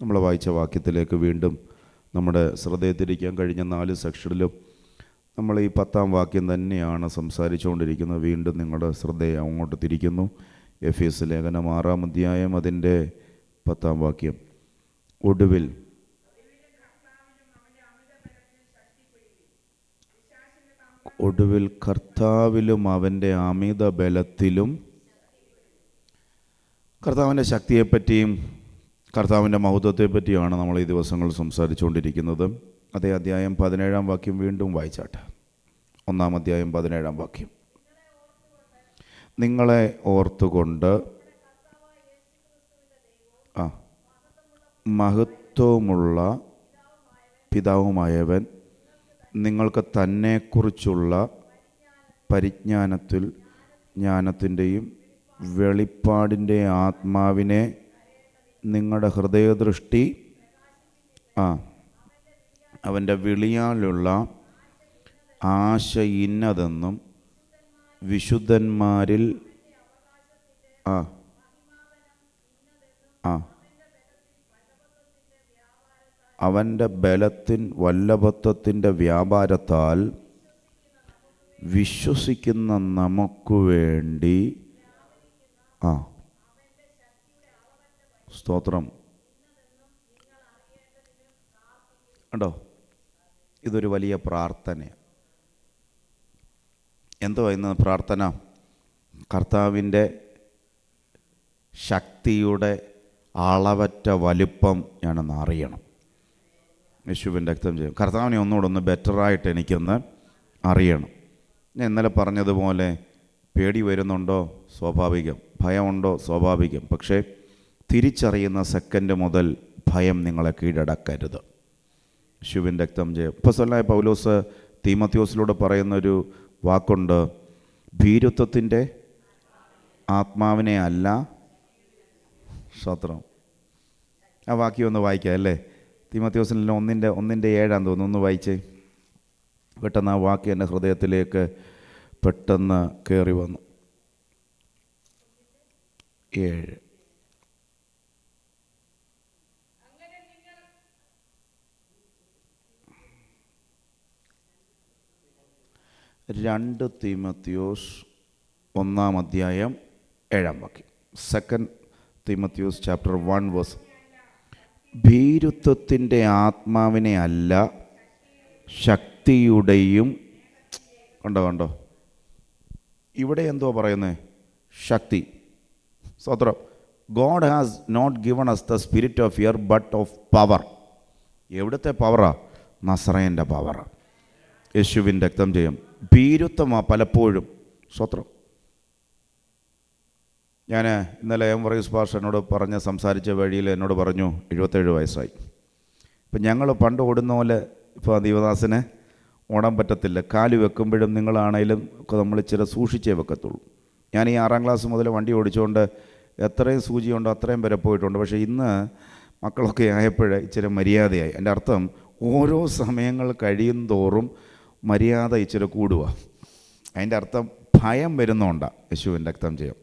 നമ്മൾ വായിച്ച വാക്യത്തിലേക്ക് വീണ്ടും നമ്മുടെ ശ്രദ്ധയെ തിരിക്കാൻ കഴിഞ്ഞ 4 സെക്ഷനിലും നമ്മൾ ഈ 10-ാം വാക്യം തന്നെയാണ് സംസാരിച്ചുകൊണ്ടിരിക്കുന്നത്. വീണ്ടും നിങ്ങളുടെ ശ്രദ്ധയെ അങ്ങോട്ട് തിരിക്കുന്നു. എഫേസ്യ ലേഖനം 6-ാം അധ്യായം അതിൻ്റെ 10-ാം വാക്യം. ഒടുവിൽ കർത്താവിലും അവൻ്റെ അമിത ബലത്തിലും. കർത്താവിൻ്റെ ശക്തിയെപ്പറ്റിയും കർത്താവിൻ്റെ മഹത്വത്തെപ്പറ്റിയാണ് നമ്മൾ ഈ ദിവസങ്ങൾ സംസാരിച്ചുകൊണ്ടിരിക്കുന്നത്. അതേ അധ്യായം 17-ാം വാക്യം വീണ്ടും വായിച്ചാട്ടെ. 1-ാം അധ്യായം 17-ാം വാക്യം. നിങ്ങളെ ഓർത്തുകൊണ്ട് മഹത്വമുള്ള പിതാവുമായവൻ നിങ്ങൾക്ക് തന്നെക്കുറിച്ചുള്ള പരിജ്ഞാനത്തിൽ ജ്ഞാനത്തിൻ്റെയും വെളിപ്പാടിൻ്റെ ആത്മാവിനെ നിങ്ങളുടെ ഹൃദയദൃഷ്ടി അവൻ്റെ വിളിയാലുള്ള ആശ ഇന്നതെന്നും വിശുദ്ധന്മാരിൽ അവൻ്റെ ബലത്തിൻ വല്ലഭത്വത്തിൻ്റെ വ്യാപാരത്താൽ വിശ്വസിക്കുന്ന നമുക്ക് വേണ്ടി സ്തോത്രം. കണ്ടോ, ഇതൊരു വലിയ പ്രാർത്ഥനയാണ്. എന്തോ ഇന്ന് പ്രാർത്ഥന? കർത്താവിൻ്റെ ശക്തിയുടെ അളവറ്റ വലിപ്പം ഞാനൊന്ന് അറിയണം. യേശുവിൻ്റെ രക്തം ചെയ്യും. കർത്താവിനെ ഒന്നുകൂടെ ഒന്ന് ബെറ്ററായിട്ട് എനിക്കൊന്ന് അറിയണം. ഞാൻ ഇന്നലെ പറഞ്ഞതുപോലെ പേടി വരുന്നുണ്ടോ? സ്വാഭാവികം. ഭയമുണ്ടോ? സ്വാഭാവികം. പക്ഷേ തിരിച്ചറിയുന്ന സെക്കൻഡ് മുതൽ ഭയം നിങ്ങളെ കീഴടക്കരുത്. യേശുവിൻ്റെ രക്തം ചെയ്യും. അപ്പോസ്തലനായ പൗലോസ് തീമോഥെയോസിലൂടെ പറയുന്നൊരു വാക്കുണ്ട്, ഭീരുത്വത്തിൻ്റെ ആത്മാവിനെ അല്ല. സ്തോത്രം. ആ വാക്യം ഒന്ന് വായിക്കാം അല്ലേ? തീമോഥെയോസിൽ 1:7 തോന്നുന്നു. ഒന്ന് വായിച്ചേ. പെട്ടെന്ന് ആ വാക്യം എൻ്റെ ഹൃദയത്തിലേക്ക് പെട്ടെന്ന് കയറി വന്നു. 7. രണ്ട് തീമോഥെയോസ് 1-ാം അധ്യായം 7-ാം വാക്യം. 2 തീമോഥെയോസ് ചാപ്റ്റർ 1 വേഴ്സ്. ഭീരുത്വത്തിൻ്റെ ആത്മാവിനെ അല്ല, ശക്തിയുടെയും. കണ്ടോ ഇവിടെ എന്തോ പറയുന്നത്? ശക്തി. സ്തോത്രം. God has not given us the spirit of fear but of power. എവിടുത്തെ പവറാ? നസറേൻ്റെ പവർ. യേശുവിൻ്റെ രക്തം ചെയ്യും. ഭീരുത്വമാണ് പലപ്പോഴും. സ്തോത്രം. ഞാൻ ഇന്നലെ വർഗീസ് പാസ്റ്റർ എന്നോട് സംസാരിച്ച വഴിയിൽ എന്നോട് പറഞ്ഞു 77 വയസ്സായി. ഇപ്പം ഞങ്ങൾ പണ്ട് ഓടുന്ന പോലെ ഇപ്പോൾ ദൈവദാസന് ഓടാൻ പറ്റത്തില്ല. കാല് വെക്കുമ്പോഴും നിങ്ങളാണേലും നമ്മൾ ഇച്ചിരി സൂക്ഷിച്ചേ വെക്കത്തുള്ളൂ. ഞാൻ ഈ 6-ാം ക്ലാസ് മുതൽ വണ്ടി ഓടിച്ചുകൊണ്ട് എത്രയും സൂചിയുണ്ടോ അത്രയും വരെ പോയിട്ടുണ്ട്. പക്ഷേ ഇന്ന് മക്കളൊക്കെ ആയപ്പോഴേ ഇച്ചിരി മര്യാദയായി. എൻ്റെ അർത്ഥം ഓരോ സമയങ്ങൾ കഴിയും തോറും മര്യാദ ഇച്ചിരി കൂടുക. അതിൻ്റെ അർത്ഥം ഭയം വരുന്നുണ്ടാണ്. യേശുവിൻ്റെ രക്തം ചെയ്യും.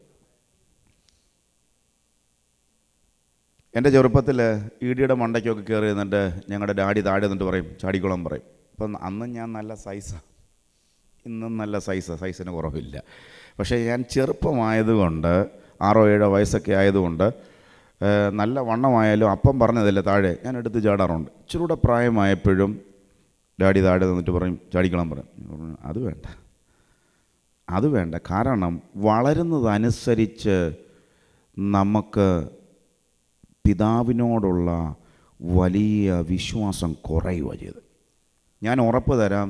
എൻ്റെ ചെറുപ്പത്തിൽ ഈടിയുടെ മണ്ടയ്ക്കൊക്കെ കയറി നിന്നിട്ട് ഞങ്ങളുടെ ഡാഡി താഴെ നിന്നിട്ട് പറയും ചാടിക്കുളം പറയും. അപ്പം അന്നും ഞാൻ നല്ല സൈസാണ്, ഇന്നും നല്ല സൈസിന് കുറവില്ല. പക്ഷേ ഞാൻ ചെറുപ്പമായതുകൊണ്ട് 6-7 വയസ്സൊക്കെ ആയതുകൊണ്ട് നല്ല വണ്ണമായാലും അപ്പം പറഞ്ഞതല്ലേ താഴെ ഞാൻ എടുത്ത് ചാടാറുണ്ട്. ഇച്ചിരി കൂടെ പ്രായമായപ്പോഴും ഡാഡി താഴെ നിന്നിട്ട് പറയും ചാടിക്കുളം പറയും. അത് വേണ്ട. കാരണം വളരുന്നതനുസരിച്ച് നമുക്ക് പിതാവിനോടുള്ള വലിയ വിശ്വാസം കുറയുക ചെയ്ത്. ഞാൻ ഉറപ്പ് തരാം,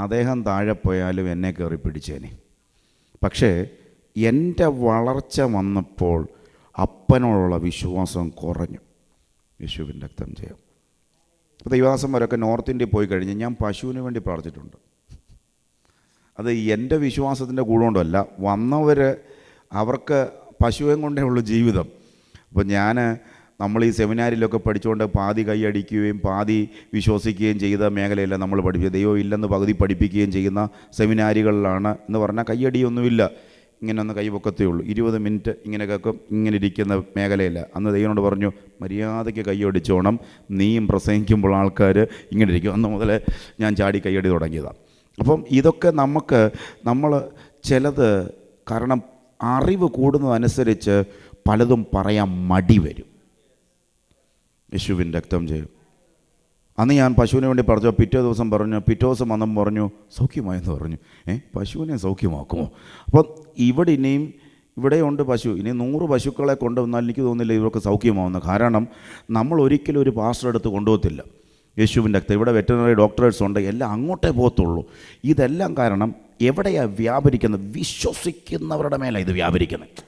അദ്ദേഹം താഴെ പോയാലും എന്നെ കയറി പിടിച്ചേനെ. പക്ഷേ എൻ്റെ വളർച്ച വന്നപ്പോൾ അപ്പനോടുള്ള വിശ്വാസം കുറഞ്ഞു. യേശുവിൻ്റെ രക്തം ചെയ്യും. ഇപ്പോൾ ദൈവദാസന്മാരൊക്കെ നോർത്ത് ഇന്ത്യയിൽ പോയി കഴിഞ്ഞ് ഞാൻ പശുവിന് വേണ്ടി പ്രാർത്ഥിച്ചിട്ടുണ്ട്. അത് എൻ്റെ വിശ്വാസത്തിൻ്റെ കൂടെ വന്നവർ അവർക്ക് പശുവിനെ കൊണ്ടേ ഉള്ളൂ ജീവിതം. അപ്പോൾ നമ്മൾ ഈ സെമിനാരിലൊക്കെ പഠിച്ചുകൊണ്ട് പാതി കൈയടിക്കുകയും പാതി വിശ്വസിക്കുകയും ചെയ്ത മേഖലയല്ല നമ്മൾ പഠിപ്പിക്കുക. ദൈവം ഇല്ലെന്ന് പകുതി പഠിപ്പിക്കുകയും ചെയ്യുന്ന സെമിനാരികളിലാണ് എന്ന് പറഞ്ഞാൽ കയ്യടിയൊന്നുമില്ല. ഇങ്ങനെ ഒന്ന് കൈപൊക്കത്തേ ഉള്ളൂ. 20 മിനിറ്റ് ഇങ്ങനെയൊക്കെ ഇങ്ങനെ ഇരിക്കുന്ന മേഖലയില്ല. അന്ന് ദൈവനോട് പറഞ്ഞു, മര്യാദയ്ക്ക് കൈയടിച്ചോണം, നീയും പ്രസംഗിക്കുമ്പോൾ ആൾക്കാർ ഇങ്ങനെ ഇരിക്കും. അന്ന് മുതൽ ഞാൻ ചാടി കൈയടി തുടങ്ങിയതാണ്. അപ്പം ഇതൊക്കെ നമ്മൾ ചിലത് കാരണം അറിവ് കൂടുന്നതനുസരിച്ച് പലതും പറയാൻ മടി വരും. യേശുവിൻ്റെ രക്തം ചെയ്യും. അന്ന് ഞാൻ പശുവിന് വേണ്ടി പറഞ്ഞു, പിറ്റേ ദിവസം വന്നപ്പോൾ പറഞ്ഞു സൗഖ്യമായെന്ന് പറഞ്ഞു. പശുവിനെ സൗഖ്യമാക്കുമോ? അപ്പം ഇവിടെയുണ്ട് പശു. ഇനി 100 പശുക്കളെ കൊണ്ടുവന്നാൽ എനിക്ക് തോന്നുന്നില്ല ഇവർക്ക് സൗഖ്യമാവുന്ന. കാരണം നമ്മൾ ഒരിക്കലും ഒരു പാസ്റ്റർ എടുത്ത് കൊണ്ടുപോകത്തില്ല. യേശുവിൻ്റെ രക്തം ഇവിടെ വെറ്ററിനറി ഡോക്ടേഴ്സ് ഉണ്ട്, എല്ലാം അങ്ങോട്ടേ പോകത്തുള്ളൂ. ഇതെല്ലാം കാരണം എവിടെയാണ് വ്യാപരിക്കുന്നത്? വിശ്വസിക്കുന്നവരുടെ മേലാണ് ഇത് വ്യാപരിക്കുന്നത്.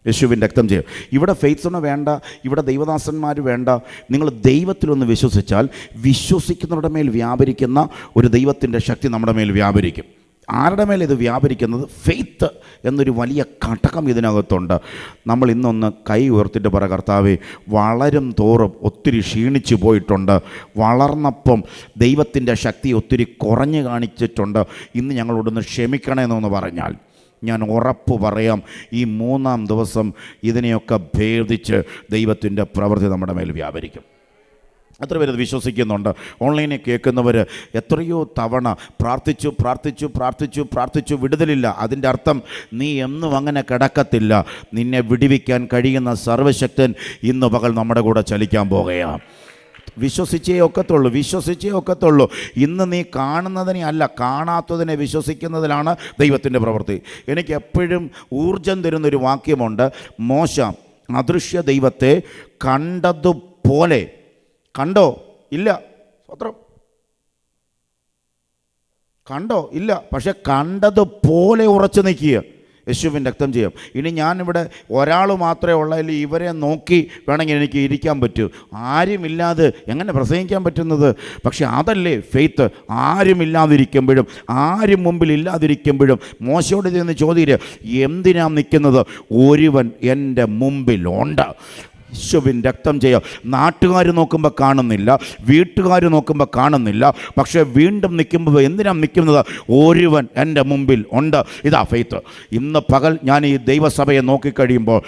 യേശുവിൻ്റെ രക്തം ചെയ്യും. ഇവിടെ ഫെയ്ത്ത്സൊന്നും വേണ്ട, ഇവിടെ ദൈവദാസന്മാർ വേണ്ട. നിങ്ങൾ ദൈവത്തിലൊന്ന് വിശ്വസിച്ചാൽ വിശ്വസിക്കുന്നവരുടെ മേൽ വ്യാപരിക്കുന്ന ഒരു ദൈവത്തിൻ്റെ ശക്തി നമ്മുടെ മേൽ വ്യാപരിക്കും. ആരുടെ മേൽ ഇത് വ്യാപരിക്കുന്നത്? ഫെയ്ത്ത് എന്നൊരു വലിയ ഘടകം ഇതിനകത്തുണ്ട്. നമ്മൾ ഇന്നൊന്ന് കൈ ഉയർത്തിയിട്ട് പറ, കർത്താവേ, വളരും തോറും ഒത്തിരി ക്ഷീണിച്ചു പോയിട്ടുണ്ട്. വളർന്നപ്പം ദൈവത്തിൻ്റെ ശക്തി ഒത്തിരി കുറഞ്ഞു കാണിച്ചിട്ടുണ്ട്. ഇന്ന് ഞങ്ങളോടൊന്ന് ക്ഷമിക്കണമെന്നൊന്ന് പറഞ്ഞാൽ ഞാൻ ഉറപ്പ് പറയാം, ഈ 3-ാം ദിവസം ഇതിനെയൊക്കെ ഭേദിച്ച് ദൈവത്തിൻ്റെ പ്രവൃത്തി നമ്മുടെ മേൽ വ്യാപരിക്കും. എത്ര പേരത് വിശ്വസിക്കുന്നുണ്ട്? ഓൺലൈനിൽ കേൾക്കുന്നവർ എത്രയോ തവണ പ്രാർത്ഥിച്ചു വിടുതലില്ല. അതിൻ്റെ അർത്ഥം നീ എന്നും അങ്ങനെ കിടക്കത്തില്ല. നിന്നെ വിടുവിക്കാൻ കഴിയുന്ന സർവശക്തൻ ഇന്ന് പകൽ നമ്മുടെ കൂടെ ചലിക്കാൻ പോകുകയാണ്. വിശ്വസിച്ചേ ഒക്കത്തുള്ളൂ. ഇന്ന് നീ കാണുന്നതിനെ അല്ല, കാണാത്തതിനെ വിശ്വസിക്കുന്നതിലാണ് ദൈവത്തിൻ്റെ പ്രവൃത്തി. എനിക്ക് എപ്പോഴും ഊർജം തരുന്നൊരു വാക്യമുണ്ട്. മോശ അദൃശ്യ ദൈവത്തെ കണ്ടതുപോലെ കണ്ടോ? ഇല്ല. സ്വത്രം കണ്ടോ? ഇല്ല. പക്ഷെ കണ്ടതുപോലെ ഉറച്ചു നിൽക്കുക. യേശുവിൻ്റെ രക്തം ചെയ്യും. ഇനി ഞാനിവിടെ ഒരാൾ മാത്രമേ ഉള്ളതിൽ ഇവരെ നോക്കി വേണമെങ്കിൽ എനിക്ക് ഇരിക്കാൻ പറ്റൂ. ആരുമില്ലാതെ എങ്ങനെ പ്രസംഗിക്കാൻ പറ്റുന്നത്? പക്ഷെ അതല്ലേ ഫെയ്ത്ത്. ആരുമില്ലാതിരിക്കുമ്പോഴും ആരും മുമ്പിൽ ഇല്ലാതിരിക്കുമ്പോഴും മോശയോട് ചെന്ന് ചോദ്യം, എന്തിനാ നിൽക്കുന്നത്? ഒരുവൻ എൻ്റെ മുമ്പിലുണ്ട്. യേശുവിൻ രക്തം ചെയ്യാം. നാട്ടുകാർ നോക്കുമ്പോൾ കാണുന്നില്ല, വീട്ടുകാർ നോക്കുമ്പോൾ കാണുന്നില്ല, പക്ഷേ വീണ്ടും നിൽക്കുമ്പോൾ എന്തിനാ നിൽക്കുന്നത്? ഒരുവൻ എൻ്റെ മുമ്പിൽ ഉണ്ട്. ഇതാ ഫെയ്ത്ത്. ഇന്ന് പകൽ ഞാൻ ഈ ദൈവസഭയെ നോക്കിക്കഴിയുമ്പോൾ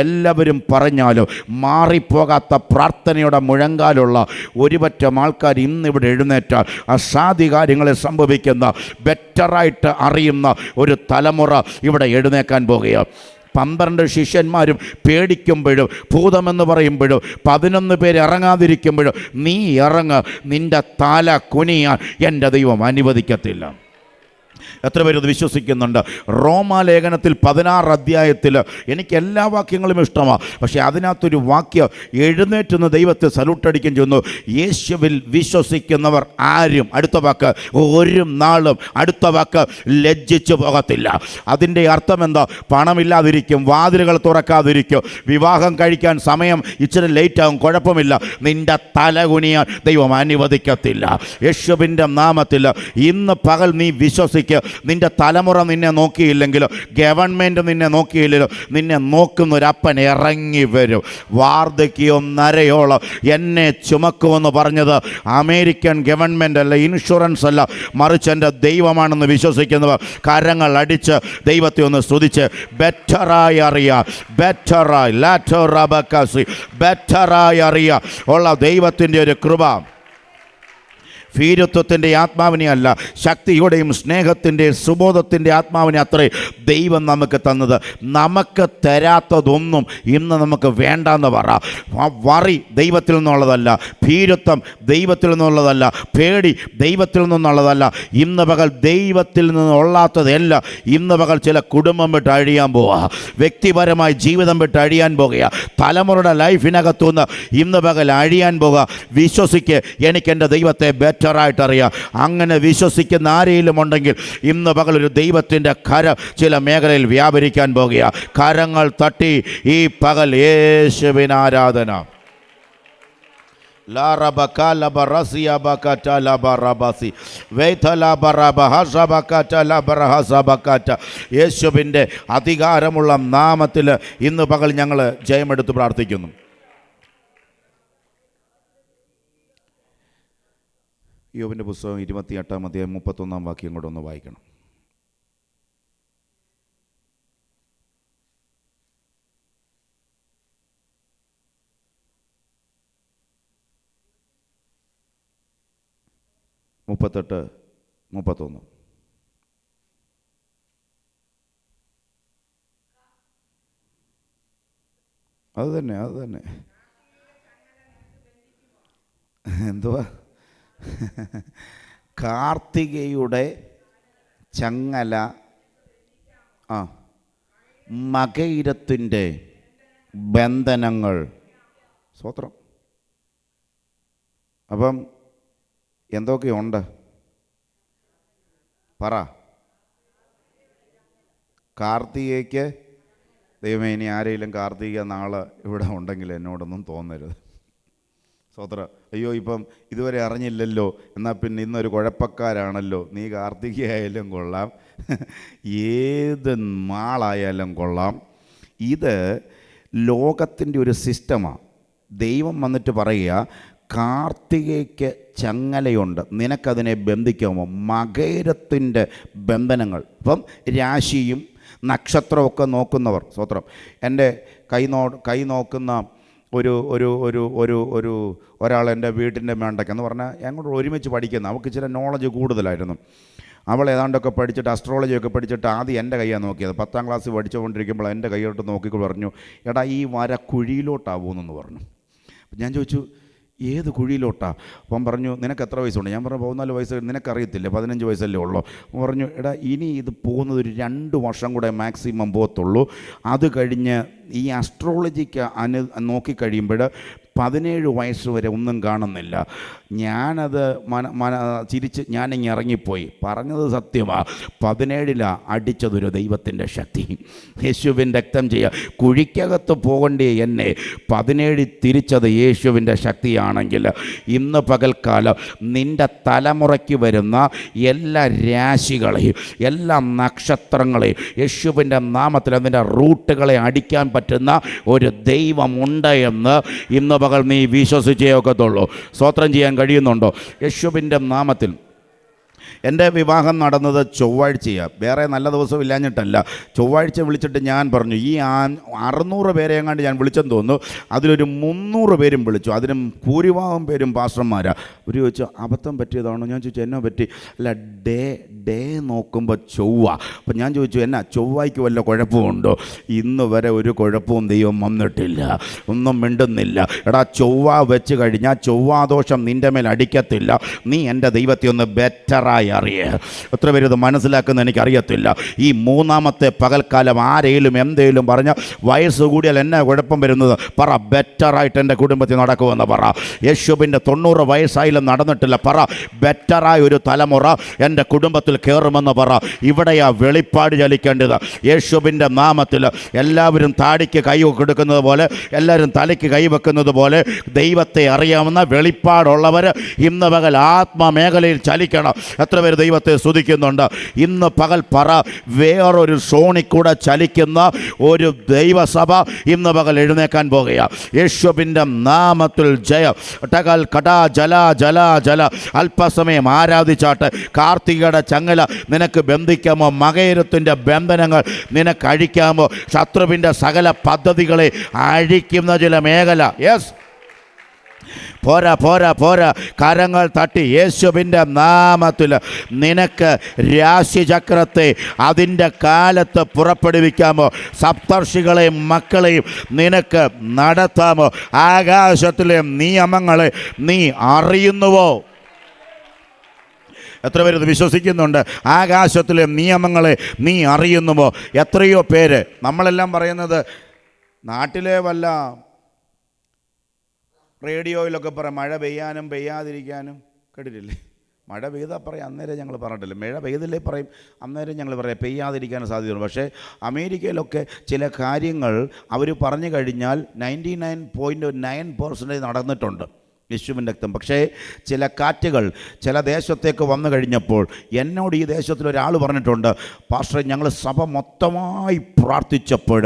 എല്ലാവരും പറഞ്ഞാലും മാറിപ്പോകാത്ത പ്രാർത്ഥനയുടെ മുഴങ്കാലുള്ള ഒരുപറ്റം ആൾക്കാർ ഇന്നിവിടെ എഴുന്നേറ്റാൽ അസാധ്യ കാര്യങ്ങളെ സംഭവിക്കുന്ന ബെറ്ററായിട്ട് അറിയുന്ന ഒരു തലമുറ ഇവിടെ എഴുന്നേക്കാൻ പോകുകയാണ്. 12 ശിഷ്യന്മാരും പേടിക്കുമ്പോഴും ഭൂതമെന്ന് പറയുമ്പോഴും 11 പേര് ഇറങ്ങാതിരിക്കുമ്പോഴും നീ ഇറങ്ങ്, നിൻ്റെ തല കുനിയാൻ എൻ്റെ ദൈവം അനുവദിക്കത്തില്ല. എത്ര പേര് ഇത് വിശ്വസിക്കുന്നുണ്ട്? റോമാലേഖനത്തിൽ 16 അധ്യായത്തിൽ എനിക്ക് എല്ലാ വാക്യങ്ങളും ഇഷ്ടമാണ്, പക്ഷേ അതിനകത്തൊരു വാക്യം എഴുന്നേറ്റുന്ന ദൈവത്തെ സല്യൂട്ടടിക്കും ചെയ്യുന്നു. യേശുവിൽ വിശ്വസിക്കുന്നവർ ആരും, അടുത്ത വാക്ക്, ഒരു നാളും അടുത്ത വാക്ക്, ലജ്ജിച്ചു പോകത്തില്ല. അതിൻ്റെ അർത്ഥം എന്താ? പണമില്ലാതിരിക്കും, വാതിലുകൾ തുറക്കാതിരിക്കും, വിവാഹം കഴിക്കാൻ സമയം ഇച്ചിരി ലേറ്റാകും, കുഴപ്പമില്ല, നിൻ്റെ തല കുനിയാൻ ദൈവം അനുവദിക്കത്തില്ല. യേശുവിൻ്റെ നാമത്തിൽ ഇന്ന് പകൽ നീ വിശ്വസിക്കുക. നിൻ്റെ തലമുറ നിന്നെ നോക്കിയില്ലെങ്കിലോ, ഗവൺമെൻറ് നിന്നെ നോക്കിയില്ലല്ലോ, നിന്നെ നോക്കുന്നൊരപ്പൻ ഇറങ്ങി വരും. വാർദ്ധക്യവും നരയോളം എന്നെ ചുമക്കുമെന്ന് പറഞ്ഞത് അമേരിക്കൻ ഗവൺമെൻറ് അല്ല, ഇൻഷുറൻസ് അല്ല, മറിച്ച് എൻ്റെ ദൈവമാണെന്ന് വിശ്വസിക്കുന്നവർ കരങ്ങൾ അടിച്ച് ദൈവത്തെ ഒന്ന് സ്തുതിച്ച് ബെറ്ററായി അറിയാം, ബെറ്ററായി അറിയാം ഉള്ള ദൈവത്തിൻ്റെ ഒരു കൃപ. ഭീരുത്വത്തിൻ്റെ ആത്മാവിനെ അല്ല, ശക്തിയുടെയും സ്നേഹത്തിൻ്റെയും സുബോധത്തിൻ്റെ ആത്മാവിനെ അത്രേ ദൈവം നമുക്ക് തന്നത്. നമുക്ക് തരാത്തതൊന്നും ഇന്ന് നമുക്ക് വേണ്ടെന്ന് പറ. വറി ദൈവത്തിൽ നിന്നുള്ളതല്ല, ഭീരുത്വം ദൈവത്തിൽ നിന്നുള്ളതല്ല, പേടി ദൈവത്തിൽ നിന്നുള്ളതല്ല. ഇന്ന് പകൽ ദൈവത്തിൽ നിന്നുള്ളാത്തതല്ല. ഇന്ന് പകൽ ചില കുടുംബം വിട്ട് അഴിയാൻ പോവുക, വ്യക്തിപരമായി ജീവിതം വിട്ട് അഴിയാൻ പോകുക, തലമുറയുടെ ലൈഫിനകത്തുനിന്ന് ഇന്ന് പകൽ അഴിയാൻ പോകുക. വിശ്വസിക്ക്, എനിക്കെൻ്റെ ദൈവത്തെ ബെറ്ററായിട്ട് അറിയാം. അങ്ങനെ വിശ്വസിക്കുന്ന ആരെങ്കിലും ഉണ്ടെങ്കിൽ ഇന്ന് പകൽ ഒരു ദൈവത്തിൻ്റെ കരം ചില മേഖലയിൽ വ്യാപരിക്കാൻ പോകുക. കരങ്ങൾ തട്ടി ഈ പകൽ യേശുവിന് ആരാധന. യേശുവിൻ്റെ അധികാരമുള്ള നാമത്തിൽ ഇന്ന് പകൽ ഞങ്ങൾ ജയമെടുത്ത് പ്രാർത്ഥിക്കുന്നു. യോബിൻ്റെ പുസ്തകം 28-ാം അധ്യായം 31-ാം വാക്യം കൂടെ ഒന്ന് വായിക്കണം. 38, 31. അത് തന്നെ എന്തുവാ? കാർത്തികയുടെ ചങ്ങല, മകയിരത്തിൻ്റെ ബന്ധനങ്ങൾ. സ്തോത്രം. അപ്പം എന്തൊക്കെയുണ്ട് പറ? കാർത്തികയ്ക്ക്, ദൈവമേ ഇനി ആരെങ്കിലും കാർത്തിക നാളെ ഇവിടെ ഉണ്ടെങ്കിൽ എന്നോടൊന്നും തോന്നരുത്. സ്തോത്രം. അയ്യോ ഇപ്പം ഇതുവരെ അറിഞ്ഞില്ലല്ലോ, എന്നാൽ പിന്നെ ഇന്നൊരു കുഴപ്പക്കാരാണല്ലോ. നീ കാർത്തികയായാലും കൊള്ളാം, ഏത് നാളായാലും കൊള്ളാം. ഇത് ലോകത്തിൻ്റെ ഒരു സിസ്റ്റമാണ്. ദൈവം വന്നിട്ട് പറയുക, കാർത്തികയ്ക്ക് ചങ്ങലയുണ്ട്, നിനക്കതിനെ ബന്ധിക്കാമോ? മകയിരത്തിൻ്റെ ബന്ധനങ്ങൾ. ഇപ്പം രാശിയും നക്ഷത്രമൊക്കെ നോക്കുന്നവർ, സ്തോത്രം, എൻ്റെ കൈ നോക്കുന്ന ഒരാൾ എൻ്റെ വീട്ടിൻ്റെ മേണ്ടയ്ക്കെന്ന് പറഞ്ഞാൽ ഞങ്ങൾ ഒരുമിച്ച് പഠിക്കുന്ന, അവൾക്ക് ഇച്ചിരി നോളജ് കൂടുതലായിരുന്നു. അവൾ ഏതാണ്ടൊക്കെ പഠിച്ചിട്ട് അസ്ട്രോളജിയൊക്കെ പഠിച്ചിട്ട് ആദ്യം എൻ്റെ കയ്യാണ് നോക്കിയത്. 10ാം ക്ലാസ് പഠിച്ചുകൊണ്ടിരിക്കുമ്പോൾ എൻ്റെ കൈയോട്ട് നോക്കിക്കൊണ്ട് പറഞ്ഞു, എടാ ഈ വര കുഴിയിലോട്ടാവുമെന്ന് പറഞ്ഞു. ഞാൻ ചോദിച്ചു, ഏത് കുഴിയിലോട്ടാ? അപ്പം പറഞ്ഞു, നിനക്ക് എത്ര വയസ്സുണ്ട്? ഞാൻ പറഞ്ഞു 14 വയസ്സ്. നിനക്കറിയത്തില്ല, 15 വയസ്സല്ലേ ഉള്ളൂ. പറഞ്ഞു, എടാ ഇനി ഇത് പോകുന്നത് ഒരു 2 വർഷം കൂടെ മാക്സിമം പോകത്തുള്ളൂ. അത് കഴിഞ്ഞ് ഈ അസ്ട്രോളജിക്ക് നോക്കിക്കഴിയുമ്പോൾ 17 വയസ്സ് വരെ ഒന്നും കാണുന്നില്ല. ഞാനത് ചിരിച്ച് ഞാനിങ്ങ് ഇറങ്ങിപ്പോയി. പറഞ്ഞത് സത്യമാണ്. 17 അടിച്ചതൊരു ദൈവത്തിൻ്റെ ശക്തി. യേശുവിൻ്റെ രക്തം ചെയ്യുക. കുഴിക്കകത്ത് പോകേണ്ട എന്നെ 17 തിരിച്ചത് യേശുവിൻ്റെ ശക്തിയാണെങ്കിൽ, ഇന്ന് പകൽക്കാലം നിൻ്റെ തലമുറയ്ക്ക് വരുന്ന എല്ലാ രാശികളെയും എല്ലാ നക്ഷത്രങ്ങളെയും യേശുവിൻ്റെ നാമത്തിൽ അതിൻ്റെ റൂട്ടുകളെ അടിക്കാൻ പറ്റുന്ന ഒരു ദൈവമുണ്ട് എന്ന് ഇന്ന് പകൽ നീ വിശ്വസിച്ചേ ഒക്കത്തുള്ളൂ. സ്തോത്രം ചെയ്യാൻ കഴിയുന്നുണ്ടോ? യേശുവിൻ്റെ നാമത്തിൽ. എൻ്റെ വിവാഹം നടന്നത് ചൊവ്വാഴ്ചയാണ്. വേറെ നല്ല ദിവസം ഇല്ലാഞ്ഞിട്ടല്ല. ചൊവ്വാഴ്ച വിളിച്ചിട്ട് ഞാൻ പറഞ്ഞു, ഈ 600 പേരെ എങ്ങാണ്ട് ഞാൻ വിളിച്ചെന്ന് തോന്നുന്നു. അതിലൊരു 300 പേരും വിളിച്ചു. അതിനും ഭൂരിഭാഗം പേരും പാസ്റ്റർമാരാണ്. ഒരു ചോദിച്ചു, അബദ്ധം പറ്റിയതാണോ? ഞാൻ ചോദിച്ചു, എന്നാ പറ്റി? അല്ല, ഡേ നോക്കുമ്പോൾ ചൊവ്വ. അപ്പം ഞാൻ ചോദിച്ചു, എന്നാ ചൊവ്വയ്ക്ക് വല്ല കുഴപ്പമുണ്ടോ? ഇന്ന് വരെ ഒരു കുഴപ്പവും ദൈവം വന്നിട്ടില്ല. ഒന്നും മിണ്ടുന്നില്ല. എടാ, ചൊവ്വ വെച്ച് കഴിഞ്ഞാൽ ചൊവ്വാദോഷം നിൻ്റെ മേൽ അടിക്കത്തില്ല. നീ എൻ്റെ ദൈവത്തെ ഒന്ന് ബെറ്ററായി അറിയുക. എത്ര പേര് ഇത് മനസ്സിലാക്കുന്ന എനിക്കറിയത്തില്ല. ഈ 3ാമത്തെ പകൽക്കാലം ആരെങ്കിലും എന്തേലും പറഞ്ഞാൽ വയസ്സ് കൂടിയാൽ എന്നാ കുഴപ്പം വരുന്നത്? പറ, ബെറ്ററായിട്ട് എൻ്റെ കുടുംബത്തിൽ നടക്കുമെന്ന് പറ. യേശുവിൻ്റെ 90 വയസ്സായാലും നടന്നിട്ടില്ല. പറ, ബെറ്ററായ ഒരു തലമുറ എൻ്റെ കുടുംബത്തിൽ കയറുമെന്ന് പറ. ഇവിടെയാ വെളിപ്പാട് ചലിക്കേണ്ടത്. യേശുവിൻ്റെ നാമത്തിൽ എല്ലാവരും താടിക്ക് കൈ കൊടുക്കുന്നത് പോലെ, എല്ലാവരും തലയ്ക്ക് കൈ വെക്കുന്നത് പോലെ ദൈവത്തെ അറിയാവുന്ന വെളിപ്പാടുള്ളവർ ഇന്ന് പകൽ ആത്മമേഖലയിൽ ചലിക്കണം. എത്ര പേര് ദൈവത്തെ സ്തുതിക്കുന്നുണ്ട്? ഇന്ന് പകൽ പറ, വേറൊരു സോണിൽ കൂടെ ചലിക്കുന്ന ഒരു ദൈവസഭ ഇന്ന് പകൽ എഴുന്നേക്കാൻ പോകുകയാണ്. യേശുവിൻ്റെ നാമത്തിൽ ജയം. ടകൽ കടാ ജല ജല ജല. അല്പസമയം ആരാധിച്ചാട്ട്. കാർത്തികയുടെ ചങ്ങല നിനക്ക് ബന്ധിക്കാമോ? മകയിരത്തിൻ്റെ ബന്ധനങ്ങൾ നിനക്ക് അഴിക്കാമോ? ശത്രുവിൻ്റെ സകല പദ്ധതികളെ അഴിക്കുന്ന ചില മേഖല. യെസ്, പോരാ പോരാ പോരാ. കരങ്ങൾ തട്ടി യേശുവിൻ്റെ നാമത്തിൽ നിനക്ക് രാശിചക്രത്തെ അതിൻ്റെ കാലത്ത് പുറപ്പെടുവിക്കാമോ? സപ്തർഷികളെയും മക്കളെയും നിനക്ക് നടത്താമോ? ആകാശത്തിലെ നിയമങ്ങളെ നീ അറിയുന്നുവോ? എത്ര പേര് ഇത് വിശ്വസിക്കുന്നുണ്ട്? ആകാശത്തിലെ നിയമങ്ങളെ നീ അറിയുന്നുവോ? എത്രയോ പേര്, നമ്മളെല്ലാം പറയുന്നത് നാട്ടിലെ വല്ല റേഡിയോയിലൊക്കെ പറയാം, മഴ പെയ്യാനും പെയ്യാതിരിക്കാനും. കേട്ടിട്ടില്ലേ? മഴ പെയ്താൽ പറയും, അന്നേരം ഞങ്ങൾ പറഞ്ഞിട്ടില്ല. മഴ പെയ്തില്ലേ പറയും, അന്നേരം ഞങ്ങൾ പറയാം പെയ്യാതിരിക്കാൻ സാധ്യതയുണ്ട്. പക്ഷേ അമേരിക്കയിലൊക്കെ ചില കാര്യങ്ങൾ അവർ പറഞ്ഞു കഴിഞ്ഞാൽ 99.9% നടന്നിട്ടുണ്ട് യേശുവിൻ്റെ രക്തം. പക്ഷേ ചില കാറ്റുകൾ ചില ദേശത്തേക്ക് വന്നു കഴിഞ്ഞപ്പോൾ എന്നോട് ഈ ദേശത്തിലൊരാൾ പറഞ്ഞിട്ടുണ്ട്, പാസ്റ്റർ ഞങ്ങൾ സഭ മൊത്തമായി പ്രാർത്ഥിച്ചപ്പോൾ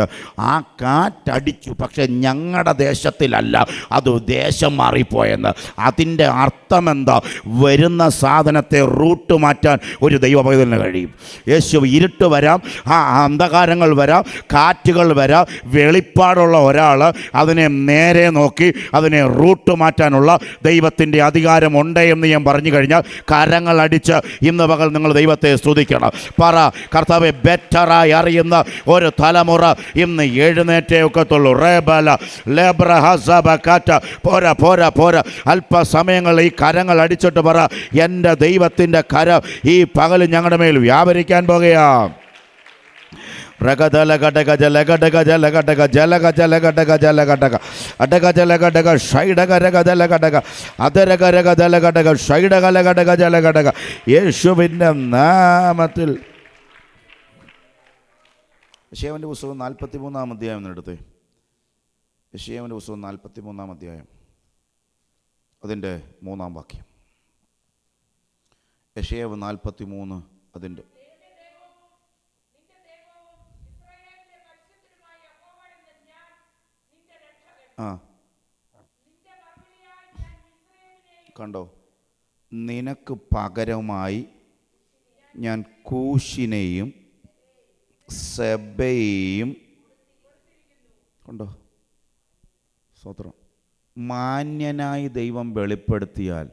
ആ കാറ്റടിച്ചു, പക്ഷേ ഞങ്ങളുടെ ദേശത്തിലല്ല, അത് ദേശം മാറിപ്പോയെന്ന്. അതിൻ്റെ അർത്ഥം അർത്ഥമെന്താ? വരുന്ന സാധനത്തെ റൂട്ട് മാറ്റാൻ ഒരു ദൈവപൈതലിന് കഴിയും. യേശു, ഇരുട്ട് വരാം, അന്ധകാരങ്ങൾ വരാം, കാറ്റുകൾ വരാം, വെളിപ്പാടുള്ള ഒരാൾ അതിനെ നേരെ നോക്കി അതിനെ റൂട്ട് മാറ്റാനുള്ള ദൈവത്തിൻ്റെ അധികാരമുണ്ട് എന്ന് ഞാൻ പറഞ്ഞു കഴിഞ്ഞാൽ കരങ്ങൾ അടിച്ച് ഇന്ന് പകൽ നിങ്ങൾ ദൈവത്തെ സ്തുതിക്കണം. പറ, കർത്താവെ, ബെറ്ററായി അറിയുന്ന ഒരു തലമുറ ഇന്ന് എഴുന്നേറ്റേ ഒക്കത്തുള്ളൂ. റേബല ലേബ്ര ഹസബ കാറ്റ. പോരാ പോരാ പോരാ, അല്പസമയങ്ങൾ ഈ കരങ്ങൾ അടിച്ചിട്ട് പറ, എൻ്റെ ദൈവത്തിൻ്റെ കരം ഈ പകൽ ഞങ്ങളുടെ മേൽ വ്യാപരിക്കാൻ പോകുകയാ. റഗദലഘടക ജലഘടക ജലഘടക ജലഘ ജലഘടക ജലഘടക അടക ജലഘടക ഷൈഡകരകദലഘടക അതരകരകദലഘടക ഷൈഡകലഘടക ജലഘടക യേശുവിൻ്റെ നാമത്തിൽ. യെശയ്യാവിൻ്റെ പുസ്തകം 43-ാം അധ്യായം എന്നെടുത്ത്. യെശയ്യാവിൻ്റെ പുസ്തകം 43-ാം അധ്യായം അതിൻ്റെ 3-ാം വാക്യം. യെശയ്യാവ് 43 അതിൻ്റെ കണ്ടോ, നിനക്ക് പകരമായി ഞാൻ കൂശിനെയും സെബയെയും, കണ്ടോ, സ്തോത്രം, മാന്യനായി ദൈവം വെളിപ്പെടുത്തിയാൽ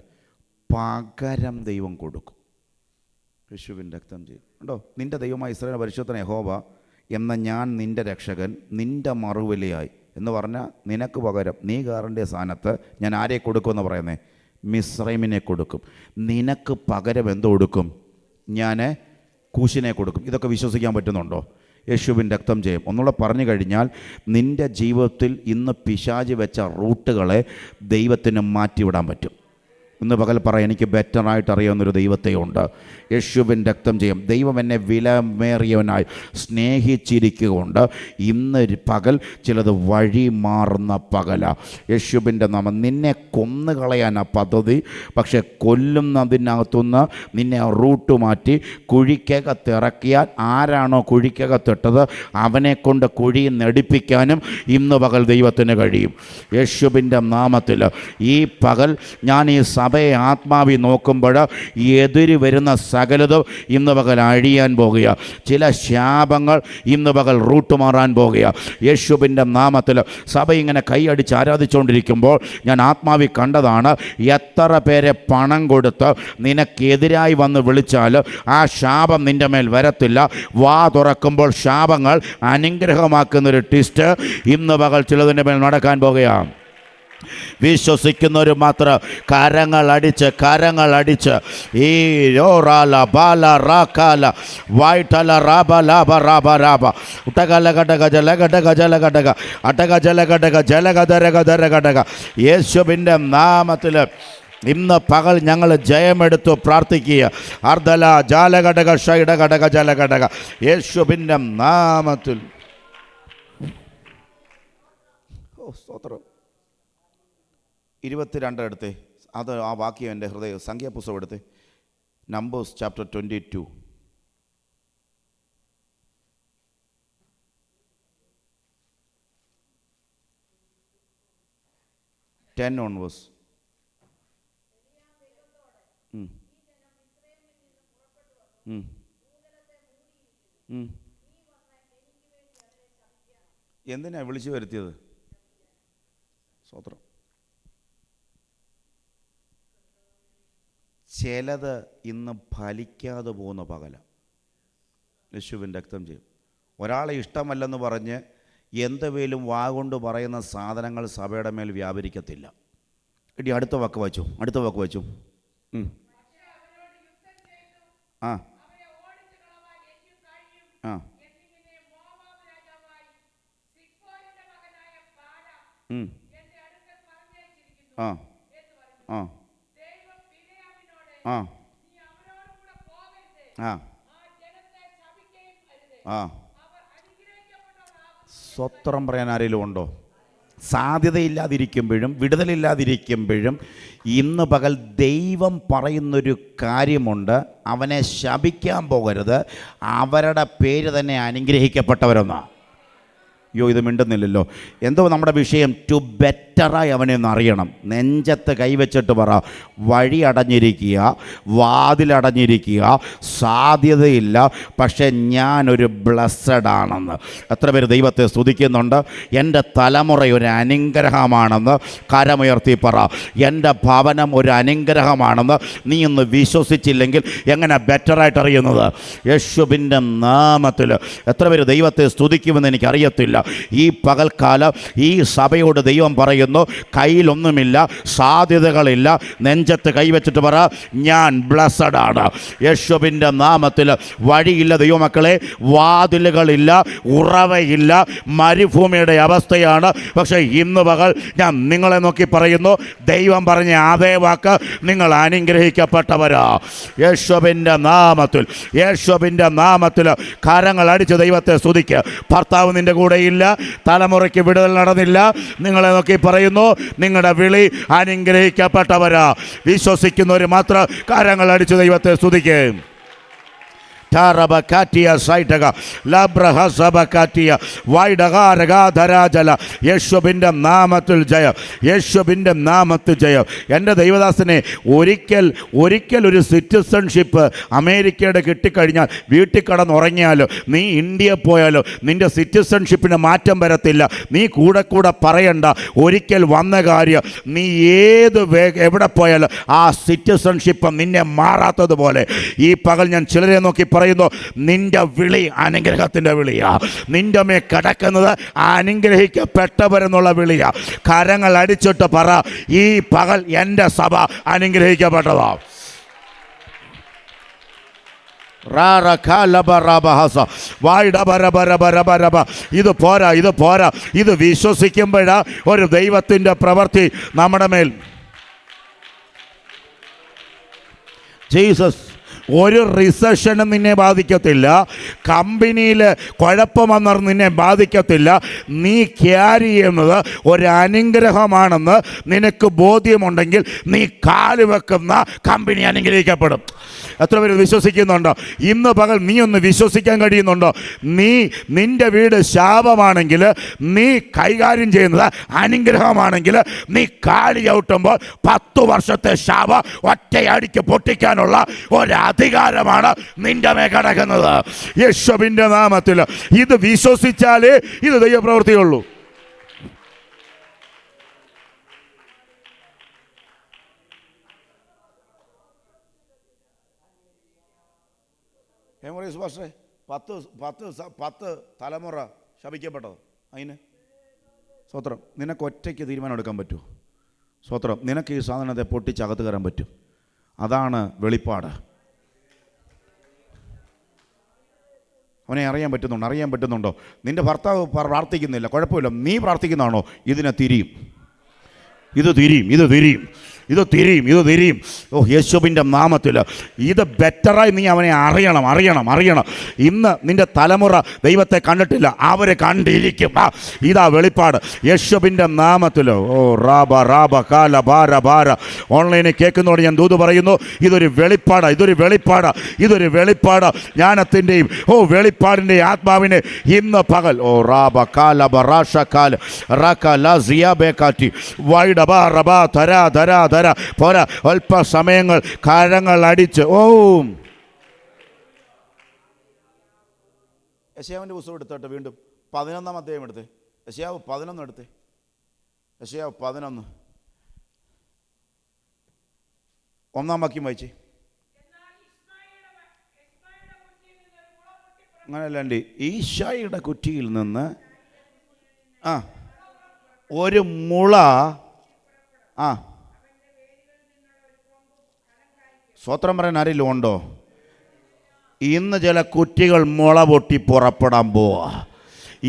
പകരം ദൈവം കൊടുക്കും. യേശുവിൻ്റെ രക്തം ചെയ്യും. കണ്ടോ, നിൻ്റെ ദൈവമായ ഇസ്രായേൽ പരിശുദ്ധൻ യഹോവ എന്ന ഞാൻ നിൻ്റെ രക്ഷകൻ, നിൻ്റെ മറുവിലയായി എന്ന് പറഞ്ഞാൽ നിനക്ക് പകരം നീ കയറേണ്ട സ്ഥാനത്ത് ഞാൻ ആരെ കൊടുക്കുമെന്ന് പറയുന്നത്? മിസ്രൈമിനെ കൊടുക്കും. നിനക്ക് പകരം എന്തോ കൊടുക്കും? ഞാൻ കൂശിനെ കൊടുക്കും. ഇതൊക്കെ വിശ്വസിക്കാൻ പറ്റുന്നുണ്ടോ? യേശുവിൻ്റെ രക്തം ചെയ്യും. ഒന്നുകൂടെ പറഞ്ഞു കഴിഞ്ഞാൽ നിൻ്റെ ജീവിതത്തിൽ ഇന്ന് പിശാച് വെച്ച റൂട്ടുകളെ ദൈവത്തിന് മാറ്റിവിടാൻ പറ്റും. ഇന്ന് പകൽ പറയാം, എനിക്ക് ബെറ്ററായിട്ട് അറിയാവുന്നൊരു ദൈവത്തെയുണ്ട്. യേശുവിൻ രക്തം ചെയ്യും. ദൈവം എന്നെ വിലമേറിയവനായി സ്നേഹിച്ചിരിക്കുകൊണ്ട് ഇന്ന് പകൽ ചിലത് വഴി മാറുന്ന പകലാണ്. യേശുവിൻ്റെ നാമം. നിന്നെ കൊന്നുകളയാനാ പദ്ധതി, പക്ഷെ കൊല്ലുന്നതിനകത്തുനിന്ന് നിന്നെ റൂട്ട് മാറ്റി കുഴിക്കകത്തിറക്കിയാൽ ആരാണോ കുഴിക്കകത്തിട്ടത് അവനെ കൊണ്ട് കുഴി നെടിപ്പിക്കാനും ഇന്ന് പകൽ ദൈവത്തിന് കഴിയും. യേശുവിൻ്റെ നാമത്തിൽ ഈ പകൽ ഞാൻ ഈ സഭയെ ആത്മാവി നോക്കുമ്പോൾ എതിര് വരുന്ന സകലതും ഇന്ന് പകൽ അഴിയാൻ പോകുക. ചില ശാപങ്ങൾ ഇന്ന് പകൽ റൂട്ട് മാറാൻ പോകുക. യേശുവിൻ്റെ നാമത്തിൽ സഭ ഇങ്ങനെ കൈയടിച്ച് ആരാധിച്ചുകൊണ്ടിരിക്കുമ്പോൾ ഞാൻ ആത്മാവി കണ്ടതാണ്, എത്ര പേരെ പണം കൊടുത്ത് നിനക്കെതിരായി വന്ന് വിളിച്ചാൽ ആ ശാപം നിൻ്റെ മേൽ വരത്തില്ല. വാ തുറക്കുമ്പോൾ ശാപങ്ങൾ അനുഗ്രഹമാക്കുന്നൊരു ട്വിസ്റ്റ് ഇന്ന് പകൽ ചിലതിൻ്റെ മേൽ നടക്കാൻ പോകുകയാണ്. വിശ്വസിക്കുന്നവർ മാത്രം കരങ്ങൾ അടിച്ച് ഈ രോറാല ബാല റാക്കാല വൈറ്റല റാബ ലാബ റാബ റാബ ഉട്ടകല ഘടക ജലഘടക ജലഘടക അടക ജലഘടക ജലഗധരഗധര ഘടക യേശുവിൻ്റെ നാമത്തിൽ ഇന്ന് പകൽ ഞങ്ങൾ ജയമെടുത്തു പ്രാർത്ഥിക്കുക. അർദ്ധല ജാലഘടക ഷൈഡഘടക ജലഘടക യേശുവിൻ്റെ നാമത്തിൽ. സ്തോത്രം. 22 എടുത്തേ, അത് ആ വാക്യം എൻ്റെ ഹൃദയ സംഖ്യാപുസ്തകം എടുത്തേ. Numbers chapter 22. onwards. എന്തിനാ വിളിച്ചു വരുത്തിയത്? സ്തോത്രം. ചിലത് ഇന്ന് ഫലിക്കാതെ പോകുന്ന പകല. യേശുവിൻ്റെ രക്തം ചെയ്യും. ഒരാളെ ഇഷ്ടമല്ലെന്ന് പറഞ്ഞ് എന്തെങ്കിലും വാഗൊണ്ട് പറയുന്ന സാധനങ്ങൾ സഭയുടെ മേൽ വ്യാപരിക്കത്തില്ല. ഇടി അടുത്ത വാക്ക് വായിച്ചു. ആ ആ ആ ആ ആ ആ ആ സ്വത്രം പറയാൻ ആരെങ്കിലും ഉണ്ടോ? സാധ്യതയില്ലാതിരിക്കുമ്പോഴും വിടുതലില്ലാതിരിക്കുമ്പോഴും ഇന്ന് പകൽ ദൈവം പറയുന്നൊരു കാര്യമുണ്ട്, അവനെ ശപിക്കാൻ പോകരുത്, അവരുടെ പേര് തന്നെ അനുഗ്രഹിക്കപ്പെട്ടവരെന്നാ. അയ്യോ, ഇത് മിണ്ടുന്നില്ലല്ലോ. എന്തോ നമ്മുടെ വിഷയം ടു ബെറ്റർ ബെറ്ററായി അവനെ ഒന്ന് അറിയണം. നെഞ്ചത്ത് കൈവച്ചിട്ട് പറ, വഴി അടഞ്ഞിരിക്കുക, വാതിലടഞ്ഞിരിക്കുക, സാധ്യതയില്ല, പക്ഷെ ഞാനൊരു ബ്ലെസ്സഡ് ആണെന്ന്. എത്ര പേര് ദൈവത്തെ സ്തുതിക്കുന്നുണ്ട്? എൻ്റെ തലമുറ ഒരു അനുഗ്രഹമാണെന്ന് കരമുയർത്തി പറ. എൻ്റെ ഭവനം ഒരു അനുഗ്രഹമാണെന്ന് നീ ഇന്ന് വിശ്വസിച്ചില്ലെങ്കിൽ എങ്ങനെ ബെറ്ററായിട്ട് അറിയുന്നത്? യേശുവിൻ്റെ നാമത്തിൽ എത്ര പേര് ദൈവത്തെ സ്തുതിക്കുമെന്ന് എനിക്കറിയത്തില്ല. ഈ പകൽക്കാലം ഈ സഭയോട് ദൈവം പറയുന്നു, കയ്യിലൊന്നുമില്ല, സാധ്യതകളില്ല, നെഞ്ചത്ത് കൈവച്ചിട്ട് പറ, ഞാൻ ബ്ലെസ്സഡ് ആണ്. യേശുവിൻ്റെ നാമത്തിൽ വഴിയില്ല ദൈവമക്കളെ, വാതിലുകളില്ല, ഉറവയില്ല, മരുഭൂമിയുടെ അവസ്ഥയാണ്. പക്ഷേ ഇന്ന് പകൽ ഞാൻ നിങ്ങളെ നോക്കി പറയുന്നു, ദൈവം പറഞ്ഞ അതേ വാക്ക്, നിങ്ങൾ അനുഗ്രഹിക്കപ്പെട്ടവരാ. യേശുവിൻ്റെ നാമത്തിൽ, യേശുവിൻ്റെ നാമത്തിൽ കരങ്ങൾ അടിച്ച് ദൈവത്തെ സ്തുതിക്കുക. ഭർത്താവ് നിൻ്റെ കൂടെയില്ല, തലമുറയ്ക്ക് വിടുതൽ നടന്നില്ല, നിങ്ങളെ നോക്കി പറയുന്നു, നിങ്ങളുടെ വിളി അനുഗ്രഹിക്കപ്പെട്ടവരാ. വിശ്വസിക്കുന്നവർ മാത്രം കരങ്ങൾ അടിച്ച് ദൈവത്തെ സ്തുതിക്കുക. യേശുവിൻ്റെ നാമത്തിൽ ജയം, യേശുവിൻ്റെ നാമത്തിൽ ജയം. എൻ്റെ ദൈവദാസനെ, ഒരിക്കൽ ഒരു സിറ്റിസൺഷിപ്പ് അമേരിക്കയുടെ കിട്ടിക്കഴിഞ്ഞാൽ വീട്ടിൽ കടന്നുറങ്ങിയാലോ, നീ ഇന്ത്യ പോയാലോ നിൻ്റെ സിറ്റിസൺഷിപ്പിന് മാറ്റം വരത്തില്ല. നീ കൂടെ പറയണ്ട, ഒരിക്കൽ വന്ന കാര്യം നീ എവിടെ പോയാലോ ആ സിറ്റിസൺഷിപ്പ് നിന്നെ മാറാത്തതുപോലെ ഈ പകൽ ഞാൻ ചിലരെ നോക്കി പറയുന്നു, നിന്റെ വിളി അനുഗ്രഹത്തിൻ്റെ വിളിയാ. നിന്റെ മേ കിടക്കുന്നത് അനുഗ്രഹിക്കപ്പെട്ടവരെന്നുള്ള വിളിയാ. കരങ്ങൾ അടിച്ചിട്ട് പറ, ഈ പകൽ എൻ്റെ സഭ അനുഗ്രഹിക്കപ്പെട്ടതാ. ഇത് പോരാ. ഇത് വിശ്വസിക്കുമ്പോഴാ ഒരു ദൈവത്തിൻ്റെ പ്രവൃത്തി നമ്മുടെ മേൽ. ജീസസ്, ഒരു റിസഷനും നിന്നെ ബാധിക്കത്തില്ല, കമ്പനിയിൽ കുഴപ്പം വന്നാൽ നിന്നെ ബാധിക്കത്തില്ല. നീ ക്യാരി ചെയ്യുന്നത് ഒരു അനുഗ്രഹമാണെന്ന് നിനക്ക് ബോധ്യമുണ്ടെങ്കിൽ നീ കാല് വെക്കുന്ന കമ്പനി അനുഗ്രഹിക്കപ്പെടും. എത്ര പേര് വിശ്വസിക്കുന്നുണ്ടോ? ഇന്ന് പകൽ നീ ഒന്ന് വിശ്വസിക്കാൻ കഴിയുന്നുണ്ടോ? നിന്റെ വീട് ശാപമാണെങ്കിൽ നീ കൈകാര്യം ചെയ്യുന്നത് അനുഗ്രഹമാണെങ്കിൽ നീ കാലി ചവിട്ടുമ്പോൾ 10 വർഷത്തെ ശാപം ഒറ്റയടിക്ക് പൊട്ടിക്കാനുള്ള ഒരധികാരമാണ് നിന്റെ മേ കിടക്കുന്നത്. യേശുവിൻ്റെ നാമത്തിൽ ഇത് വിശ്വസിച്ചാലേ ഇത് ദൈവപ്രവൃത്തിയുള്ളൂ. ഹേമോറീസ് പാസ്റ്ററെ, 10 തലമുറ ശപിക്കപ്പെട്ടത്. അതിന് സ്വത്രം, നിനക്ക് ഒറ്റയ്ക്ക് തീരുമാനം എടുക്കാൻ പറ്റുമോ? സ്വത്രം, നിനക്ക് ഈ സാധനത്തെ പൊട്ടിച്ചകത്ത് കയറാൻ പറ്റും. അതാണ് വെളിപ്പാട്. അവനെ അറിയാൻ പറ്റുന്നുണ്ടോ? നിൻ്റെ ഭർത്താവ് പ്രാർത്ഥിക്കുന്നില്ല, കുഴപ്പമില്ല, നീ പ്രാർത്ഥിക്കുന്നതാണോ? ഇതിനെ തിരിയും. ഇത് തിരിയും. ഓ, യേശുവിൻ്റെ നാമത്തിൽ ഇത് ബെറ്ററായി നീ അവനെ അറിയണം. ഇന്ന് നിൻ്റെ തലമുറ ദൈവത്തെ കണ്ടിട്ടില്ല, അവരെ കണ്ടിരിക്കും. ഇതാ വെളിപ്പാട് യേശുവിൻ്റെ നാമത്തിൽ. ഓ റാബ കാല ഭാര ഓൺലൈനിൽ കേൾക്കുന്നതോട് ഞാൻ ദൂത് പറയുന്നു, ഇതൊരു വെളിപ്പാട് ജ്ഞാനത്തിൻ്റെയും വെളിപ്പാടിൻ്റെയും ആത്മാവിനെ ഇന്ന് പകൽ. ഓ റാബ കാല ബറാഷ കാല റക ലാസിയ ബേക്കാറ്റി വൈഡബ റബ ധര പോരാ. അല്പസമയങ്ങൾ കരങ്ങൾ അടിച്ച് യെശയ്യാവിൻ്റെ പുസ്തകം എടുത്തോട്ടെ. വീണ്ടും 11-ാം അധ്യായം എടുത്തേ. യെശയ്യാവ് 11 എടുത്തേ. യെശയ്യാവ് 11 1-ാം വാക്യം വായിച്ചേ. അങ്ങനെയല്ലാണ്ട് ഈശായുടെ കുറ്റിയിൽ നിന്ന് ഒരു മുള സ്വത്രം പറയാൻ ആരെങ്കിലും ഉണ്ടോ? ഇന്ന് ചില കുറ്റികൾ മുള പൊട്ടി പുറപ്പെടാൻ പോവാ.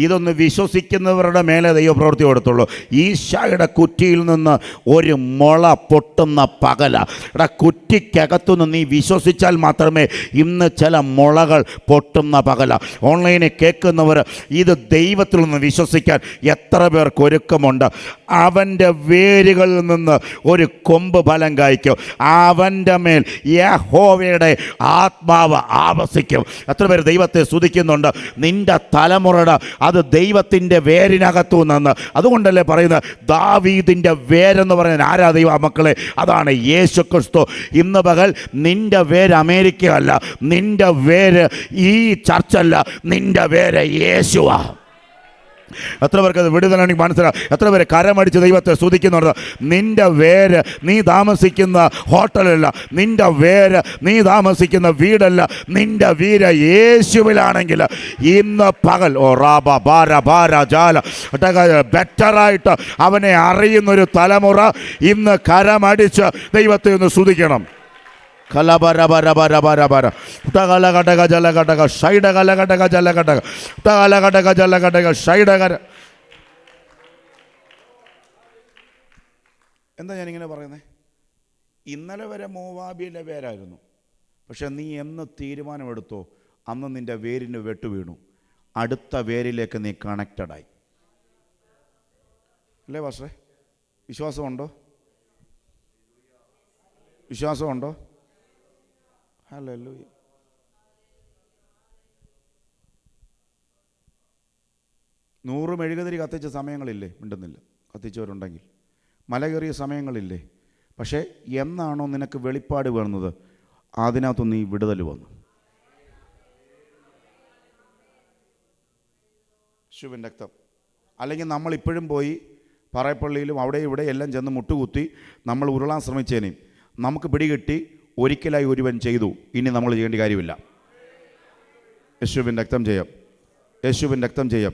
ഇതൊന്ന് വിശ്വസിക്കുന്നവരുടെ മേലെ ദൈവപ്രവൃത്തി കൊടുത്തുള്ളൂ. ഈശായുടെ കുറ്റിയിൽ നിന്ന് ഒരു മുള പൊട്ടുന്ന പകല. കുറ്റിക്കകത്തുനിന്ന് നീ വിശ്വസിച്ചാൽ മാത്രമേ ഇന്ന് ചില മുളകൾ പൊട്ടുന്ന പകല. ഓൺലൈനിൽ കേൾക്കുന്നവർ ഇത് ദൈവത്തിൽ നിന്ന് വിശ്വസിക്കാൻ എത്ര പേർക്ക് ഒരുക്കമുണ്ട്? അവൻ്റെ വേരുകളിൽ നിന്ന് ഒരു കൊമ്പ് ഫലം കായ്ക്കും. അവൻ്റെ മേൽ യഹോവയുടെ ആത്മാവ് ആവസിക്കും. എത്ര പേര് ദൈവത്തെ സ്തുതിക്കുന്നുണ്ട്? നിൻ്റെ തലമുറയുടെ അത് ദൈവത്തിൻ്റെ വേരിനകത്തു നിന്ന്. അതുകൊണ്ടല്ലേ പറയുന്നത് ദാവീദിൻ്റെ വേരെന്ന് പറയുന്നത് ആരാ ദൈവ മക്കളെ? അതാണ് യേശു ക്രിസ്തു. ഇന്ന് പകൽ നിന്റെ വേര് അമേരിക്ക അല്ല, നിന്റെ വേര് ഈ ചർച്ചല്ല, നിന്റെ വേര് യേശുവാ. എത്ര പേർക്ക് അത് വിടുതലാണെങ്കിൽ മനസ്സിലാവും? എത്ര പേര് കരമടിച്ച് ദൈവത്തെ സ്തുതിക്കുന്നുണ്ട്? നിന്റെ വേര് നീ താമസിക്കുന്ന ഹോട്ടലല്ല, നിന്റെ വേര് നീ താമസിക്കുന്ന വീടല്ല, നിന്റെ വീര യേശുവിലാണെങ്കിൽ ഇന്ന് പകൽ ബെറ്ററായിട്ട് അവനെ അറിയുന്നൊരു തലമുറ ഇന്ന് കരമടിച്ച് ദൈവത്തെ ഒന്ന് സ്തുതിക്കണം. എന്താ ഞാനിങ്ങനെ പറയുന്നത്? ഇന്നലെ വരെ മോവാബിയിലെ വേരായിരുന്നു, പക്ഷെ നീ എന്ന് തീരുമാനമെടുത്തോ അന്ന് നിന്റെ വേരിന് വെട്ടുവീണു. അടുത്ത വേരിലേക്ക് നീ കണക്റ്റഡായി. അല്ലേ പാസ്റ്ററെ? വിശ്വാസമുണ്ടോ? വിശ്വാസമുണ്ടോ? ഹല്ലേലൂയ. നൂറ് മെഴുകുതിരി കത്തിച്ച സമയങ്ങളില്ലേ? മിണ്ടുന്നില്ല. കത്തിച്ചവരുണ്ടെങ്കിൽ മല കയറിയ സമയങ്ങളില്ലേ? പക്ഷേ എന്നാണോ നിനക്ക് വെളിപ്പാട് വീണത് അതിനകത്ത് നീ വിടുതൽ വന്നു. യേശുവിൻ്റെ രക്തം. അല്ലെങ്കിൽ നമ്മളിപ്പോഴും പോയി പറയപ്പള്ളിയിലും അവിടെ ഇവിടെ എല്ലാം ചെന്ന് മുട്ടുകുത്തി നമ്മൾ ഉരുളാൻ ശ്രമിച്ചേനേയും നമുക്ക് പിടികിട്ടി ഒരിക്കലായി ഒരുവൻ ചെയ്തു, ഇനി നമ്മൾ ചെയ്യേണ്ട കാര്യമില്ല. യേശുവിൻ്റെ രക്തം ചെയ്യാം, യേശുവിൻ്റെ രക്തം ചെയ്യാം,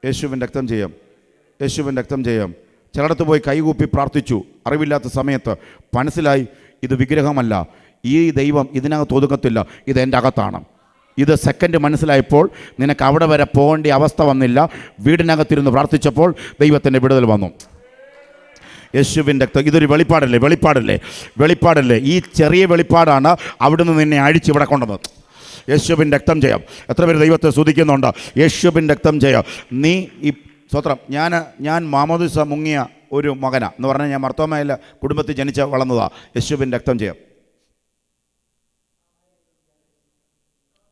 യേശുവിൻ്റെ രക്തം ചെയ്യാം, യേശുവിൻ്റെ രക്തം ചെയ്യാം. ചിലയിടത്ത് പോയി കൈകൂപ്പി പ്രാർത്ഥിച്ചു, അറിവില്ലാത്ത സമയത്ത് മനസ്സിലായി ഇത് വിഗ്രഹമല്ല, ഈ ദൈവം ഇതിനകത്ത് ഒതുക്കത്തില്ല, ഇത് എൻ്റെ അകത്താണ്. ഇത് സെക്കൻഡ് മനസ്സിലായപ്പോൾ നിനക്ക് അവിടെ വരെ പോകേണ്ട അവസ്ഥ വന്നില്ല. വീടിനകത്തിരുന്ന് പ്രാർത്ഥിച്ചപ്പോൾ ദൈവത്തിൻ്റെ വിടുതൽ വന്നു. യേശുവിൻ്റെ രക്തം. ഇതൊരു വെളിപ്പാടല്ലേ? വെളിപ്പാടല്ലേ? വെളിപ്പാടല്ലേ? ഈ ചെറിയ വെളിപ്പാടാണ് അവിടുന്ന് നിന്നെ അഴിച്ചിവിടെ കൊണ്ടുവന്നത്. യേശുവിൻ്റെ രക്തം ചെയ്യാം. എത്ര പേര് ദൈവത്തെ സ്തുതിക്കുന്നുണ്ട്? യേശുവിൻ്റെ രക്തം ചെയ്യാം. നീ ഈ സ്വത്രം ഞാൻ മാമോദിസ മുങ്ങിയ ഒരു മകനാ എന്ന് പറഞ്ഞാൽ ഞാൻ മർത്തോമയില കുടുംബത്തിൽ ജനിച്ച വളർന്നതാ. യേശുവിൻ്റെ രക്തം ചെയ്യാം.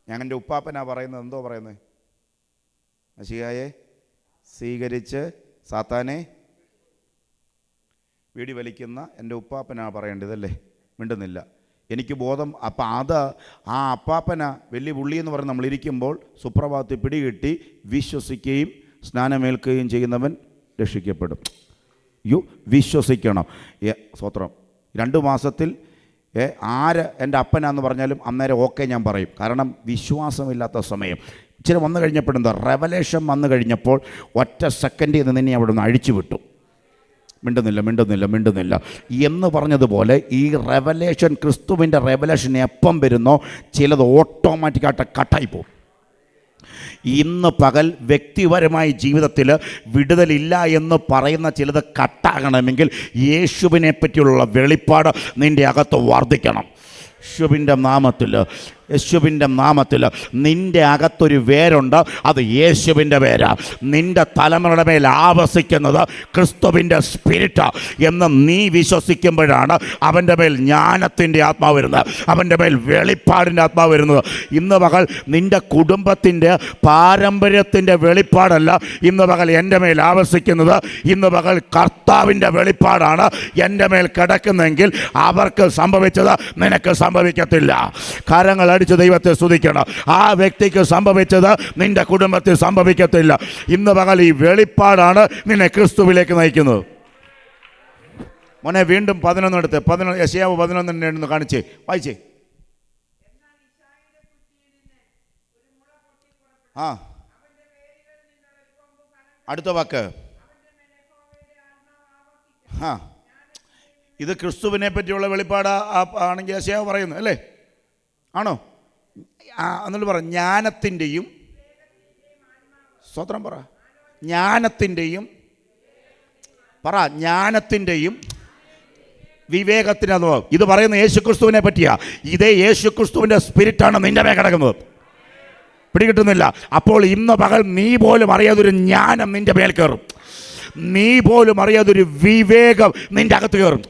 ഞാൻ എൻ്റെ ഉപ്പാപ്പനാ പറയുന്നത്. എന്തോ പറയുന്നത്? മശിഹായെ സ്വീകരിച്ച് സാത്താനെ വീടി വലിക്കുന്ന എൻ്റെ ഉപ്പാപ്പനാ പറയേണ്ടതല്ലേ? മിണ്ടുന്നില്ല. എനിക്ക് ബോധം. അപ്പം അത് ആ അപ്പാപ്പന വലിയ പുള്ളി എന്ന് പറഞ്ഞ് നമ്മളിരിക്കുമ്പോൾ സുപ്രഭാതത്തിൽ പിടികിട്ടി വിശ്വസിക്കുകയും സ്നാനമേൽക്കുകയും ചെയ്യുന്നവൻ രക്ഷിക്കപ്പെടും. വിശ്വസിക്കണം. സ്തോത്രം. 2 മാസത്തിൽ ആര് എൻ്റെ അപ്പനാന്ന് പറഞ്ഞാലും അന്നേരം ഓക്കെ ഞാൻ പറയും. കാരണം വിശ്വാസമില്ലാത്ത സമയം ഇച്ചിരി വന്നു കഴിഞ്ഞപ്പോഴെന്താ റെവലേഷൻ വന്നു കഴിഞ്ഞപ്പോൾ ഒറ്റ സെക്കൻഡിൽ നിന്ന് നിന്നെ അവിടെ നിന്ന് അഴിച്ചു വിട്ടു. മിണ്ടുന്നില്ല എന്ന് പറഞ്ഞതുപോലെ ഈ റെവലേഷൻ, ക്രിസ്തുവിൻ്റെ റെവലേഷൻ എപ്പം വരുന്നോ ചിലത് ഓട്ടോമാറ്റിക്കായിട്ട് കട്ടായി പോകും. ഇന്ന് പകൽ വ്യക്തിപരമായ ജീവിതത്തിൽ വിടുതലില്ല എന്ന് പറയുന്ന ചിലത് കട്ടാകണമെങ്കിൽ യേശുവിനെ പറ്റിയുള്ള വെളിപ്പാട് നിൻ്റെ അകത്ത് വർദ്ധിക്കണം. യേശുവിൻ്റെ നാമത്തിൽ നിൻ്റെ അകത്തൊരു വേരുണ്ട്, അത് യേശുവിൻ്റെ വേരാ. നിൻ്റെ തലമുറയുടെ മേൽ ആവസിക്കുന്നത് ക്രിസ്തുവിൻ്റെ സ്പിരിറ്റാ എന്ന് നീ വിശ്വസിക്കുമ്പോഴാണ് അവൻ്റെ മേൽ ജ്ഞാനത്തിൻ്റെ ആത്മാവ് വരുന്നത്, അവൻ്റെ മേൽ വെളിപ്പാടിൻ്റെ ആത്മാവ് വരുന്നത്. ഇന്ന് പകൽ നിൻ്റെ കുടുംബത്തിൻ്റെ പാരമ്പര്യത്തിൻ്റെ വെളിപ്പാടല്ല ഇന്ന് പകൽ എൻ്റെ മേൽ ആവസിക്കുന്നത്. ഇന്ന് പകൽ കർത്താവിൻ്റെ വെളിപ്പാടാണ് എൻ്റെ മേൽ കിടക്കുന്നെങ്കിൽ അവർക്ക് സംഭവിച്ചത് നിനക്ക് സംഭവിക്കത്തില്ല. കരങ്ങൾ അടിച്ച് ദൈവത്തെ സ്തുതിക്കണം. ആ വ്യക്തിക്ക് സംഭവിച്ചത് നിന്റെ കുടുംബത്തിൽ സംഭവിക്കത്തില്ല. ഇന്ന് പകൽ ഈ വെളിപ്പാടാണ് നിന്നെ ക്രിസ്തുവിലേക്ക് നയിക്കുന്നത്. മോനെ വീണ്ടും 11 എടുത്ത് 11 യെശയ്യാവ് 11 കാണിച്ചേ, വായിച്ചേ. അടുത്ത വാക്ക്. ഇത് ക്രിസ്തുവിനെ പറ്റിയുള്ള വെളിപ്പാട് ആണെങ്കിൽ യെശയ്യാവ് പറയുന്നു അല്ലേ? ആണോ? എന്നിട്ട് പറ ജ്ഞാനത്തിൻ്റെയും, സ്വത്രം പറ, ജ്ഞാനത്തിൻ്റെയും വിവേകത്തിന് അനുഭവം. ഇത് പറയുന്ന യേശുക്രിസ്തുവിനെ പറ്റിയാ. ഇതേ യേശുക്രിസ്തുവിൻ്റെ സ്പിരിറ്റാണ് നിന്റെ മേൽ കിടക്കുന്നത്. പിടികിട്ടുന്നില്ല. അപ്പോൾ ഇന്ന് പകൽ നീ പോലും അറിയാതൊരു ജ്ഞാനം നിന്റെ മേൽ കയറും. നീ പോലും അറിയാതൊരു വിവേകം നിന്റെ അകത്ത് കയറും.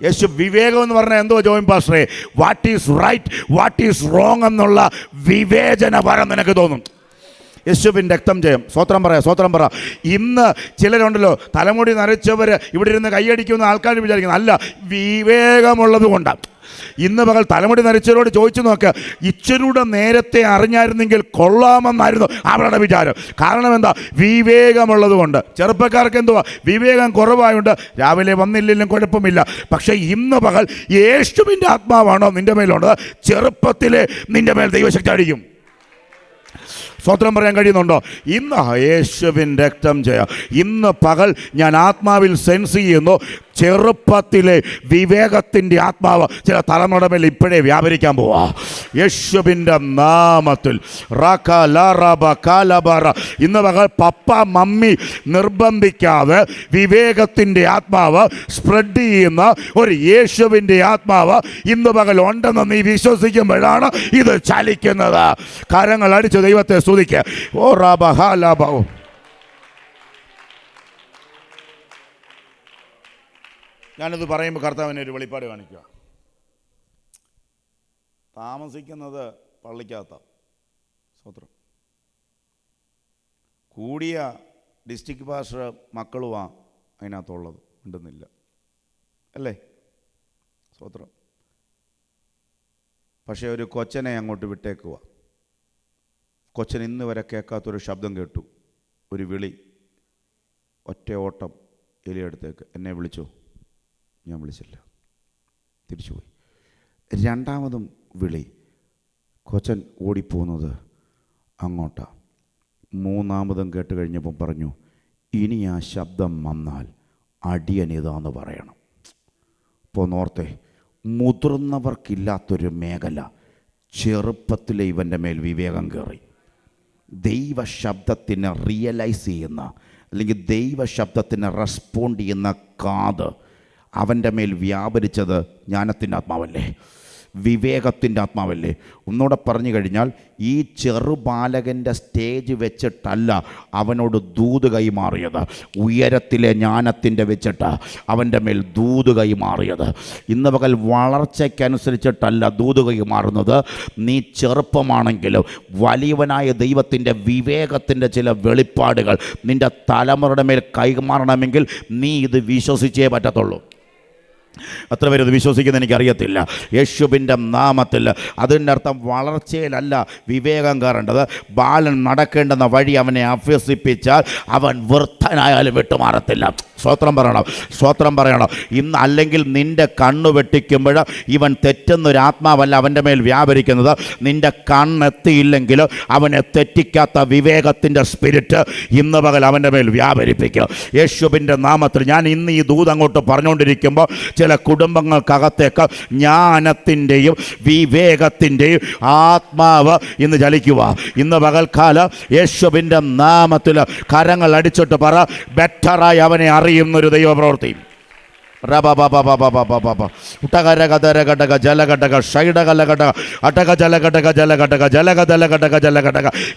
യേശു വിവേകം എന്ന് പറഞ്ഞാൽ എന്തോ ജോയിൻ പാസ്റ്ററെ? What is right, what is wrong എന്നുള്ള വിവേചന വരം നിനക്ക് തോന്നും. യേശുവിൻ്റെ രക്തം ജയം. സ്വത്രം പറയാം, സ്വത്രം പറ. ഇന്ന് ചിലരുണ്ടല്ലോ തലമുടി നരച്ചവർ ഇവിടെ ഇരുന്ന് കൈയടിക്കുന്ന ആൾക്കാർ വിചാരിക്കുന്നത് അല്ല, വിവേകമുള്ളത് കൊണ്ടാണ്. ഇന്ന് പകൽ തലമുടി നരച്ചവരോട് ചോദിച്ചു നോക്ക്, ഇച്ചിരൂടെ നേരത്തെ അറിഞ്ഞായിരുന്നെങ്കിൽ കൊള്ളാമെന്നായിരുന്നു അവരുടെ വിചാരം. കാരണം എന്താ? വിവേകമുള്ളത് കൊണ്ട്. ചെറുപ്പക്കാർക്ക് എന്തുവാ? വിവേകം കുറവായുണ്ട്. രാവിലെ വന്നില്ലെങ്കിലും കുഴപ്പമില്ല. പക്ഷേ ഇന്ന് പകൽ യേശുവിൻ്റെ ആത്മാവാണോ നിൻ്റെ മേലുള്ളത്, ചെറുപ്പത്തിലെ നിൻ്റെ മേൽ ദൈവശക്തി അടിക്കും. സ്വത്രം പറയാൻ കഴിയുന്നുണ്ടോ? ഇന്ന് യേശുവിൻ്റെ രക്തം ജയ. ഇന്ന് പകൽ ഞാൻ ആത്മാവിൽ സെൻസ് ചെയ്യുന്നു, ചെറുപ്പത്തിലെ വിവേകത്തിൻ്റെ ആത്മാവ് ചില തലമുറ മേൽ ഇപ്പോഴേ വ്യാപരിക്കാൻ പോവാ. യേശുവിൻ്റെ നാമത്തിൽ ഇന്ന് പകൽ പപ്പ മമ്മി നിർബന്ധിക്കാതെ വിവേകത്തിൻ്റെ ആത്മാവ് സ്പ്രെഡ് ചെയ്യുന്ന ഒരു യേശുവിൻ്റെ ആത്മാവ് ഇന്ന് പകൽ ഉണ്ടെന്ന് നീ വിശ്വസിക്കുമ്പോഴാണ് ഇത് ചലിക്കുന്നത്. കരങ്ങൾ അടിച്ച് ദൈവത്തെ സ്തുതിക്കുക. ഓ റാബ ഹാ ലാബ. ഞാനിത് പറയുമ്പോൾ കർത്താവിനെ ഒരു വെളിപ്പാട് കാണിക്കുക. താമസിക്കുന്നത് പള്ളിക്കകത്താണ്. സ്വത്രം. കൂടിയ ഡിസ്ട്രിക്ട് പാസ്റ്റർ മക്കളുമാണ് അതിനകത്തുള്ളത്, ഉണ്ടെന്നില്ല അല്ലേ? സ്വത്രം. പക്ഷേ ഒരു കൊച്ചനെ അങ്ങോട്ട് വിട്ടേക്കുക. കൊച്ചൻ ഇന്ന് വരെ കേൾക്കാത്തൊരു ശബ്ദം കേട്ടു, ഒരു വിളി. ഒറ്റ ഓട്ടം എലിയടുത്തേക്ക്. എന്നെ വിളിച്ചോ? ഞാൻ വിളിച്ചില്ല, തിരിച്ചുപോയി. രണ്ടാമതും വിളി. കൊച്ചൻ ഓടിപ്പോകുന്നത് അങ്ങോട്ടാണ്. മൂന്നാമതും കേട്ട് കഴിഞ്ഞപ്പം പറഞ്ഞു, ഇനി ആ ശബ്ദം വന്നാൽ അടിയനിതാന്ന് പറയണം. ഇപ്പോൾ നോർത്തെ, മുതിർന്നവർക്കില്ലാത്തൊരു മേഖല ചെറുപ്പത്തിലെ ഇവൻ്റെ മേൽ വിവേകം കയറി. ദൈവശബ്ദത്തിനെ റിയലൈസ് ചെയ്യുന്ന, അല്ലെങ്കിൽ ദൈവശബ്ദത്തിനെ റെസ്പോണ്ട് ചെയ്യുന്ന കാത് അവൻ്റെ മേൽ വ്യാപരിച്ചത് ജ്ഞാനത്തിൻ്റെ ആത്മാവല്ലേ, വിവേകത്തിൻ്റെ ആത്മാവല്ലേ. ഒന്നുകൂടെ പറഞ്ഞു കഴിഞ്ഞാൽ, ഈ ചെറുബാലകൻ്റെ സ്റ്റേജ് വെച്ചിട്ടല്ല അവനോട് ദൂത് കൈമാറിയത്, ഉയരത്തിലെ ജ്ഞാനത്തിൻ്റെ വെച്ചിട്ട് അവൻ്റെ മേൽ ദൂത് കൈമാറിയത്. ഇന്ന് പകൽ വളർച്ചയ്ക്കനുസരിച്ചിട്ടല്ല ദൂത് കൈമാറുന്നത്. നീ ചെറുപ്പമാണെങ്കിലും വലിയവനായ ദൈവത്തിൻ്റെ വിവേകത്തിൻ്റെ ചില വെളിപ്പാടുകൾ നിൻ്റെ തലമുറയുടെ മേൽ കൈമാറണമെങ്കിൽ നീ ഇത് വിശ്വസിച്ചേ പറ്റത്തുള്ളൂ. എത്ര പേര് ഇത് വിശ്വസിക്കുന്ന എനിക്കറിയത്തില്ല. യേശുവിൻ്റെ നാമത്തിൽ. അതിൻ്റെ അർത്ഥം വളർച്ചയിലല്ല വിവേകം കയറേണ്ടത്. ബാലൻ നടക്കേണ്ടുന്ന വഴി അവനെ അഭ്യസിപ്പിച്ചാൽ അവൻ വൃദ്ധനായാലും വിട്ടുമാറത്തില്ല. സ്വത്രം പറയണം, സ്വത്രം പറയണം. ഇന്ന് അല്ലെങ്കിൽ നിൻ്റെ കണ്ണു വെട്ടിക്കുമ്പോൾ ഇവൻ തെറ്റുന്നൊരാത്മാവല്ല അവൻ്റെ മേൽ വ്യാപരിക്കുന്നത്. നിൻ്റെ കണ്ണെത്തിയില്ലെങ്കിൽ അവനെ തെറ്റിക്കാത്ത വിവേകത്തിൻ്റെ സ്പിരിറ്റ് ഇന്ന് പകൽ അവൻ്റെ മേൽ വ്യാപരിപ്പിക്കുക യേശുവിൻ്റെ നാമത്തിൽ. ഞാൻ ഇന്ന് ഈ ദൂത് അങ്ങോട്ട് പറഞ്ഞുകൊണ്ടിരിക്കുമ്പോൾ ചില കുടുംബങ്ങൾക്കകത്തേക്ക് ജ്ഞാനത്തിൻ്റെയും വിവേകത്തിൻ്റെയും ആത്മാവ് ഇന്ന് ചലിക്കുക. ഇന്ന് പകൽക്കാലം യേശുവിൻ്റെ നാമത്തിൽ കരങ്ങൾ അടിച്ചിട്ട് പറ, ബെറ്ററായി അവനെ അറിയുന്നൊരു ദൈവപ്രവൃത്തി.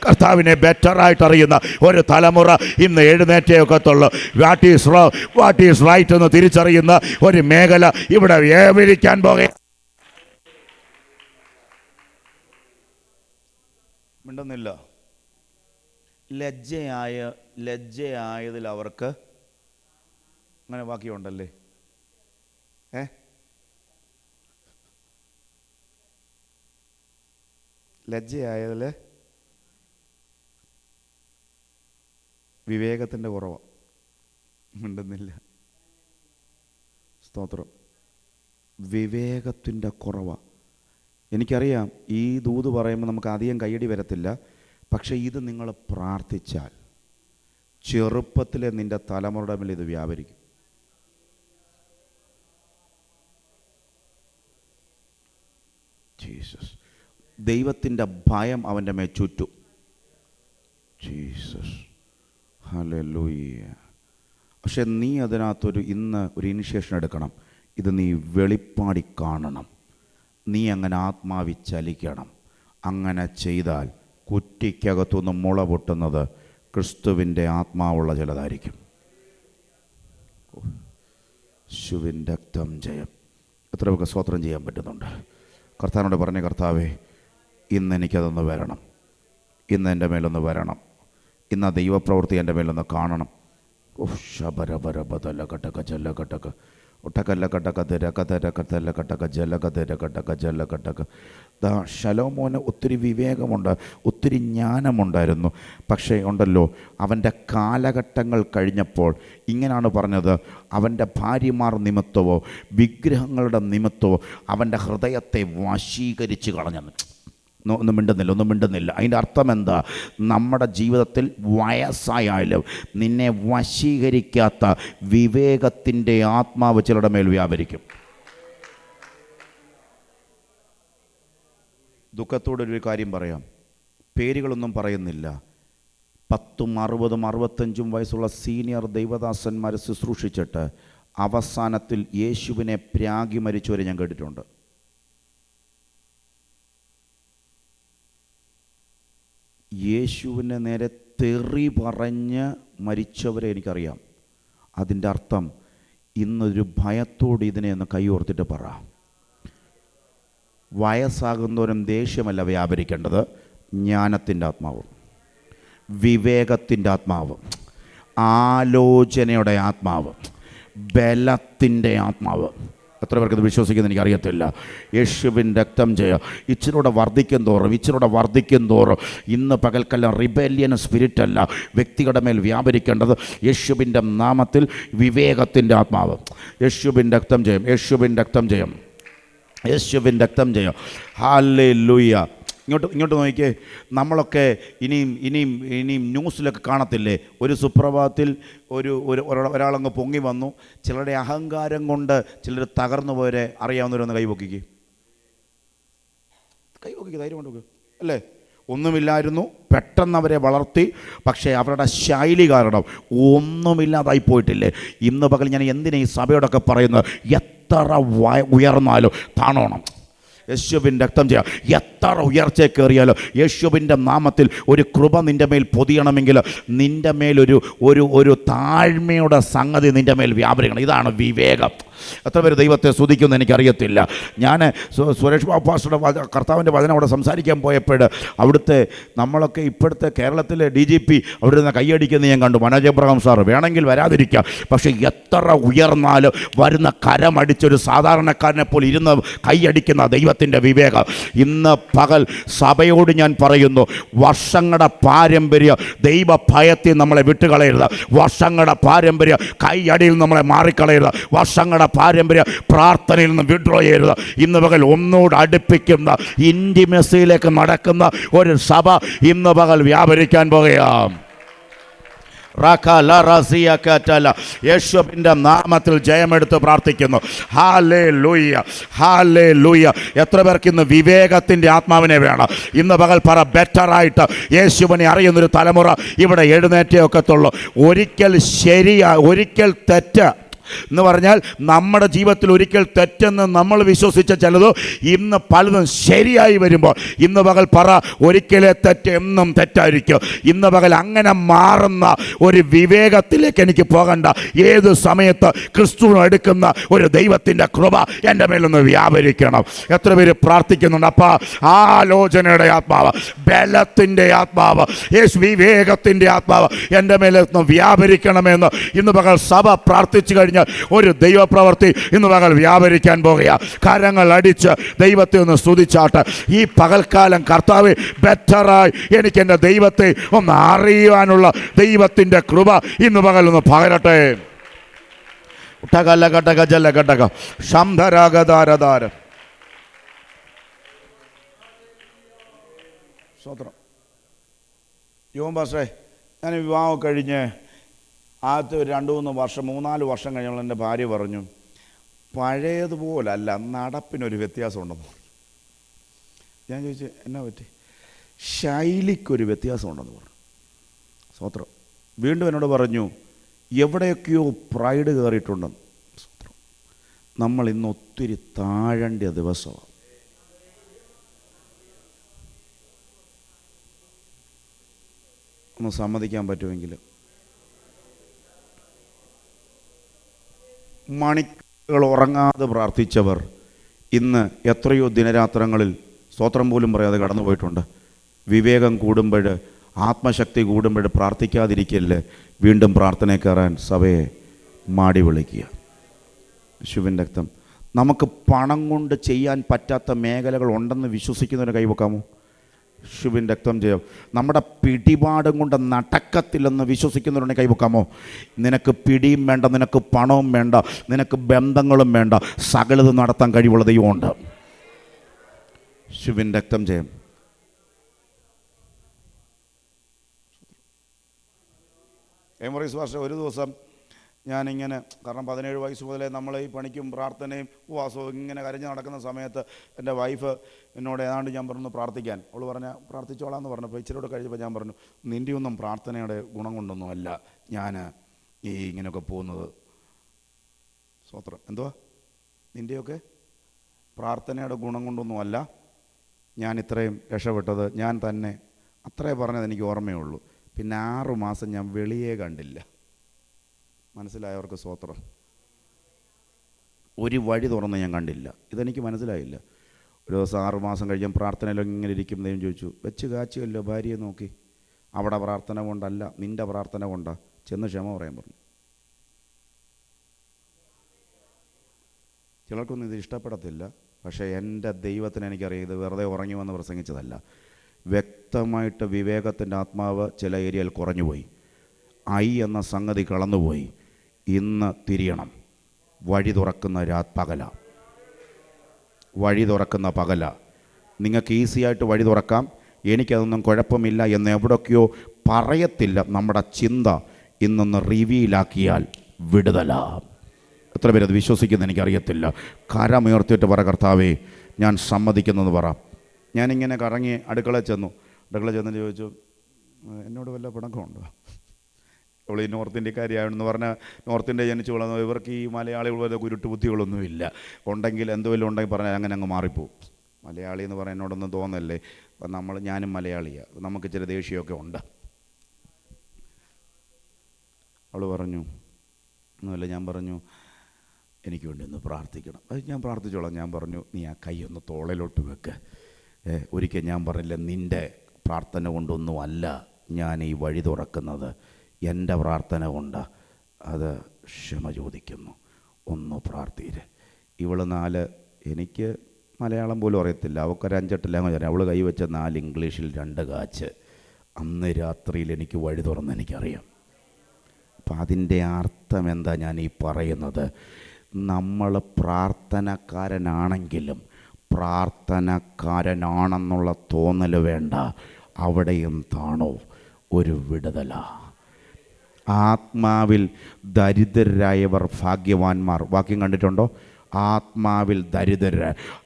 കർത്താവിനെ ബെറ്ററായിട്ട് അറിയുന്ന ഒരു തലമുറ ഇന്ന് എഴുന്നേറ്റേ ഒക്കത്തുള്ളൂ. What is wrong, what is right എന്ന് തിരിച്ചറിയുന്ന ഒരു മേഖല ഇവിടെ വ്യാപരിക്കാൻ പോകുക. മിണ്ടുന്നില്ല. ലജ്ജയായതിൽ അവർക്ക് അങ്ങനെ ബാക്കിയുണ്ടല്ലേ? ലജ്ജയായതിൽ വിവേകത്തിൻ്റെ കുറവാണ്. മിണ്ടുന്നില്ല. സ്തോത്രം. വിവേകത്തിൻ്റെ കുറവാണ്. എനിക്കറിയാം ഈ ദൂത് പറയുമ്പോൾ നമുക്ക് അധികം കയ്യടി വരത്തില്ല. പക്ഷേ ഇത് നിങ്ങൾ പ്രാർത്ഥിച്ചാൽ ചെറുപ്പത്തിലെ നിൻ്റെ തലമുറയുടെ മേൽ ഇത് വ്യാപരിക്കും. ജീസസ്. ദൈവത്തിൻ്റെ ഭയം അവൻ്റെ മേൽ ചുറ്റും. ജീസസ്. ഹല്ലേലൂയ. പക്ഷെ നീ അതിനകത്തൊരു ഇന്ന് ഒരു ഇനിഷ്യേഷൻ എടുക്കണം. ഇത് നീ വെളിപ്പാടി കാണണം. നീ അങ്ങനെ ആത്മാവി ചലിക്കണം. അങ്ങനെ ചെയ്താൽ കുറ്റിക്കകത്തുനിന്ന് മുള പൊട്ടുന്നത് ക്രിസ്തുവിൻ്റെ ആത്മാവുള്ള ചിലതായിരിക്കും. യേശുവിൻ്റെ രക്തം ജയം. എത്ര പേർക്ക് സ്തോത്രം ചെയ്യാൻ പറ്റുന്നുണ്ട്? കർത്താവിനോട് പറഞ്ഞ, കർത്താവേ, ഇന്ന് എനിക്കതൊന്ന് വരണം, ഇന്ന് എൻ്റെ മേലൊന്ന് വരണം. ഇന്ന് ആ ദൈവപ്രവൃത്തി എൻ്റെ മേലൊന്ന് കാണണം. ഓ ശബരബരബല കട്ടക ജല കട്ടക ഒട്ടകല്ല കട്ടക തിരകതര കത്തല്ല കട്ടക ജലകതര കട്ടക ജല കട്ടക. ദാ ശലോമോന് ഒത്തിരി വിവേകമുണ്ട്, ഒത്തിരി ജ്ഞാനമുണ്ടായിരുന്നു. പക്ഷേ ഉണ്ടല്ലോ, അവൻ്റെ കാലഘട്ടങ്ങൾ കഴിഞ്ഞപ്പോൾ ഇങ്ങനെയാണ് പറഞ്ഞത്, അവൻ്റെ ഭാര്യമാർ നിമിത്തവോ വിഗ്രഹങ്ങളുടെ നിമിത്തവോ അവൻ്റെ ഹൃദയത്തെ വശീകരിച്ച് കളഞ്ഞെന്ന്. ഒന്നും മിണ്ടുന്നില്ല. അതിൻ്റെ അർത്ഥം എന്താ? നമ്മുടെ ജീവിതത്തിൽ വയസ്സായാലും നിന്നെ വശീകരിക്കാത്ത വിവേകത്തിൻ്റെ ആത്മാവ് ചിലരുടെ മേൽ വ്യാപരിക്കും. ദുഃഖത്തോടൊരു കാര്യം പറയാം, പേരുകളൊന്നും പറയുന്നില്ല. 10, 60, 65 വയസ്സുള്ള സീനിയർ ദൈവദാസന്മാർ ശുശ്രൂഷിച്ചിട്ട് അവസാനത്തിൽ യേശുവിനെ പ്രാഗി മരിച്ചവരെ ഞാൻ കേട്ടിട്ടുണ്ട്. യേശുവിനെ നേരെ തെറി പറഞ്ഞ് മരിച്ചവരെ എനിക്കറിയാം. അതിൻ്റെ അർത്ഥം ഇന്നൊരു ഭയത്തോട് ഇതിനെ ഒന്ന് കൈയോർത്തിട്ട് പറ, വയസ്സാകുന്നവരും ദേഷ്യമല്ല വ്യാപരിക്കേണ്ടത്, ജ്ഞാനത്തിൻ്റെ ആത്മാവും വിവേകത്തിൻ്റെ ആത്മാവ്, ആലോചനയുടെ ആത്മാവ്, ബലത്തിൻ്റെ ആത്മാവ്. എത്ര പേർക്ക് ഇത് വിശ്വസിക്കുന്നത് എനിക്കറിയത്തില്ല. യേശുവിൻ്റെ രക്തം ചെയ്യുക. ഇച്ചിരൂടെ വർദ്ധിക്കും തോറും ഇന്ന് പകൽക്കെല്ലാം റിബേലിയൻ സ്പിരിറ്റ് അല്ല വ്യക്തികളുടെ മേൽ വ്യാപരിക്കേണ്ടത്. യേശുവിൻ്റെ നാമത്തിൽ വിവേകത്തിൻ്റെ ആത്മാവ്. യേശുവിൻ്റെ രക്തം ചെയ്യും. ഹല്ലേലൂയ. ഇങ്ങോട്ട് നോക്കിക്കേ. നമ്മളൊക്കെ ഇനിയും ന്യൂസിലൊക്കെ കാണത്തില്ലേ, ഒരു സുപ്രഭാതത്തിൽ ഒരാളങ്ങ് പൊങ്ങി വന്നു, ചിലരുടെ അഹങ്കാരം കൊണ്ട് ചിലർ തകർന്നു പോയവരെ അറിയാവുന്നവരൊന്ന് കൈപൊക്കിക്ക് ധൈര്യം കൊണ്ടു അല്ലേ. ഒന്നുമില്ലായിരുന്നു, പെട്ടെന്ന് അവരെ വളർത്തി. പക്ഷേ അവരുടെ ശൈലി കാരണം ഒന്നുമില്ലാതായി പോയിട്ടില്ലേ. ഇന്ന് പകൽ ഞാൻ എന്തിനാ ഈ സഭയോടൊക്കെ പറയുന്നത്, എത്ര ഉയർന്നാലും താണോണം. യേശുവിൻ്റെ രക്തം ചെയ്യുക. എത്ര ഉയർച്ച കയറിയാലോ യേശുവിൻ്റെ നാമത്തിൽ ഒരു കൃപ നിൻ്റെ മേൽ പൊതിയണമെങ്കിൽ നിൻ്റെ മേലൊരു താഴ്മയുടെ സംഗതി നിൻ്റെ മേൽ വ്യാപരിക്കണം. ഇതാണ് വിവേകം. എത്ര പേര് ദൈവത്തെ സ്തുതിക്കുമെന്ന് എനിക്കറിയത്തില്ല. ഞാൻ സുരേഷ് ബാബുയുടെ കർത്താവിൻ്റെ വചനം അവിടെ സംസാരിക്കാൻ പോയപ്പോൾ അവിടുത്തെ നമ്മളൊക്കെ ഇപ്പോഴത്തെ കേരളത്തിലെ DGP അവിടെ നിന്ന് കൈയടിക്കുന്നത് ഞാൻ കണ്ടു. മനോജ് എബ്രഹാം സാറ് വേണമെങ്കിൽ വരാതിരിക്കാം, പക്ഷേ എത്ര ഉയർന്നാലും വരുന്ന കരമടിച്ചൊരു സാധാരണക്കാരനെ പോലെ ഇരുന്ന് കൈയടിക്കുന്ന ദൈവത്തിൻ്റെ വിവേകം. ഇന്ന് പകൽ സഭയോട് ഞാൻ പറയുന്നു, വർഷങ്ങളുടെ പാരമ്പര്യ ദൈവ ഭയത്തിൽ നമ്മളെ വിട്ടുകളയരുത്. വർഷങ്ങളുടെ പാരമ്പര്യ കൈയടിയിൽ നമ്മളെ മാറിക്കളയരുത്. വർഷങ്ങളുടെ പാരമ്പര്യ പ്രാർത്ഥനയിൽ നിന്ന് വിഡ്രോ ചെയ്യരുത്. ഇന്ന് പകൽ ഒന്നുകൂടെ അടുപ്പിക്കുന്ന ഇൻറ്റിമസിയിലേക്ക് നടക്കുന്ന ഒരു സഭ ഇന്ന് പകൽ വ്യാപരിക്കാൻ പോകുകയാണ്. യേശുവിൻ്റെ നാമത്തിൽ ജയമെടുത്ത് പ്രാർത്ഥിക്കുന്നു. ഹല്ലേലൂയ. എത്ര പേർക്ക് ഇന്ന് വിവേകത്തിൻ്റെ ആത്മാവിനെ വേണം? ഇന്ന് പകൽ പറ, ബെറ്ററായിട്ട് യേശുവിനെ അറിയുന്നൊരു തലമുറ ഇവിടെ എഴുന്നേറ്റേ ഒക്കത്തുള്ളൂ. ഒരിക്കൽ തെറ്റ് എന്ന് പറഞ്ഞാൽ നമ്മുടെ ജീവിതത്തിൽ ഒരിക്കൽ തെറ്റെന്ന് നമ്മൾ വിശ്വസിച്ച ചിലത് ഇന്ന് പലതും ശരിയായി വരുമ്പോൾ ഇന്ന് പകൽ പറ, ഒരിക്കലേ തെറ്റ് എന്നും തെറ്റായിരിക്കും. ഇന്ന് പകൽ അങ്ങനെ മാറുന്ന ഒരു വിവേകത്തിലേക്ക് എനിക്ക് പോകണ്ട. ഏത് സമയത്ത് ക്രിസ്തുവിനെ എടുക്കുന്ന ഒരു ദൈവത്തിൻ്റെ കൃപ എൻ്റെ മേലൊന്ന് വ്യാപരിക്കണം. എത്ര പേര് പ്രാർത്ഥിക്കുന്നുണ്ട്? അപ്പാ, ആലോചനയുടെ ആത്മാവ്, ബലത്തിൻ്റെ ആത്മാവ്, വിവേകത്തിൻ്റെ ആത്മാവ് എൻ്റെ മേലൊന്ന് വ്യാപരിക്കണമെന്ന് ഇന്ന് പകൽ സഭ പ്രാർത്ഥിച്ചു കഴിഞ്ഞാൽ ഒരു ദൈവപ്രവൃത്തി ഇന്ന് പകൽ വ്യാപരിക്കാൻ പോകുക. കരങ്ങൾ അടിച്ച് ദൈവത്തെ ഒന്ന് സ്തുതിച്ചാട്ട്. ഈ പകൽക്കാലം കർത്താവേ, ബെറ്ററായി എനിക്ക് എൻ്റെ ദൈവത്തെ ഒന്ന് അറിയുവാനുള്ള ദൈവത്തിൻ്റെ കൃപ ഇന്ന് പകൽ ഒന്ന് പകരട്ടെ. ഞാൻ വിവാഹം കഴിഞ്ഞ് ആദ്യത്തെ ഒരു 2-3 വർഷം 3-4 വർഷം കഴിഞ്ഞപ്പോൾ എൻ്റെ ഭാര്യ പറഞ്ഞു, പഴയതുപോലല്ല, നടപ്പിനൊരു വ്യത്യാസമുണ്ടെന്ന് പറഞ്ഞു. ഞാൻ ചോദിച്ചു, എന്നാ പറ്റി? ശൈലിക്കൊരു വ്യത്യാസമുണ്ടെന്ന് പറഞ്ഞു. സ്തോത്രം. വീണ്ടും എന്നോട് പറഞ്ഞു, എവിടെയൊക്കെയോ പ്രൈഡ് കയറിയിട്ടുണ്ടെന്ന്. സ്തോത്രം. നമ്മൾ ഇന്ന് ഒത്തിരി താഴേണ്ട ദിവസമാണ്. ഒന്ന് സമ്മതിക്കാൻ പറ്റുമെങ്കിൽ മണിക്കൂറുകൾ ഉറങ്ങാതെ പ്രാർത്ഥിച്ചവർ ഇന്ന് എത്രയോ ദിനരാത്രങ്ങളിൽ സ്തോത്രം പോലും പറയാതെ കടന്നു പോയിട്ടുണ്ട്. വിവേകം കൂടുമ്പോൾ ആത്മശക്തി കൂടുമ്പോൾ പ്രാർത്ഥിക്കാതിരിക്കല്ലേ. വീണ്ടും പ്രാർത്ഥനയിൽ കയറാൻ സഭയെ മാടി വിളിക്കുക. യേശുവിൻ്റെ രക്തം. നമുക്ക് പണം കൊണ്ട് ചെയ്യാൻ പറ്റാത്ത മേഖലകൾ ഉണ്ടെന്ന് വിശ്വസിക്കുന്നവരെ കൈവെക്കാമോ? യേശുവിൻ്റെ രക്തം ചെയ്യാം. നമ്മുടെ പിടിപാടും കൊണ്ട് നടക്കത്തില്ലെന്ന് വിശ്വസിക്കുന്നവരുടെ കൈവെക്കാമോ? നിനക്ക് പിടിയും വേണ്ട, നിനക്ക് പണവും വേണ്ട, നിനക്ക് ബന്ധങ്ങളും വേണ്ട, സകലത് നടത്താൻ കഴിവുള്ള ദൈവമുണ്ട്. യേശുവിൻ്റെ രക്തം ചെയ്യാം. എമറീസ് ഭാഷ ഒരു ദിവസം ഞാനിങ്ങനെ, കാരണം 17 വയസ്സ് മുതലേ നമ്മൾ ഈ പണിക്കും പ്രാർത്ഥനയും ഉപവാസവും ഇങ്ങനെ കരഞ്ഞ് നടക്കുന്ന സമയത്ത് എൻ്റെ വൈഫ് എന്നോട് ഏതാണ്ട് ഞാൻ പറഞ്ഞു പ്രാർത്ഥിക്കാൻ. അവൾ പറഞ്ഞ പ്രാർത്ഥിച്ചോളാന്ന് പറഞ്ഞപ്പോൾ ഇച്ചിരിയോട് കഴിഞ്ഞപ്പോൾ ഞാൻ പറഞ്ഞു, നിൻ്റെയൊന്നും പ്രാർത്ഥനയുടെ ഗുണം കൊണ്ടൊന്നും അല്ല ഞാൻ ഈ ഇങ്ങനെയൊക്കെ പോകുന്നത്. സ്വത്രം എന്തുവാ? നിൻ്റെയൊക്കെ പ്രാർത്ഥനയുടെ ഗുണം കൊണ്ടൊന്നും അല്ല ഞാൻ ഇത്രയും രക്ഷപ്പെട്ടത്. ഞാൻ തന്നെ അത്രേ പറഞ്ഞത് എനിക്ക് ഓർമ്മയുള്ളൂ. പിന്നെ 6 മാസം ഞാൻ വെളിയെ കണ്ടില്ല. മനസ്സിലായവർക്ക് സ്വത്രം. ഒരു വഴി തുറന്ന് ഞാൻ കണ്ടില്ല. ഇതെനിക്ക് മനസ്സിലായില്ല. ഒരു ദിവസം 6 മാസം കഴിഞ്ഞ് പ്രാർത്ഥനയിലും ഇങ്ങനെ ഇരിക്കും. ദൈവം ചോദിച്ചു, വെച്ച് കാച്ചുമല്ലോ ഭാര്യയെ നോക്കി. അവിടെ പ്രാർത്ഥന കൊണ്ടല്ല, നിൻ്റെ പ്രാർത്ഥന കൊണ്ടാണ്. ചെന്ന് ക്ഷമ പറയാൻ പറഞ്ഞു. ചിലർക്കൊന്നും ഇത് ഇഷ്ടപ്പെടത്തില്ല. പക്ഷേ എൻ്റെ ദൈവത്തിന് എനിക്കറിയാം ഇത് വെറുതെ ഉറങ്ങി വന്ന് പ്രസംഗിച്ചതല്ല. വ്യക്തമായിട്ട് വിവേകത്തിൻ്റെ ആത്മാവ് ചില ഏരിയയിൽ കുറഞ്ഞുപോയി. എന്ന സംഗതി കളന്നുപോയി. ഇന്ന് തിരിയണം. വഴി തുറക്കുന്ന പകല, വഴി തുറക്കുന്ന പകല. നിങ്ങൾക്ക് ഈസിയായിട്ട് വഴി തുറക്കാം, എനിക്കതൊന്നും കുഴപ്പമില്ല എന്ന് എവിടൊക്കെയോ പറയത്തില്ല. നമ്മുടെ ചിന്ത ഇന്നൊന്ന് റിവീലാക്കിയാൽ വിടുതല. എത്ര പേരത് വിശ്വസിക്കുന്നത് എനിക്കറിയത്തില്ല. കരമുയർത്തിയിട്ട് പറ, കർത്താവേ ഞാൻ സമ്മതിക്കുന്നെന്ന് പറ. ഞാനിങ്ങനെ കറങ്ങി അടുക്കള ചെന്നിട്ട് ചോദിച്ചു, എന്നോട് വല്ല പിണക്കമുണ്ടോ? അവൾ ഈ നോർത്ത് ഇന്ത്യക്കാരിയാണെന്ന് പറഞ്ഞാൽ നോർത്ത് ഇന്ത്യ ജനിച്ചു വളർന്നു. ഇവർക്ക് ഈ മലയാളികൾ വല്ല കുരുട്ട് ബുദ്ധികളൊന്നുമില്ല. ഉണ്ടെങ്കിൽ എന്തുവല്ലോ ഉണ്ടെങ്കിൽ പറഞ്ഞാൽ അങ്ങനെ അങ്ങ് മാറിപ്പോവും. മലയാളി എന്ന് പറയാൻ എന്നോടൊന്നും തോന്നല്ലേ. അപ്പം ഞാനും മലയാളിയാണ്, നമുക്ക് ചില ദേഷ്യമൊക്കെ ഉണ്ട്. അവൾ പറഞ്ഞു ഒന്നുമില്ല. ഞാൻ പറഞ്ഞു എനിക്ക് വേണ്ടി ഒന്ന് പ്രാർത്ഥിക്കണം. അത് ഞാൻ പ്രാർത്ഥിച്ചോളാം. ഞാൻ പറഞ്ഞു നീ ആ കൈ ഒന്ന് തോളയിലോട്ട് വെക്ക്. ഒരിക്കൽ ഞാൻ പറഞ്ഞില്ല, നിൻ്റെ പ്രാർത്ഥന കൊണ്ടൊന്നും അല്ല ഞാൻ ഈ വഴി തുറക്കുന്നത്, എൻ്റെ പ്രാർത്ഥന കൊണ്ട്. അത് ക്ഷമ ചോദിക്കുന്നു. ഒന്ന് പ്രാർത്ഥിര്. ഇവൾ 4, എനിക്ക് മലയാളം പോലും അറിയത്തില്ല, അവൾക്കൊരു 5-8 ലാംഗ്വേജ് അറിയാം. അവൾ കൈവച്ച 4 ഇംഗ്ലീഷിൽ 2 കാച്ച്. അന്ന് രാത്രിയിൽ എനിക്ക് വഴി തുറന്ന് എനിക്കറിയാം. അപ്പം അതിൻ്റെ അർത്ഥം എന്താ ഞാൻ ഈ പറയുന്നത്? നമ്മൾ പ്രാർത്ഥനക്കാരനാണെങ്കിലും പ്രാർത്ഥനക്കാരനാണെന്നുള്ള തോന്നൽ വേണ്ട. അവിടെയും താണോ ഒരു വിടുതല. ആത്മാവിൽ ദരിദ്രരായവർ ഭാഗ്യവാന്മാർ. വാക്യം കണ്ടിട്ടുണ്ടോ? ആത്മാവിൽ ദരിദ്രർ.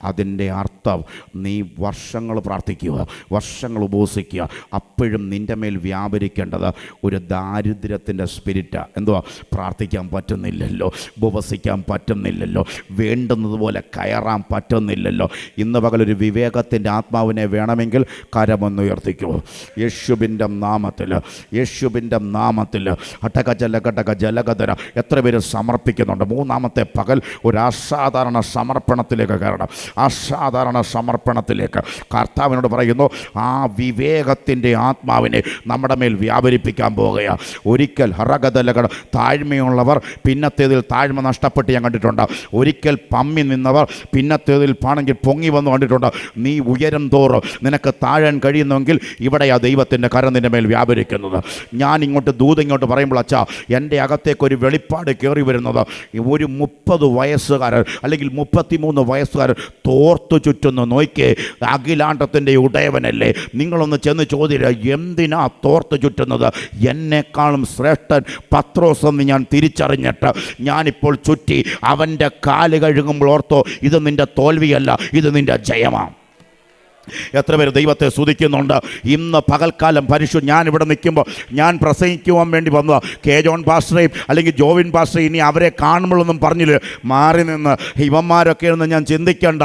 അതിൻ്റെ അർത്ഥം നീ വർഷങ്ങൾ പ്രാർത്ഥിക്കുക, വർഷങ്ങൾ ഉപവസിക്കുക, അപ്പോഴും നിൻ്റെ മേൽ വ്യാപരിക്കേണ്ടത് ഒരു ദാരിദ്ര്യത്തിൻ്റെ സ്പിരിറ്റാണ്. എന്തുവാ? പ്രാർത്ഥിക്കാൻ പറ്റുന്നില്ലല്ലോ, ഉപവസിക്കാൻ പറ്റുന്നില്ലല്ലോ, വേണ്ടുന്നതുപോലെ കയറാൻ പറ്റുന്നില്ലല്ലോ. ഇന്ന് പകലൊരു വിവേകത്തിൻ്റെ ആത്മാവിനെ വേണമെങ്കിൽ കരമൊന്നുയർത്തിക്കൂ. യേശുവിൻ്റെ നാമത്തിൽ, യേശുവിൻ്റെ നാമത്തിൽ. അട്ടക ജലകടക ജലകധര. എത്ര പേര് സമർപ്പിക്കുന്നുണ്ട്? 3-ാമത്തെ പകൽ ഒരു അസാധാരണ സമർപ്പണത്തിലേക്ക് കയറണം. അസാധാരണ സമർപ്പണത്തിലേക്ക് കർത്താവിനോട് പറയുന്നു, ആ വിവേകത്തിൻ്റെ ആത്മാവിനെ നമ്മുടെ മേൽ വ്യാപരിപ്പിക്കാൻ പോവുകയാണ്. ഒരിക്കൽ ഹറഗതലകൾ താഴ്മയുള്ളവർ പിന്നത്തേതിൽ താഴ്മ നഷ്ടപ്പെട്ട് ഞാൻ കണ്ടിട്ടുണ്ട്. ഒരിക്കൽ പമ്മി നിന്നവർ പിന്നത്തേതിൽ പാണെങ്കിൽ പൊങ്ങി വന്ന് കണ്ടിട്ടുണ്ട്. നീ ഉയരം തോറും നിനക്ക് താഴാൻ കഴിയുന്നെങ്കിൽ ഇവിടെയാ ദൈവത്തിൻ്റെ കരം നിൻ്റെ മേൽ വ്യാപരിക്കുന്നത്. ഞാൻ ഇങ്ങോട്ട് ദൂതിങ്ങോട്ട് പറയുമ്പോൾ അച്ഛാ, എൻ്റെ അകത്തേക്കൊരു വെളിപ്പാട് കയറി വരുന്നത്, ഒരു 30 വയസ്സുകാരൻ അല്ലെങ്കിൽ 33 വയസ്സുകാരൻ തോർത്തു ചുറ്റുന്നു. നോക്കിയേ, അഖിലാണ്ടത്തിൻ്റെ ഉടയവനല്ലേ. നിങ്ങളൊന്ന് ചെന്ന് ചോദിക്കുക, എന്തിനാ തോർത്തു ചുറ്റുന്നത്? എന്നെക്കാളും ശ്രേഷ്ഠൻ പത്രോസ് എന്ന് ഞാൻ തിരിച്ചറിഞ്ഞിട്ട് ഞാനിപ്പോൾ ചുറ്റി അവൻ്റെ കാല് കഴുകുമ്പോൾ ഓർത്തോ, ഇത് നിൻ്റെ തോൽവിയല്ല, ഇത് നിൻ്റെ ജയമാണ്. എത്ര പേര് ദൈവത്തെ സ്തുതിക്കുന്നുണ്ട്? ഇന്ന് പകൽക്കാലം ഞാനിവിടെ നിൽക്കുമ്പോൾ ഞാൻ പ്രസംഗിക്കുവാൻ വേണ്ടി വന്നതാ. കെ ജോൺ പാസ്റ്ററേയും അല്ലെങ്കിൽ ജോവിൻ പാസ്റ്ററേയും ഇനി അവരെ കാണുമ്പോഴൊന്നും പറഞ്ഞില്ല, മാറി നിന്ന് ഇവന്മാരൊക്കെ എന്ന് ഞാൻ ചിന്തിക്കേണ്ട.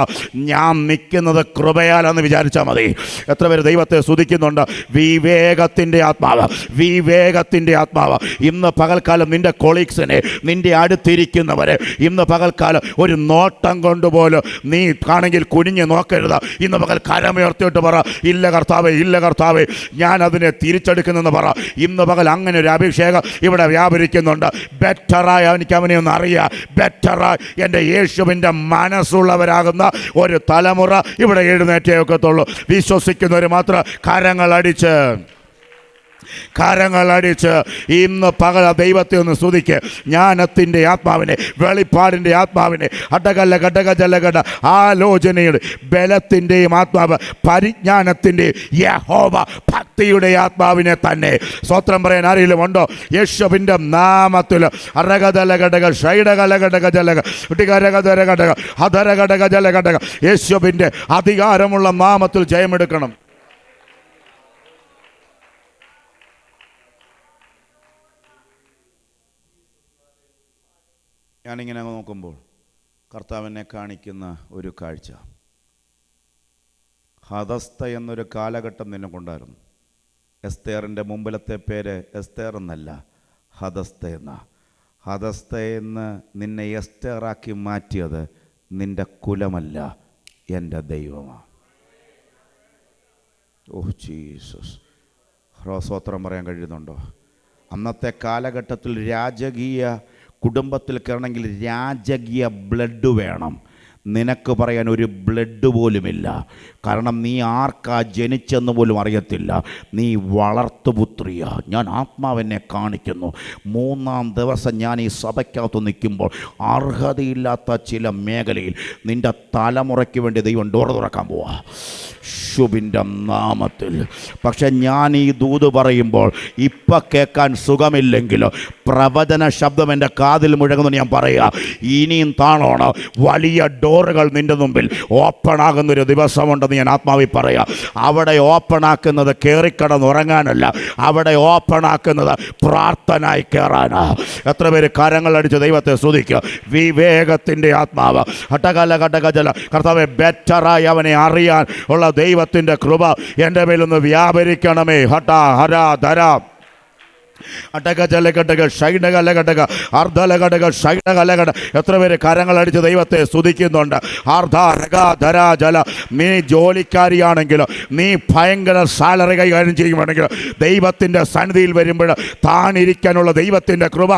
ഞാൻ നിൽക്കുന്നത് കൃപയാലെന്ന് വിചാരിച്ചാൽ മതി. എത്ര പേര് ദൈവത്തെ സ്തുതിക്കുന്നുണ്ട്? വിവേകത്തിൻ്റെ ആത്മാവ്, വിവേകത്തിൻ്റെ ആത്മാവ്. ഇന്ന് പകൽക്കാലം നിൻ്റെ കൊളീഗ്സിനെ, നിൻ്റെ അടുത്തിരിക്കുന്നവരെ ഇന്ന് പകൽക്കാലം ഒരു നോട്ടം കൊണ്ടുപോലും നീ കാണെങ്കിൽ കുനിഞ്ഞ് നോക്കരുത്. ഇന്ന് പകൽക്കാലം കരമുയർത്തിയിട്ട് പറ, ഇല്ല കർത്താവേ, ഇല്ല കർത്താവേ, ഞാൻ അതിനെ തിരിച്ചെടുക്കുന്നെന്ന് പറ. ഇന്ന് പകൽ അങ്ങനെ ഒരു അഭിഷേകം ഇവിടെ വ്യാപരിക്കുന്നുണ്ട്. ബെറ്ററായി എനിക്ക് അവനെ ഒന്ന് അറിയാം. ബെറ്ററായി എൻ്റെ യേശുവിൻ്റെ മനസ്സുള്ളവരാകുന്ന ഒരു തലമുറ ഇവിടെ എഴുന്നേറ്റേ ഒക്കത്തുള്ളൂ. വിശ്വസിക്കുന്നവർ മാത്രം കരങ്ങളടിച്ച് ഇന്ന് പകൽ ദൈവത്തെ ഒന്ന് സ്തുതിക്ക്. ജ്ഞാനത്തിൻ്റെ ആത്മാവിനെ, വെളിപ്പാടിൻ്റെ ആത്മാവിനെ, അടകല്ല ഘടക ജലഘട ആലോചനയുടെ ബലത്തിൻ്റെയും ആത്മാവ്, പരിജ്ഞാനത്തിൻ്റെയും യഹോവ ഭക്തിയുടെ ആത്മാവിനെ തന്നെ സ്തോത്രം പറയാൻ ആരെങ്കിലും ഉണ്ടോ? യേശുവിൻ്റെ നാമത്തിൽ അരകതല ഘടക ഷൈഡകല ഘടക ജലക ഘടക ഘടക അധര ഘടക ജലഘടക യേശുവിൻ്റെ അധികാരമുള്ള നാമത്തിൽ ജയമെടുക്കണം. ഞാനിങ്ങനെ നോക്കുമ്പോൾ കർത്താവിനെ കാണിക്കുന്ന ഒരു കാഴ്ച, ഹദസ്ത എന്നൊരു കാലഘട്ടം നിനക്കുണ്ടായിരുന്നു. എസ്തേറിൻ്റെ മുമ്പിലത്തെ പേര് എസ്തേർ എന്നല്ല, ഹദസ്ത എന്ന. ഹദസ്ത എന്ന് നിന്നെ എസ്തേറാക്കി മാറ്റിയത് നിൻ്റെ കുലമല്ല, എൻ്റെ ദൈവമാണ്. ഓ ജീസസ്, സ്തോത്രം പറയാൻ കഴിയുന്നുണ്ടോ? അന്നത്തെ കാലഘട്ടത്തിൽ രാജകീയ കുടുംബത്തിൽ കയറണമെങ്കിൽ രാജകീയ ബ്ലഡ് വേണം. നിനക്ക് പറയാൻ ഒരു ബ്ലഡ് പോലുമില്ല. കാരണം നീ ആർക്കാ ജനിച്ചെന്ന് പോലും അറിയത്തില്ല. നീ വളർത്തുപുത്രിയ. ഞാൻ ആത്മാവിനെ കാണിക്കുന്നു. 3-ാം ദിവസം ഞാൻ ഈ സഭയ്ക്കകത്ത് നിൽക്കുമ്പോൾ അർഹതയില്ലാത്ത ചില മേഖലയിൽ നിൻ്റെ തലമുറയ്ക്ക് വേണ്ടി ദൈവം ഡോർ തുറക്കാൻ പോവാ, യേശുവിൻ്റെ നാമത്തിൽ. പക്ഷെ ഞാൻ ഈ ദൂത് പറയുമ്പോൾ ഇപ്പം കേൾക്കാൻ സുഖമില്ലെങ്കിലും പ്രവചന ശബ്ദം എൻ്റെ കാതിൽ മുഴങ്ങുന്നു. ഞാൻ പറയുക, ഇനിയും താണോണം വലിയ ഡോറുകൾ നിൻ്റെ മുമ്പിൽ ഓപ്പൺ ആകുന്നൊരു ദിവസമുണ്ടെന്ന് ഞാൻ ആത്മാവിൽ പറയുക. അവിടെ ഓപ്പൺ ആക്കുന്നത് കയറിക്കടന്നുറങ്ങാനല്ല, അവിടെ ഓപ്പൺ ആക്കുന്നത് പ്രാർത്ഥനയായി കയറാനാ. എത്ര പേര് കരങ്ങളടിച്ച് ദൈവത്തെ സ്തുതിക്കുക? വിവേകത്തിൻ്റെ ആത്മാവ് ഹട്ടകല ഘടകജല കർത്താവെ, ബെറ്ററായി അവനെ അറിയാൻ ഉള്ള ദൈവത്തിൻ്റെ കൃപ എൻ്റെ മേലൊന്ന് വ്യാപരിക്കണമേ. ഹട്ട ഹര ധര എത്ര പേര് കരങ്ങളടിച്ച് ദൈവത്തെ സ്തുതിക്കുന്നുണ്ട്? നീ ജോലിക്കാരിയാണെങ്കിലോ, നീ ഭയങ്കര സാലറി കൈകാര്യം ചെയ്യുകയാണെങ്കിലോ, ദൈവത്തിൻ്റെ സന്നിധിയിൽ വരുമ്പോൾ താനിരിക്കാനുള്ള ദൈവത്തിൻ്റെ കൃപ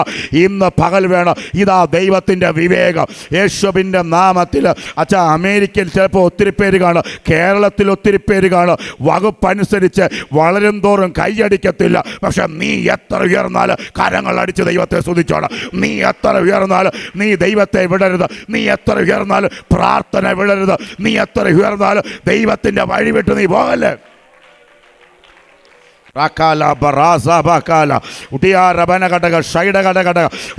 ഇന്ന് പകൽ വേണം. ഇതാ ദൈവത്തിൻ്റെ വിവേകം യേശുവിൻ്റെ നാമത്തിൽ. അച്ഛാ, അമേരിക്കയിൽ ചിലപ്പോൾ ഒത്തിരി പേര് കാണും, കേരളത്തിൽ ഒത്തിരി പേര് കാണും. വകുപ്പനുസരിച്ച് വളരും തോറും കൈയടിക്കത്തില്ല. പക്ഷെ നീ എത്ര ഉയർന്നാൽ കരങ്ങൾ അടിച്ച് ദൈവത്തെ സ്തുതിച്ചോണം. നീ എത്ര ഉയർന്നാൽ നീ ദൈവത്തെ വിടരുത്. നീ എത്ര ഉയർന്നാൽ പ്രാർത്ഥന വിടരുത്. നീ എത്ര ഉയർന്നാൽ ദൈവത്തിൻ്റെ വഴി വിട്ട് നീ പോകല്ലേ.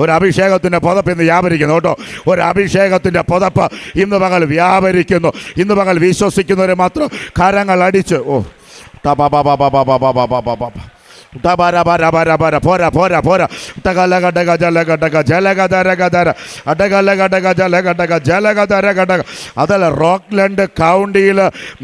ഒരു അഭിഷേകത്തിൻ്റെ പുതപ്പ് ഇന്ന് വ്യാപരിക്കുന്നു കേട്ടോ. ഒരു അഭിഷേകത്തിൻ്റെ പുതപ്പ് ഇന്ന് പകൽ വ്യാപരിക്കുന്നു. ഇന്ന് പകൽ വിശ്വസിക്കുന്നവരെ മാത്രം കരങ്ങൾ അടിച്ച് അതല്ല, റോക്ക്ലൻഡ് കൗണ്ടിയിൽ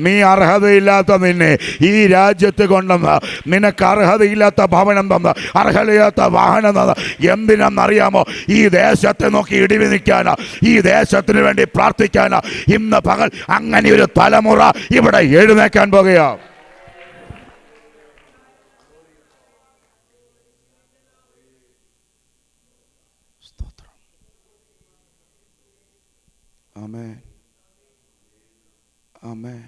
നീ അർഹതയില്ലാത്ത നിന്നെ ഈ രാജ്യത്ത് കൊണ്ടുവന്ന് നിനക്ക് അർഹതയില്ലാത്ത ഭവനം തന്ന് അർഹതയില്ലാത്ത വാഹനം തന്ന് എന്തിനെന്നറിയാമോ? ഈ ദേശത്തെ നോക്കി ഇടിവി നിൽക്കാനാ, ഈ ദേശത്തിന് വേണ്ടി പ്രാർത്ഥിക്കാനാ. ഇന്ന് പകൽ അങ്ങനെ ഒരു തലമുറ ഇവിടെ എഴുന്നേക്കാൻ പോകുകയാ. ആമേൻ, ആമേൻ.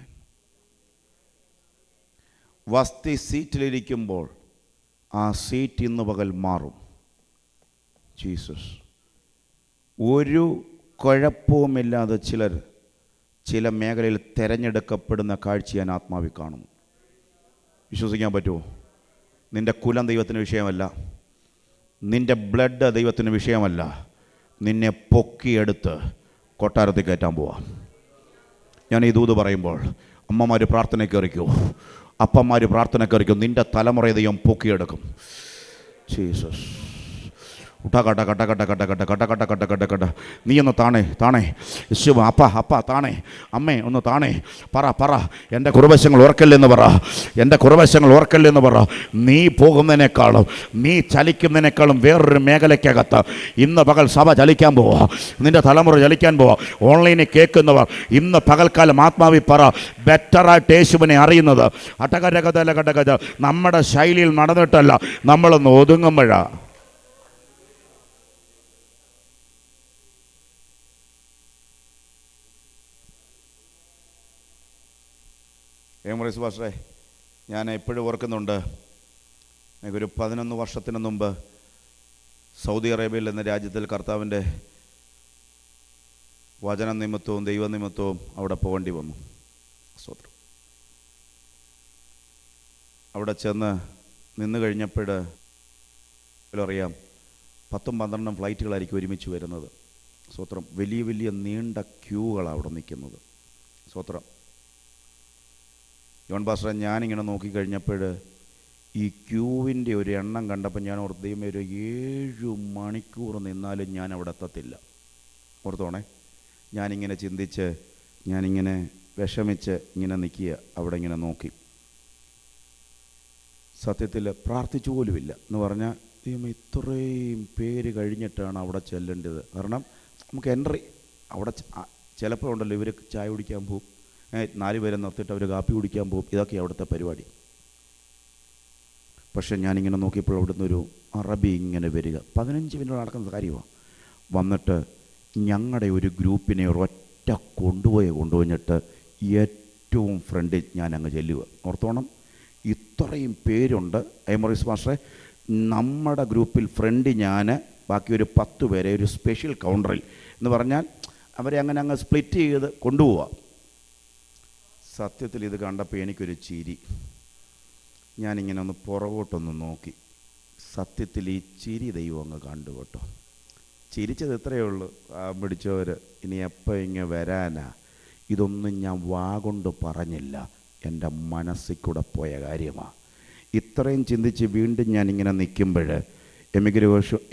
വസ്തി സീറ്റിലിരിക്കുമ്പോൾ ആ സീറ്റ് ഇന്ന് പകൽ മാറും. ജീസസ്. ഒരു കുഴപ്പവുമില്ലാതെ ചില മേഖലയിൽ തിരഞ്ഞെടുക്കപ്പെടുന്ന കാഴ്ച ഞാൻ ആത്മാവിൽ കാണുന്നു. വിശ്വസിക്കാൻ പറ്റുമോ? നിൻ്റെ കുലം ദൈവത്തിന് വിഷയമല്ല, നിൻ്റെ ബ്ലഡ് ദൈവത്തിന് വിഷയമല്ല. നിന്നെ പൊക്കിയെടുത്ത് കൊട്ടാരത്തിൽ കയറ്റാൻ പോവാം. ഞാൻ ഈ ദൂത് പറയുമ്പോൾ അമ്മമാർ പ്രാർത്ഥന കയറിക്കോ, അപ്പന്മാർ പ്രാർത്ഥന കയറിക്കോ. നിൻ്റെ തലമുറയെ ദൈവം പൊക്കിയെടുക്കും. ജീസസ്. കട്ട കട്ട കട്ട കട്ട കട്ട കട്ട കട്ട കട്ട കട്ട കട്ട. നീ ഒന്ന് താണേ ശിവ അപ്പ താണേ, അമ്മേ ഒന്ന് താണേ. പറ എൻ്റെ കുറവശങ്ങൾ ഓർക്കല്ലെന്ന് പറ, എൻ്റെ കുറവശങ്ങൾ ഓർക്കല്ലെന്ന് പറ. നീ പോകുന്നതിനേക്കാളും, നീ ചലിക്കുന്നതിനേക്കാളും വേറൊരു മേഖലയ്ക്കകത്ത് ഇന്ന് പകൽ സഭ ചലിക്കാൻ പോവാ, നിൻ്റെ തലമുറ ചലിക്കാൻ പോവാ. ഓൺലൈനിൽ കേൾക്കുന്നവർ ഇന്ന് പകൽക്കാലം ആത്മാവി പറ, ബെറ്ററായിട്ട് യേശുവിനെ അറിയുന്നത് അട്ടകരകഥ നമ്മുടെ ശൈലിയിൽ നടന്നിട്ടല്ല, നമ്മളൊന്ന് ഒതുങ്ങുമ്പോഴാ. സുഭാഷേ, ഞാൻ എപ്പോഴും ഓർക്കുന്നുണ്ട്, എനിക്കൊരു 11 വർഷത്തിന് മുമ്പ് സൗദി അറേബ്യയിൽ എന്ന രാജ്യത്തിൽ കർത്താവിൻ്റെ വചന നിമിത്തവും ദൈവനിമിത്തവും അവിടെ പോകേണ്ടി വന്നു. സ്തോത്രം. അവിടെ ചെന്ന് നിന്ന് കഴിഞ്ഞപ്പോൾ അറിയാം, 10-12 ഫ്ലൈറ്റുകളായിരിക്കും ഒരുമിച്ച് വരുന്നത്. സ്തോത്രം. വലിയ നീണ്ട ക്യൂകളാണ് അവിടെ നിൽക്കുന്നത്. സ്തോത്രം. ജോൺ പാസ്റ്റർ, ഞാനിങ്ങനെ നോക്കിക്കഴിഞ്ഞപ്പോൾ ഈ ക്യൂവിൻ്റെ ഒരു എണ്ണം കണ്ടപ്പോൾ ഞാൻ ഓർത്ത്, ദൈവമേ, ഒരു 7 മണിക്കൂർ നിന്നാലും ഞാൻ അവിടെ എത്തത്തില്ല. ഓർത്തോണേ, ഞാനിങ്ങനെ ചിന്തിച്ച്, ഞാനിങ്ങനെ വിഷമിച്ച് ഇങ്ങനെ നിൽക്കുക, അവിടെ ഇങ്ങനെ നോക്കി. സത്യത്തിൽ പ്രാർത്ഥിച്ചു പോലുമില്ല എന്ന് പറഞ്ഞാൽ, ദൈവമേ, ഇത്രയും പേര് കഴിഞ്ഞിട്ടാണ് അവിടെ ചെല്ലേണ്ടത്. കാരണം നമുക്ക് എൻട്രി അവിടെ ചിലപ്പോൾ ഉണ്ടല്ലോ, ഇവർ ചായ കുടിക്കാൻ പോകും, 4 പേരെ നിർത്തിയിട്ട് അവർ കാപ്പി കുടിക്കാൻ പോകും, ഇതൊക്കെയാണ് അവിടുത്തെ പരിപാടി. പക്ഷേ ഞാനിങ്ങനെ നോക്കിയപ്പോൾ അവിടുന്ന് ഒരു അറബി ഇങ്ങനെ വരിക, 15 മിനിറ്റ് നടക്കുന്ന കാര്യമാണ്. വന്നിട്ട് ഞങ്ങളുടെ ഒരു ഗ്രൂപ്പിനെ ഒരൊറ്റ കൊണ്ടുപോയിട്ട് ഏറ്റവും ഫ്രണ്ടിൽ ഞാൻ അങ്ങ് ചെല്ലുക. ഓർത്തോണം, ഇത്രയും പേരുണ്ട്. എമോറിസ് മാസ്റ്ററെ, നമ്മുടെ ഗ്രൂപ്പിൽ ഫ്രണ്ട് ഞാൻ, ബാക്കി ഒരു 10 പേരെ ഒരു സ്പെഷ്യൽ കൗണ്ടറിൽ എന്ന് പറഞ്ഞാൽ അവരെ അങ്ങനെ അങ്ങ് സ്പ്ലിറ്റ് ചെയ്ത് കൊണ്ടുപോവാം. സത്യത്തിൽ ഇത് കണ്ടപ്പോൾ എനിക്കൊരു ചിരി. ഞാനിങ്ങനെ ഒന്ന് പുറകോട്ടൊന്ന് നോക്കി. സത്യത്തിൽ ഈ ചിരി ദൈവം അങ്ങ് കണ്ടു കേട്ടോ. ചിരിച്ചത് ഇത്രയേ ഉള്ളൂ, പിടിച്ചവർ ഇനി എപ്പോൾ ഇങ്ങനെ വരാനാ, ഇതൊന്നും ഞാൻ വാഗൊണ്ട് പറഞ്ഞില്ല, എൻ്റെ മനസ്സിൽ കൂടെ പോയ കാര്യമാണ്. ഇത്രയും ചിന്തിച്ച് വീണ്ടും ഞാനിങ്ങനെ നിൽക്കുമ്പോൾ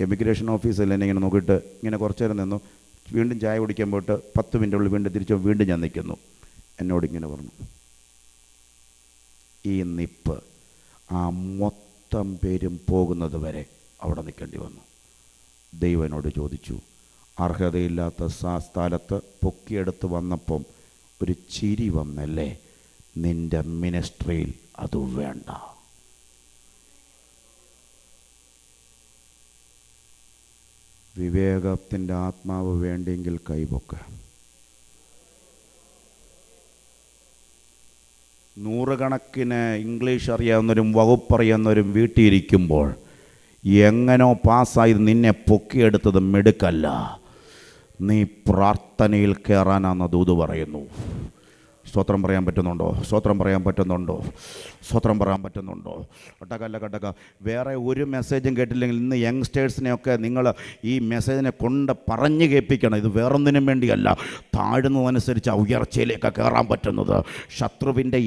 എമിഗ്രേഷൻ ഓഫീസിൽ എന്നെ ഇങ്ങനെ നോക്കിയിട്ട് ഇങ്ങനെ കുറച്ച് നേരം നിന്നു. വീണ്ടും ചായ കുടിക്കാൻ പോയിട്ട് 10 മിനിറ്റുള്ളിൽ വീണ്ടും തിരിച്ചു വീണ്ടും ഞാൻ നിൽക്കുന്നു. എന്നോടിങ്ങനെ പറഞ്ഞു, ഈ നിപ്പ് ആ മൊത്തം പേരും പോകുന്നത് വരെ അവിടെ നിൽക്കേണ്ടി വന്നു. ദൈവം എന്നോട് ചോദിച്ചു, അർഹതയില്ലാത്ത സ്ഥലത്ത് പൊക്കിയെടുത്ത് വന്നപ്പം ഒരു ചിരി വന്നല്ലേ, നിൻ്റെ മിനിസ്ട്രിയിൽ അത് വേണ്ട. വിവേകത്തിൻ്റെ ആത്മാവ് വേണ്ടെങ്കിൽ കൈപൊക്ക. 100 കണക്കിന് ഇംഗ്ലീഷ് അറിയാവുന്നവരും വകുപ്പറിയാവുന്നവരും വീട്ടിലിരിക്കുമ്പോൾ എങ്ങനോ പാസ്സായി നിന്നെ പൊക്കിയെടുത്തത് മിടുക്കല്ല, നീ പ്രാർത്ഥനയിൽ കയറാനാണെന്ന് ദൂത് പറയുന്നു. സ്തോത്രം പറയാൻ പറ്റുന്നുണ്ടോ? സ്തോത്രം പറയാൻ പറ്റുന്നുണ്ടോ? സ്തോത്രം പറയാൻ പറ്റുന്നുണ്ടോ? ഒട്ടകല്ല. വേറെ ഒരു മെസ്സേജും കേട്ടില്ലെങ്കിൽ ഇന്ന് യങ്സ്റ്റേഴ്സിനെയൊക്കെ നിങ്ങൾ ഈ മെസ്സേജിനെ കൊണ്ട് പറഞ്ഞു കേൾപ്പിക്കണം. ഇത് വേറൊന്നിനും വേണ്ടിയല്ല, താഴുന്നതനുസരിച്ച് ഉയർച്ചയിലേക്ക് കയറാൻ പറ്റുന്നത്. ശത്രുവിൻ്റെ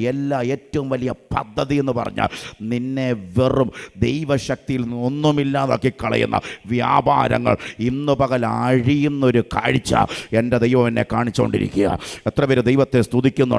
ഏറ്റവും വലിയ പദ്ധതി എന്ന് പറഞ്ഞാൽ നിന്നെ വെറും ദൈവശക്തിയിൽ നിന്ന് ഒന്നുമില്ലാതാക്കി കളയുന്ന വ്യാപാരങ്ങൾ ഇന്ന് പകൽ അഴിയുന്നൊരു കാഴ്ച എൻ്റെ ദൈവം എന്നെ കാണിച്ചുകൊണ്ടിരിക്കുക. എത്ര പേര് ദൈവത്തെ സ്തുതിക്കുന്നുണ്ട്?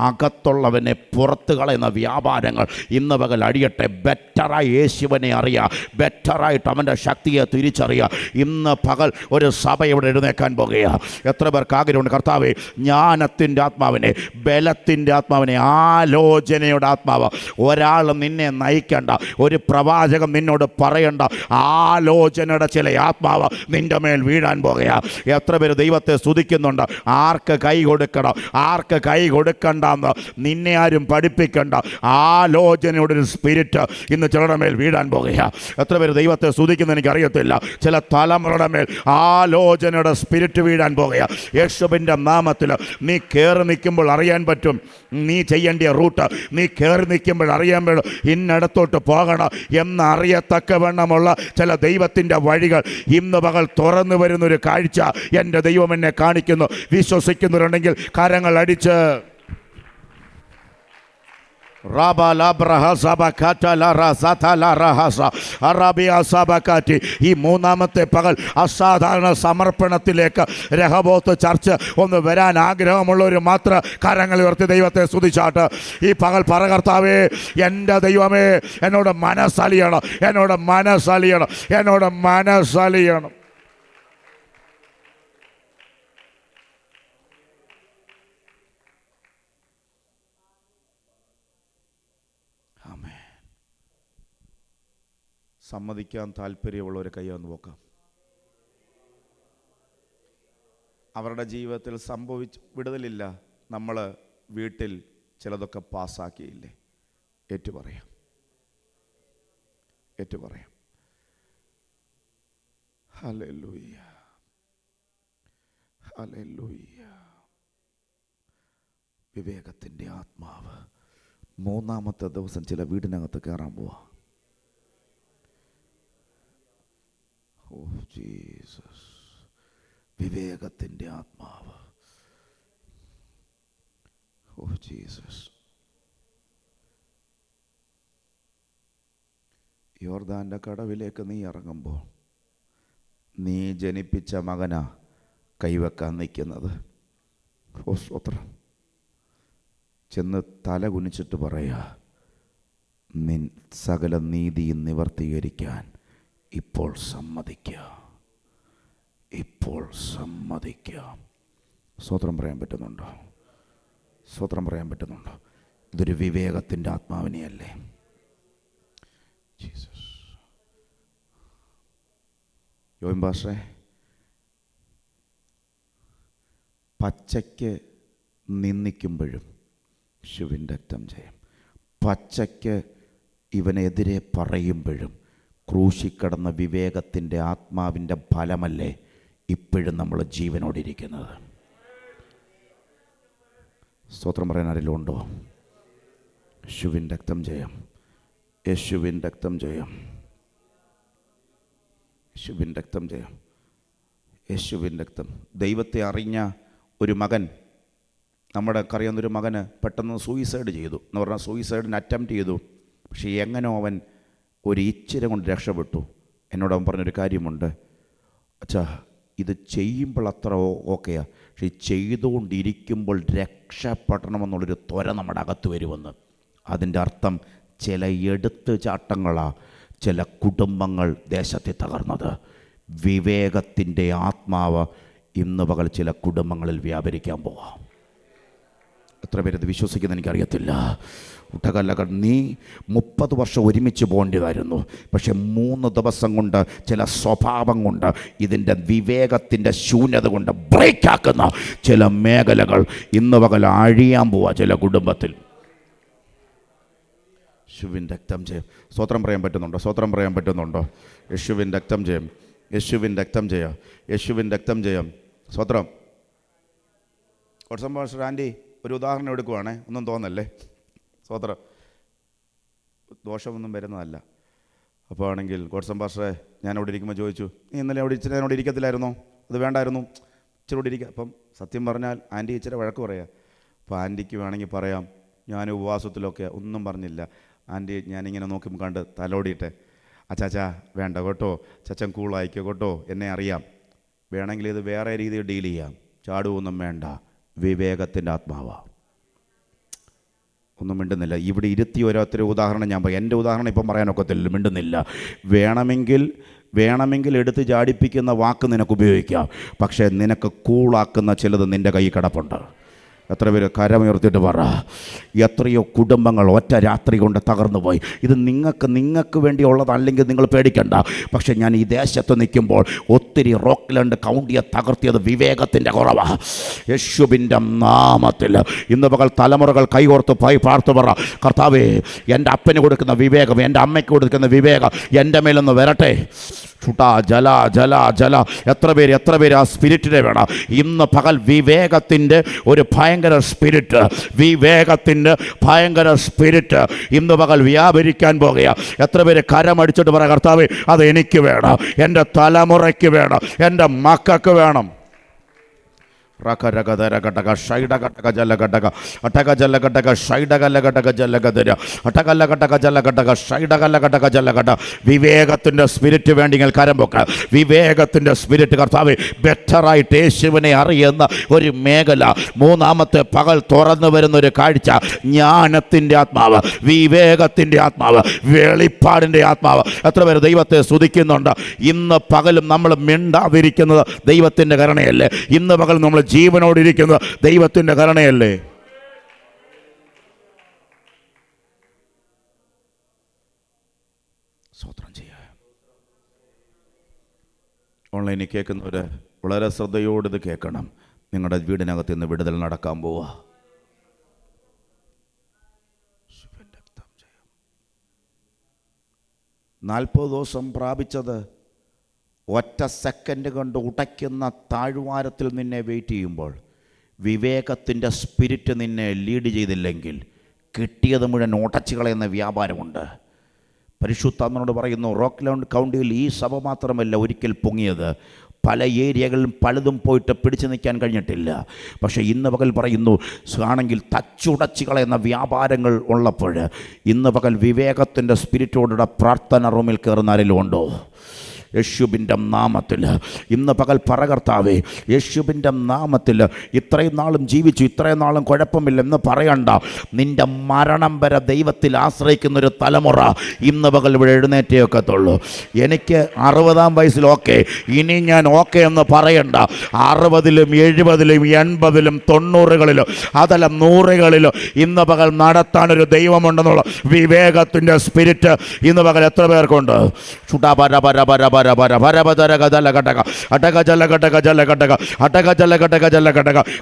അകത്തുള്ളവനെ പുറത്ത് കളയുന്ന വ്യാപാരങ്ങൾ ഇന്ന് പകൽ അടിയട്ടെ. ബെറ്ററായി യേശുവിനെ അറിയുക, ബെറ്ററായിട്ട് അവൻ്റെ ശക്തിയെ തിരിച്ചറിയുക. ഇന്ന് പകൽ ഒരു സഭ ഇവിടെ എഴുന്നേക്കാൻ പോകുക. എത്ര പേർക്ക് ആഗ്രഹമുണ്ട്, കർത്താവേ, ജ്ഞാനത്തിൻ്റെ ആത്മാവിനെ, ബലത്തിൻ്റെ ആത്മാവിനെ, ആലോചനയുടെ ആത്മാവ്. ഒരാൾ നിന്നെ നയിക്കേണ്ട, ഒരു പ്രവാചകൻ നിന്നോട് പറയേണ്ട ആലോചനയുടെ ചില ആത്മാവ് നിൻ്റെ മേൽ വീഴാൻ പോകുക. എത്ര പേര് ദൈവത്തെ സ്തുതിക്കുന്നുണ്ട്? ആർക്ക് കൈ കൊടുക്കണം, ആർക്ക് കൈ കൊടുക്കണ്ടെന്ന് നിന്നെ ആരും പഠിപ്പിക്കേണ്ട ആലോചനയുടെ ഒരു സ്പിരിറ്റ് ഇന്ന് ചിലരുടെ മേൽ വീഴാൻ പോകുക. എത്ര പേര് ദൈവത്തെ സ്തുതിക്കുന്ന എനിക്കറിയത്തില്ല. ചില തലമുറയുടെ മേൽ ആലോചനയുടെ സ്പിരിറ്റ് വീഴാൻ പോകുക. യേശുവിൻ്റെ നാമത്തിൽ നീ കയറി നിൽക്കുമ്പോൾ അറിയാൻ പറ്റും നീ ചെയ്യേണ്ട റൂട്ട്. നീ കയറി നിൽക്കുമ്പോൾ അറിയാൻ പറ്റും ഇന്നടത്തോട്ട് പോകണം എന്നറിയത്തക്കവണ്ണമുള്ള ചില ദൈവത്തിൻ്റെ വഴികൾ ഇന്ന് പകൽ തുറന്നു വരുന്നൊരു കാഴ്ച എൻ്റെ ദൈവം എന്നെ കാണിക്കുന്നു. വിശ്വസിക്കുന്നവരുണ്ടെങ്കിൽ കരങ്ങൾ അടിച്ച് ഈ മൂന്നാമത്തെ പകൽ അസാധാരണ സമർപ്പണത്തിലേക്ക് രഹബോത്ത് ചർച്ച് ഒന്ന് വരാൻ ആഗ്രഹമുള്ളവർ മാത്രം കരങ്ങൾ ഉയർത്തി ദൈവത്തെ സ്തുതിച്ചാട്ട് ഈ പകൽ പറ കർത്താവേ, എൻ്റെ ദൈവമേ, എന്നോട് മനസ്സലിയണം, എന്നോട് മനസ്സലിയണം, എന്നോട് മനസ്സലിയണം. സമ്മതിക്കാൻ താല്പര്യമുള്ളവർ കൈയൊന്ന് പോക്കാം. അവരുടെ ജീവിതത്തിൽ വിടുതലില്ല, നമ്മൾ വീട്ടിൽ ചിലതൊക്കെ പാസ്സാക്കിയില്ലേ? ഏറ്റുപറയാം, ഏറ്റുപറയാം. Hallelujah, hallelujah. വിവേകത്തിൻ്റെ ആത്മാവ് മൂന്നാമത്തെ ദിവസം ചില വീടിനകത്ത് കയറാൻ പോവാ. ഓ ജീസസ്, വിവേകത്തിൻ്റെ ആത്മാവ്. Oh Jesus. യോർദാൻ്റെ കടവിലേക്ക് നീ ഇറങ്ങുമ്പോൾ നീ ജനിപ്പിച്ച മകനാ കൈവെക്കാൻ നിൽക്കുന്നത്. ഓ സ്തോത്രം. ചെന്ന് തല കുനിച്ചിട്ട് പറയാ, നിൻ സകല നീതിയും നിവർത്തീകരിക്കാൻ ഇപ്പോൾ സമ്മതിക്കാം, ഇപ്പോൾ സമ്മതിക്കാം. സ്തോത്രം പറയാൻ പറ്റുന്നുണ്ടോ? സ്തോത്രം പറയാൻ പറ്റുന്നുണ്ടോ? ഇതൊരു വിവേകത്തിൻ്റെ ആത്മാവിനെയല്ലേ? ജീസസ്. യോബ് പാസ്റ്ററെ, പച്ചയ്ക്ക് നിന്ദിക്കുമ്പോഴും യേശുവിൻ്റെ രക്തം ജയം. പച്ചയ്ക്ക് ഇവനെതിരെ പറയുമ്പോഴും ക്രൂശിക്കടന്ന വിവേകത്തിൻ്റെ ആത്മാവിൻ്റെ ഫലമല്ലേ ഇപ്പോഴും നമ്മൾ ജീവനോടിരിക്കുന്നത്? സ്തോത്രം പറയാൻ ആരെങ്കിലും ഉണ്ടോ? യേശുവിൻ്റെ രക്തം ജയം, യേശുവിൻ്റെ രക്തം ജയം, യേശുവിൻ്റെ രക്തം ജയം, യേശുവിൻ്റെ രക്തം. ദൈവത്തെ അറിഞ്ഞ ഒരു മകൻ, നമ്മുടെ അറിയാവുന്നൊരു മകന് പെട്ടെന്ന് സൂയിസൈഡ് ചെയ്തു എന്ന് പറഞ്ഞാൽ സൂയിസൈഡിന് അറ്റംപ്റ്റ് ചെയ്തു. പക്ഷേ എങ്ങനെയോ അവൻ ഒരു ഇച്ചിര കൊണ്ട് രക്ഷപ്പെട്ടു. എന്നോട് അവൻ പറഞ്ഞൊരു കാര്യമുണ്ട്, അച്ഛാ ഇത് ചെയ്യുമ്പോൾ അത്ര ഓക്കെയാണ്, പക്ഷേ ചെയ്തുകൊണ്ടിരിക്കുമ്പോൾ രക്ഷപ്പെടണമെന്നുള്ളൊരു ത്വര നമ്മുടെ അകത്ത് വരുമെന്ന്. അതിൻ്റെ അർത്ഥം ചില എടുത്ത് ചാട്ടങ്ങളാണ് ചില കുടുംബങ്ങൾ ദേശത്തെ തകർന്നത്. വിവേകത്തിൻ്റെ ആത്മാവ് ഇന്ന് പകൽ ചില കുടുംബങ്ങളിൽ വ്യാപരിക്കാൻ പോവാം. എത്ര പേരത് വിശ്വസിക്കുന്ന എനിക്കറിയത്തില്ല. ഉട്ടകല്ലകൾ നീ 30 വർഷം ഒരുമിച്ച് പോകേണ്ടതായിരുന്നു, പക്ഷെ 3 ദിവസം കൊണ്ട് ചില സ്വഭാവം കൊണ്ട് ഇതിൻ്റെ വിവേകത്തിൻ്റെ ശൂന്യത കൊണ്ട് ബ്രേക്കാക്കുന്ന ചില മേഖലകൾ ഇന്ന് പകൽ അഴിയാൻ പോവാ ചില കുടുംബത്തിൽ. യേശുവിൻ്റെ രക്തം ജയം. സ്തോത്രം പറയാൻ പറ്റുന്നുണ്ടോ? സ്തോത്രം പറയാൻ പറ്റുന്നുണ്ടോ? യേശുവിൻ്റെ രക്തം ജയം, യേശുവിൻ്റെ രക്തം ജയം, യേശുവിൻ്റെ രക്തം ജയം. സ്തോത്രം. വാട്സപ്പ് മാസ്റ്റർ ആൻറ്റി ഒരു ഉദാഹരണം എടുക്കുവാണേ, ഒന്നും തോന്നല്ലേ. സ്തോത്രം. ദോഷമൊന്നും വരുന്നതല്ല. അപ്പോൾ ആണെങ്കിൽ വാട്സപ്പ് മാസ്റ്ററെ ഞാനവിടെ ഇരിക്കുമ്പോൾ ചോദിച്ചു, നീ ഇന്നലെ ഇച്ചിരി എന്നോട് ഇരിക്കത്തില്ലായിരുന്നോ? അത് വേണ്ടായിരുന്നു, ഇച്ചിരി കൂടി ഇരിക്കുക. അപ്പം സത്യം പറഞ്ഞാൽ ആൻറ്റി ഇച്ചിരി വഴക്ക് പറയാം. അപ്പോൾ ആൻറ്റിക്ക് വേണമെങ്കിൽ പറയാം, ഞാൻ ഉപവാസത്തിലൊക്കെ ഒന്നും പറഞ്ഞില്ല. ആൻറ്റി ഞാനിങ്ങനെ നോക്കി കണ്ട് തലോടിയിട്ട്, അച്ചാച്ചാ വേണ്ട കേട്ടോ, ചച്ചൻ കൂളായിക്കോ കേട്ടോ, എന്നെ അറിയാം, വേണമെങ്കിൽ ഇത് വേറെ രീതിയിൽ ഡീൽ ചെയ്യാം, ചാടുവൊന്നും വേണ്ട. വിവേകത്തിൻ്റെ ആത്മാവാണ്. ഒന്നും മിണ്ടുന്നില്ല. ഇവിടെ ഇരുത്തി ഓരോരുത്തരും ഉദാഹരണം ഞാൻ പറയും. എൻ്റെ ഉദാഹരണം ഇപ്പം പറയാനൊക്കത്തില്ല, മിണ്ടുന്നില്ല. വേണമെങ്കിൽ എടുത്ത് ജാടിപ്പിക്കുന്ന വാക്ക് നിനക്ക് ഉപയോഗിക്കാം, പക്ഷേ നിനക്ക് കൂളാക്കുന്ന ചിലത് നിൻ്റെ കൈ കിടപ്പുണ്ട്. എത്ര പേര് കരമുയർത്തിയിട്ട് പറ. എത്രയോ കുടുംബങ്ങൾ ഒറ്റ രാത്രി കൊണ്ട് തകർന്നു പോയി. ഇത് നിങ്ങൾക്ക് വേണ്ടിയുള്ളതല്ലെങ്കിൽ നിങ്ങൾ പേടിക്കണ്ട. പക്ഷെ ഞാൻ ഈ ദേശത്ത് നിൽക്കുമ്പോൾ ഒത്തിരി റോക്ക്ലൻഡ് കൗണ്ടിയെ തകർത്തിയത് വിവേകത്തിൻ്റെ കുറവാണ്. യേശുവിൻ്റെ നാമത്തിൽ ഇന്ന് പകൽ തലമുറകൾ കൈകോർത്ത് പാർത്തു പറ, കർത്താവേ എൻ്റെ അപ്പന് കൊടുക്കുന്ന വിവേകം, എൻ്റെ അമ്മയ്ക്ക് കൊടുക്കുന്ന വിവേകം എൻ്റെ മേലൊന്ന് വരട്ടെ. ചുട്ടാ ജല ജല ജല. എത്ര പേര് ആ സ്പിരിറ്റിനെ വേണം ഇന്ന് പകൽ? വിവേകത്തിൻ്റെ ഒരു ഭയങ്കര സ്പിരിറ്റ്, വിവേകത്തിൻ്റെ ഭയങ്കര സ്പിരിറ്റ് ഇന്ന് പകൽ വ്യാപരിക്കാൻ പോകുക. എത്ര പേര് കരമടിച്ചിട്ട് പറ, കർത്താവേ അത് എനിക്ക് വേണം, എൻ്റെ തലമുറയ്ക്ക് വേണം, എൻ്റെ മക്കൾക്ക് വേണം. റകരകതരകടക ഷൈഡകടക ജലകടക അടകജലകടക ഷൈഡകലകടക ജലകദര അടകലകടക ജലകടക ഷൈഡകലകടക ജലകട. വിവേകത്തിൻ്റെ സ്പിരിറ്റ് വേണ്ടി നിങ്ങൾ കരം പൊക്ക. വിവേകത്തിൻ്റെ സ്പിരിറ്റ് കർത്താവേ, ബെറ്ററായിട്ട് യേശുവിനെ അറിയുന്ന ഒരു മേഖല, മൂന്നാമത്തെ പകൽ തുറന്നു വരുന്നൊരു കാഴ്ച, ജ്ഞാനത്തിൻ്റെ ആത്മാവ്, വിവേകത്തിൻ്റെ ആത്മാവ്, വെളിപ്പാടിൻ്റെ ആത്മാവ്. എത്ര പേര് ദൈവത്തെ സ്തുതിക്കുന്നുണ്ട്? ഇന്ന് പകലും നമ്മൾ മിണ്ടാതിരിക്കുന്നത് ദൈവത്തിൻ്റെ കരുണയല്ലേ? ഇന്ന് പകൽ നമ്മൾ ജീവനോടിരിക്കുന്നത് ദൈവത്തിൻ്റെ കരുണയല്ലേ? സ്തോത്രം ചെയ്യുക. ഓൺലൈനിൽ കേൾക്കുന്നവർ വളരെ ശ്രദ്ധയോടെ ഇത് കേൾക്കണം. നിങ്ങളുടെ വീടിനകത്ത് നിന്ന് വിടുതൽ നടക്കാൻ പോവുക. 40 ദിവസം പ്രാപിച്ചത് ഒറ്റ സെക്കൻഡ് കൊണ്ട് ഉടയ്ക്കുന്ന താഴ്വാരത്തിൽ നിന്നെ വെയിറ്റ് ചെയ്യുമ്പോൾ, വിവേകത്തിൻ്റെ സ്പിരിറ്റ് നിന്നെ ലീഡ് ചെയ്തില്ലെങ്കിൽ കിട്ടിയത് മുഴുവൻ ഉടച്ചു കളയുന്ന വ്യാപാരമുണ്ട്. പരിശുദ്ധാത്മാവോട് പറയുന്നു, റോക്ക്ലൗണ്ട് കൗണ്ടിയിൽ ഈ സഭ മാത്രമല്ല ഒരിക്കൽ പൊങ്ങിയത്, പല ഏരിയകളിലും പലതും പോയിട്ട് പിടിച്ചു നിൽക്കാൻ കഴിഞ്ഞിട്ടില്ല. പക്ഷേ ഇന്ന് പകൽ പറയുന്നു, ആണെങ്കിൽ തച്ചുടച്ചു കളയുന്ന വ്യാപാരങ്ങൾ ഉള്ളപ്പോൾ ഇന്ന് പകൽ വിവേകത്തിൻ്റെ സ്പിരിറ്റോടുകൂടെ പ്രാർത്ഥന റൂമിൽ കയറുന്ന ആരെങ്കിലും ഉണ്ടോ? യേശുവിൻ്റെ നാമത്തിൽ ഇന്ന് പകൽ പറ കർത്താവേ, യേശുവിൻ്റെ നാമത്തിൽ ഇത്രയും നാളും ജീവിച്ചു, ഇത്രയും നാളും കുഴപ്പമില്ലെന്ന് പറയണ്ട. നിൻ്റെ മരണം വരെ ദൈവത്തിൽ ആശ്രയിക്കുന്നൊരു തലമുറ ഇന്ന് പകൽ ഇവിടെ എഴുന്നേറ്റേ ഒക്കത്തുള്ളൂ. എനിക്ക് 60-ാം വയസ്സിൽ ഓക്കെ, ഇനി ഞാൻ ഓക്കെ എന്ന് പറയണ്ട. 60-ലും 70-ലും 80-ലും 90-കളിലും അതല്ല 100-കളിലും ഇന്ന് പകൽ നടത്താനൊരു ദൈവമുണ്ടെന്നുള്ള വിവേകത്തിൻ്റെ സ്പിരിറ്റ് ഇന്ന് പകൽ എത്ര പേർക്കുണ്ട്?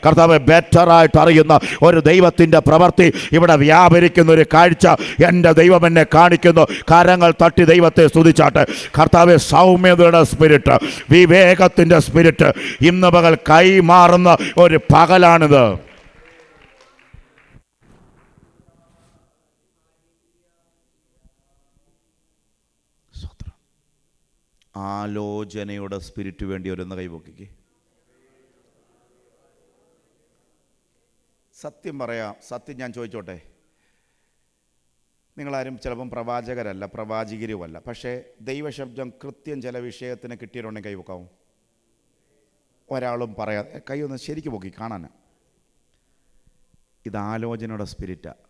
കർത്താവ്, ബെറ്ററായിട്ട് അറിയുന്ന ഒരു ദൈവത്തിൻ്റെ പ്രവൃത്തി ഇവിടെ വ്യാപരിക്കുന്ന ഒരു കാഴ്ച എൻ്റെ ദൈവം എന്നെ കാണിക്കുന്നു. കരങ്ങൾ തട്ടി ദൈവത്തെ സ്തുതിച്ചാട്ടെ. കർത്താവ്, സൗമ്യതയുടെ സ്പിരിറ്റ്, വിവേകത്തിൻ്റെ സ്പിരിറ്റ് ഇന്ന് പകൽ കൈമാറുന്ന ഒരു പകലാണിത്. ആലോചനയുടെ സ്പിരിറ്റ് വേണ്ടി ഒരുന്ന കൈപൊക്കിക്ക്. സത്യം പറയാം, സത്യം ഞാൻ ചോദിച്ചോട്ടെ, നിങ്ങളാരും ചിലപ്പം പ്രവാചകരല്ല, പ്രവാചകരുമല്ല, പക്ഷേ ദൈവശബ്ദം കൃത്യം ചില വിഷയത്തിന് കിട്ടിയിട്ടുണ്ടെങ്കിൽ കൈപൊക്കാവും. ഒരാളും പറയാതെ കൈ ഒന്ന് ശരിക്കും പൊക്കി കാണാൻ. ഇത് ആലോചനയുടെ സ്പിരിറ്റാണ്.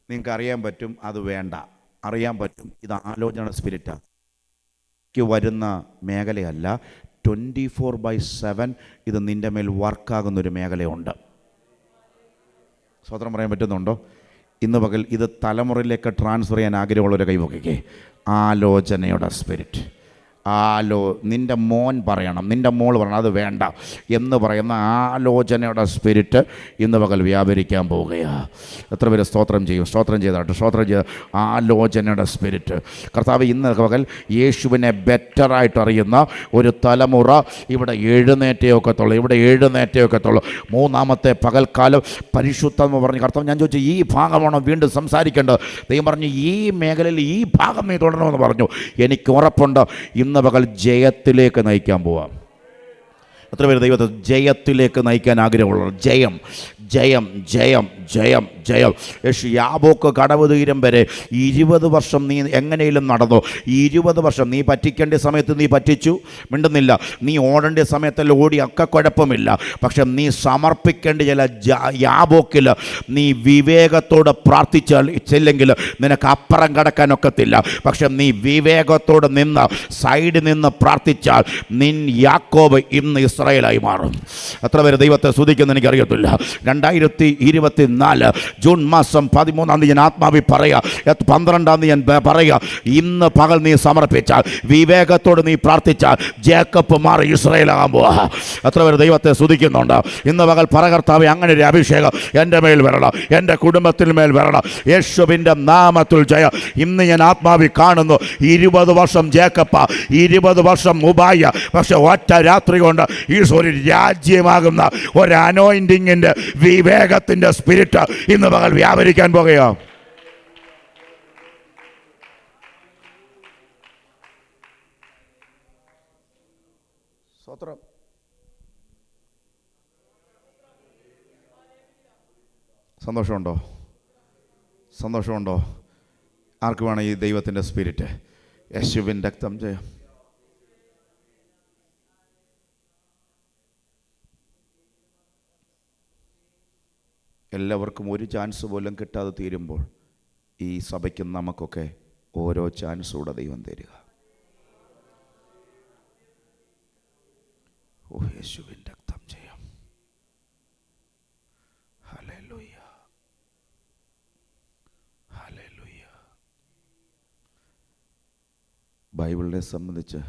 നിങ്ങൾക്ക് അറിയാൻ പറ്റും, അത് വേണ്ട, അറിയാൻ പറ്റും, ഇത് ആലോചനയുടെ സ്പിരിറ്റാണ്. വരുന്ന മേഖലയല്ല, 24/7 ഇത് നിൻ്റെ മേൽ വർക്കാകുന്നൊരു മേഖലയുണ്ട്. സ്വതന്ത്രം പറയാൻ പറ്റുന്നുണ്ടോ? ഇന്ന് പകൽ ഇത് തലമുറയിലേക്ക് ട്രാൻസ്ഫർ ചെയ്യാൻ ആഗ്രഹമുള്ളവരെ കൈവക്കിക്കേ. ആലോചനയുടെ സ്പിരിറ്റ്, നിൻ്റെ മോൻ പറയണം, നിൻ്റെ മോൾ പറയണം, അത് വേണ്ട എന്ന് പറയുന്ന ആലോചനയുടെ സ്പിരിറ്റ് ഇന്ന് പകൽ വ്യാപരിക്കാൻ പോവുകയാണ്. എത്ര പേര് സ്തോത്രം ചെയ്യും? സ്തോത്രം ചെയ്താട്ടെ, സ്തോത്രം ചെയ്ത ആലോചനയുടെ സ്പിരിറ്റ്. കർത്താവ്, ഇന്ന് പകൽ യേശുവിനെ ബെറ്ററായിട്ട് അറിയുന്ന ഒരു തലമുറ ഇവിടെ എഴുന്നേറ്റയൊക്കത്തുള്ളൂ, ഇവിടെ എഴുന്നേറ്റയൊക്കത്തുള്ളൂ. മൂന്നാമത്തെ പകൽക്കാലം പരിശുദ്ധം പറഞ്ഞ്, കർത്താവ്, ഞാൻ ചോദിച്ചു ഈ ഭാഗമാണോ വീണ്ടും സംസാരിക്കേണ്ടത്? ദൈവം പറഞ്ഞു, ഈ മേഖലയിൽ ഈ ഭാഗം നീ തുടരണമെന്ന് പറഞ്ഞു. എനിക്ക് ഉറപ്പുണ്ട്, ഇന്ന് പകൽ ജയത്തിലേക്ക് നയിക്കാൻ പോവാം. എത്ര പേര് ദൈവത്തെ ജയത്തിലേക്ക് നയിക്കാൻ ആഗ്രഹമുള്ളൂ? ജയം, ജയം, ജയം, ജയം, ജയം. യേശു യാബോക്ക് കടവ് തീരം വരെ 20 വർഷം നീ എങ്ങനെയും നടന്നു. 20 വർഷം നീ പറ്റിക്കേണ്ട സമയത്ത് നീ പറ്റിച്ചു, മിണ്ടുന്നില്ല. നീ ഓടേണ്ട സമയത്തെല്ലാം ഓടി, ഒക്കെ കുഴപ്പമില്ല. പക്ഷെ നീ സമർപ്പിക്കേണ്ട ചില യാബോക്കിൽ നീ വിവേകത്തോടെ പ്രാർത്ഥിച്ചില്ലെങ്കിൽ നിനക്ക് അപ്പുറം കടക്കാനൊക്കത്തില്ല. പക്ഷെ നീ വിവേകത്തോടെ നിന്ന് സൈഡിൽ നിന്ന് പ്രാർത്ഥിച്ചാൽ നിൻ യാക്കോബ് ഇന്ന് ഇസ്രായേലായി മാറും. എത്ര പേര് ദൈവത്തെ സ്തുതിക്കുന്ന എനിക്കറിയത്തില്ല. 2024 ജൂൺ മാസം 13-ാം തീയതി ഞാൻ ആത്മാവി പറയുക, 12-ാം തീയതി ഞാൻ പറയുക, ഇന്ന് പകൽ നീ സമർപ്പിച്ചാൽ, വിവേകത്തോട് നീ പ്രാർത്ഥിച്ചാൽ, ജേക്കബ് മാറി ഇസ്രായേലാകാൻ പോവാ. എത്ര പേര് ദൈവത്തെ സ്തുതിക്കുന്നുണ്ട്? ഇന്ന് പകൽ പറ കർത്താവേ, അങ്ങനെ ഒരു അഭിഷേകം എൻ്റെ മേൽ വരണം, എൻ്റെ കുടുംബത്തിന് മേൽ വരണം, യേശുവിൻ്റെ നാമത്തിൽ ജയ. ഇന്ന് ഞാൻ ആത്മാവി കാണുന്നു, 20 വർഷം ജേക്കബ്, 20 വർഷം മുബായ, പക്ഷെ ഒറ്റ രാത്രി കൊണ്ട് ഈ ഒരു രാജ്യമാകുന്ന ഒരു അനോയിന്റിങ്ങിൻ്റെ വിവേകത്തിൻ്റെ സ്പിരിറ്റ് ഇന്ന് പകൽ വ്യാപരിക്കാൻ പോകുകയോ. സ്വത്രം സന്തോഷമുണ്ടോ? സന്തോഷമുണ്ടോ? ആർക്ക് വേണം ഈ ദൈവത്തിൻ്റെ സ്പിരിറ്റ്? യേശുവിൻ രക്തം ജയം. എല്ലാവർക്കും ഒരു ചാൻസ് പോലും കിട്ടാതെ തീരുമ്പോൾ ഈ സഭയ്ക്കും നമുക്കൊക്കെ ഓരോ ചാൻസൂടെ ദൈവം തരിക. ഓ യേശുവിൻ രക്തം ജയം. Hallelujah, hallelujah. ബൈബിളിനെ സംബന്ധിച്ച്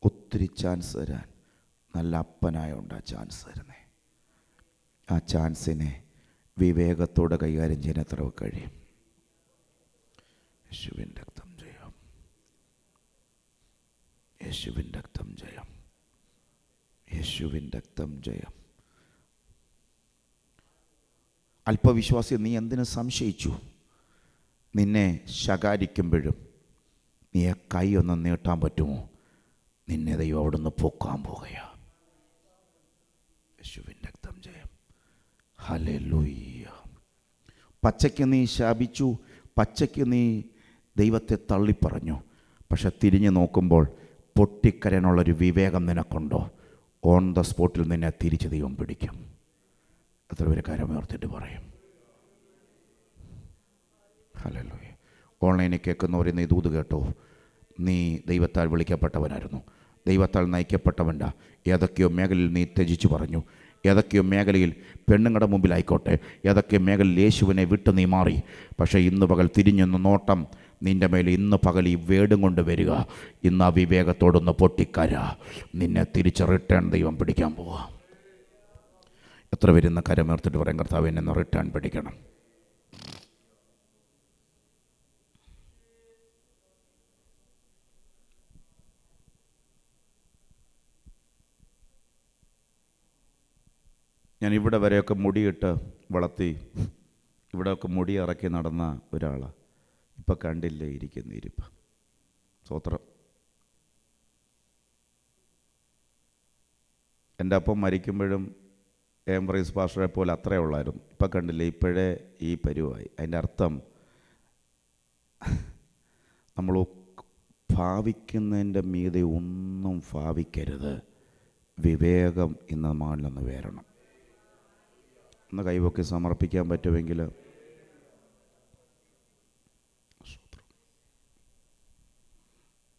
ഒത്തിരി ചാൻസ് തരാൻ നല്ല അപ്പനായോണ്ട് ആ ചാൻസ് തരുന്നേ. ആ ചാൻസിനെ വിവേകത്തോടെ കൈകാര്യം ചെയ്യാൻ എത്ര കഴിയും? യേശുവിൻ രക്തം ജയം, യേശുവിൻ രക്തം ജയം, യേശുവിൻ രക്തം ജയം. അല്പവിശ്വാസി, നീ എന്തിനു സംശയിച്ചു? നിന്നെ ശകാരിക്കുമ്പോഴും നീ ആ കൈ ഒന്ന് നീട്ടാൻ പറ്റുമോ? നിന്നെ ദൈവം അവിടുന്ന് പൊക്കാൻ പോകുകയാ. യേശുവിൻ രക്തം ജയം. ഹല്ലേലൂയ. പച്ചയ്ക്ക് നീ ശാപിച്ചു, പച്ചയ്ക്ക് നീ ദൈവത്തെ തള്ളിപ്പറഞ്ഞു. പക്ഷെ തിരിഞ്ഞു നോക്കുമ്പോൾ പൊട്ടിക്കരയാനുള്ളൊരു വിവേകം നിനക്കുണ്ടോ? ഓൺ ദ സ്പോട്ടിൽ നിന്നെ തിരിച്ച് ദൈവം പിടിക്കും. എത്ര പേര് കരമുയർത്തിട്ട് പറയും ഹല്ലേലൂയ? ഓൺലൈനിൽ കേൾക്കുന്നവരെ നീ ദൂത് കേട്ടോ. നീ ദൈവത്താൽ വിളിക്കപ്പെട്ടവനായിരുന്നു, ദൈവത്താൽ നയിക്കപ്പെട്ടവൻ്റെ ഏതൊക്കെയോ മേഖലയിൽ നീ ത്യജിച്ചു പറഞ്ഞു. ഏതൊക്കെയോ മേഖലയിൽ പെണ്ണുങ്ങളുടെ മുമ്പിലായിക്കോട്ടെ, ഏതൊക്കെ മേഖലയിൽ യേശുവിനെ വിട്ട് നീ മാറി. പക്ഷേ ഇന്ന് പകൽ തിരിഞ്ഞൊന്ന് നോട്ടം നിൻ്റെ മേലെ ഇന്ന് പകൽ ഈ വേടും കൊണ്ട് വരിക. ഇന്ന് ആ വിവേകത്തോടൊന്ന് പൊട്ടിക്കര. നിന്നെ തിരിച്ച് റിട്ടേൺ ദൈവം പിടിക്കാൻ പോവുക. എത്ര പേര് ഇന്ന് കരമേർത്തിട്ട് പറയും, കർത്താവ് എന്നെ റിട്ടേൺ പിടിക്കണം? ഞാൻ ഇവിടെ വരെയൊക്കെ മുടിയിട്ട് വളർത്തി, ഇവിടെയൊക്കെ മുടി ഇറക്കി നടന്ന ഒരാളാണ്. ഇപ്പം കണ്ടില്ലേ ഇരിക്കുന്ന ഇരിപ്പ്? സ്തോത്രം. എൻ്റെ അപ്പം മരിക്കുമ്പോഴും എംബ്രൈസ് പാസ്റ്ററെ പോലെ അത്രേ ഉള്ളായിരുന്നു. ഇപ്പം കണ്ടില്ലേ ഇപ്പോഴേ ഈ പരുവായി. അതിൻ്റെ അർത്ഥം നമ്മൾ ഭാവിക്കുന്നതിൻ്റെ മീതെ ഒന്നും ഭാവിക്കരുത്. വിവേകം ഇന്ന് നമ്മളിലൊന്ന് വരണം. ഒന്ന് കൈവൊക്കെ സമർപ്പിക്കാൻ പറ്റുമെങ്കിൽ.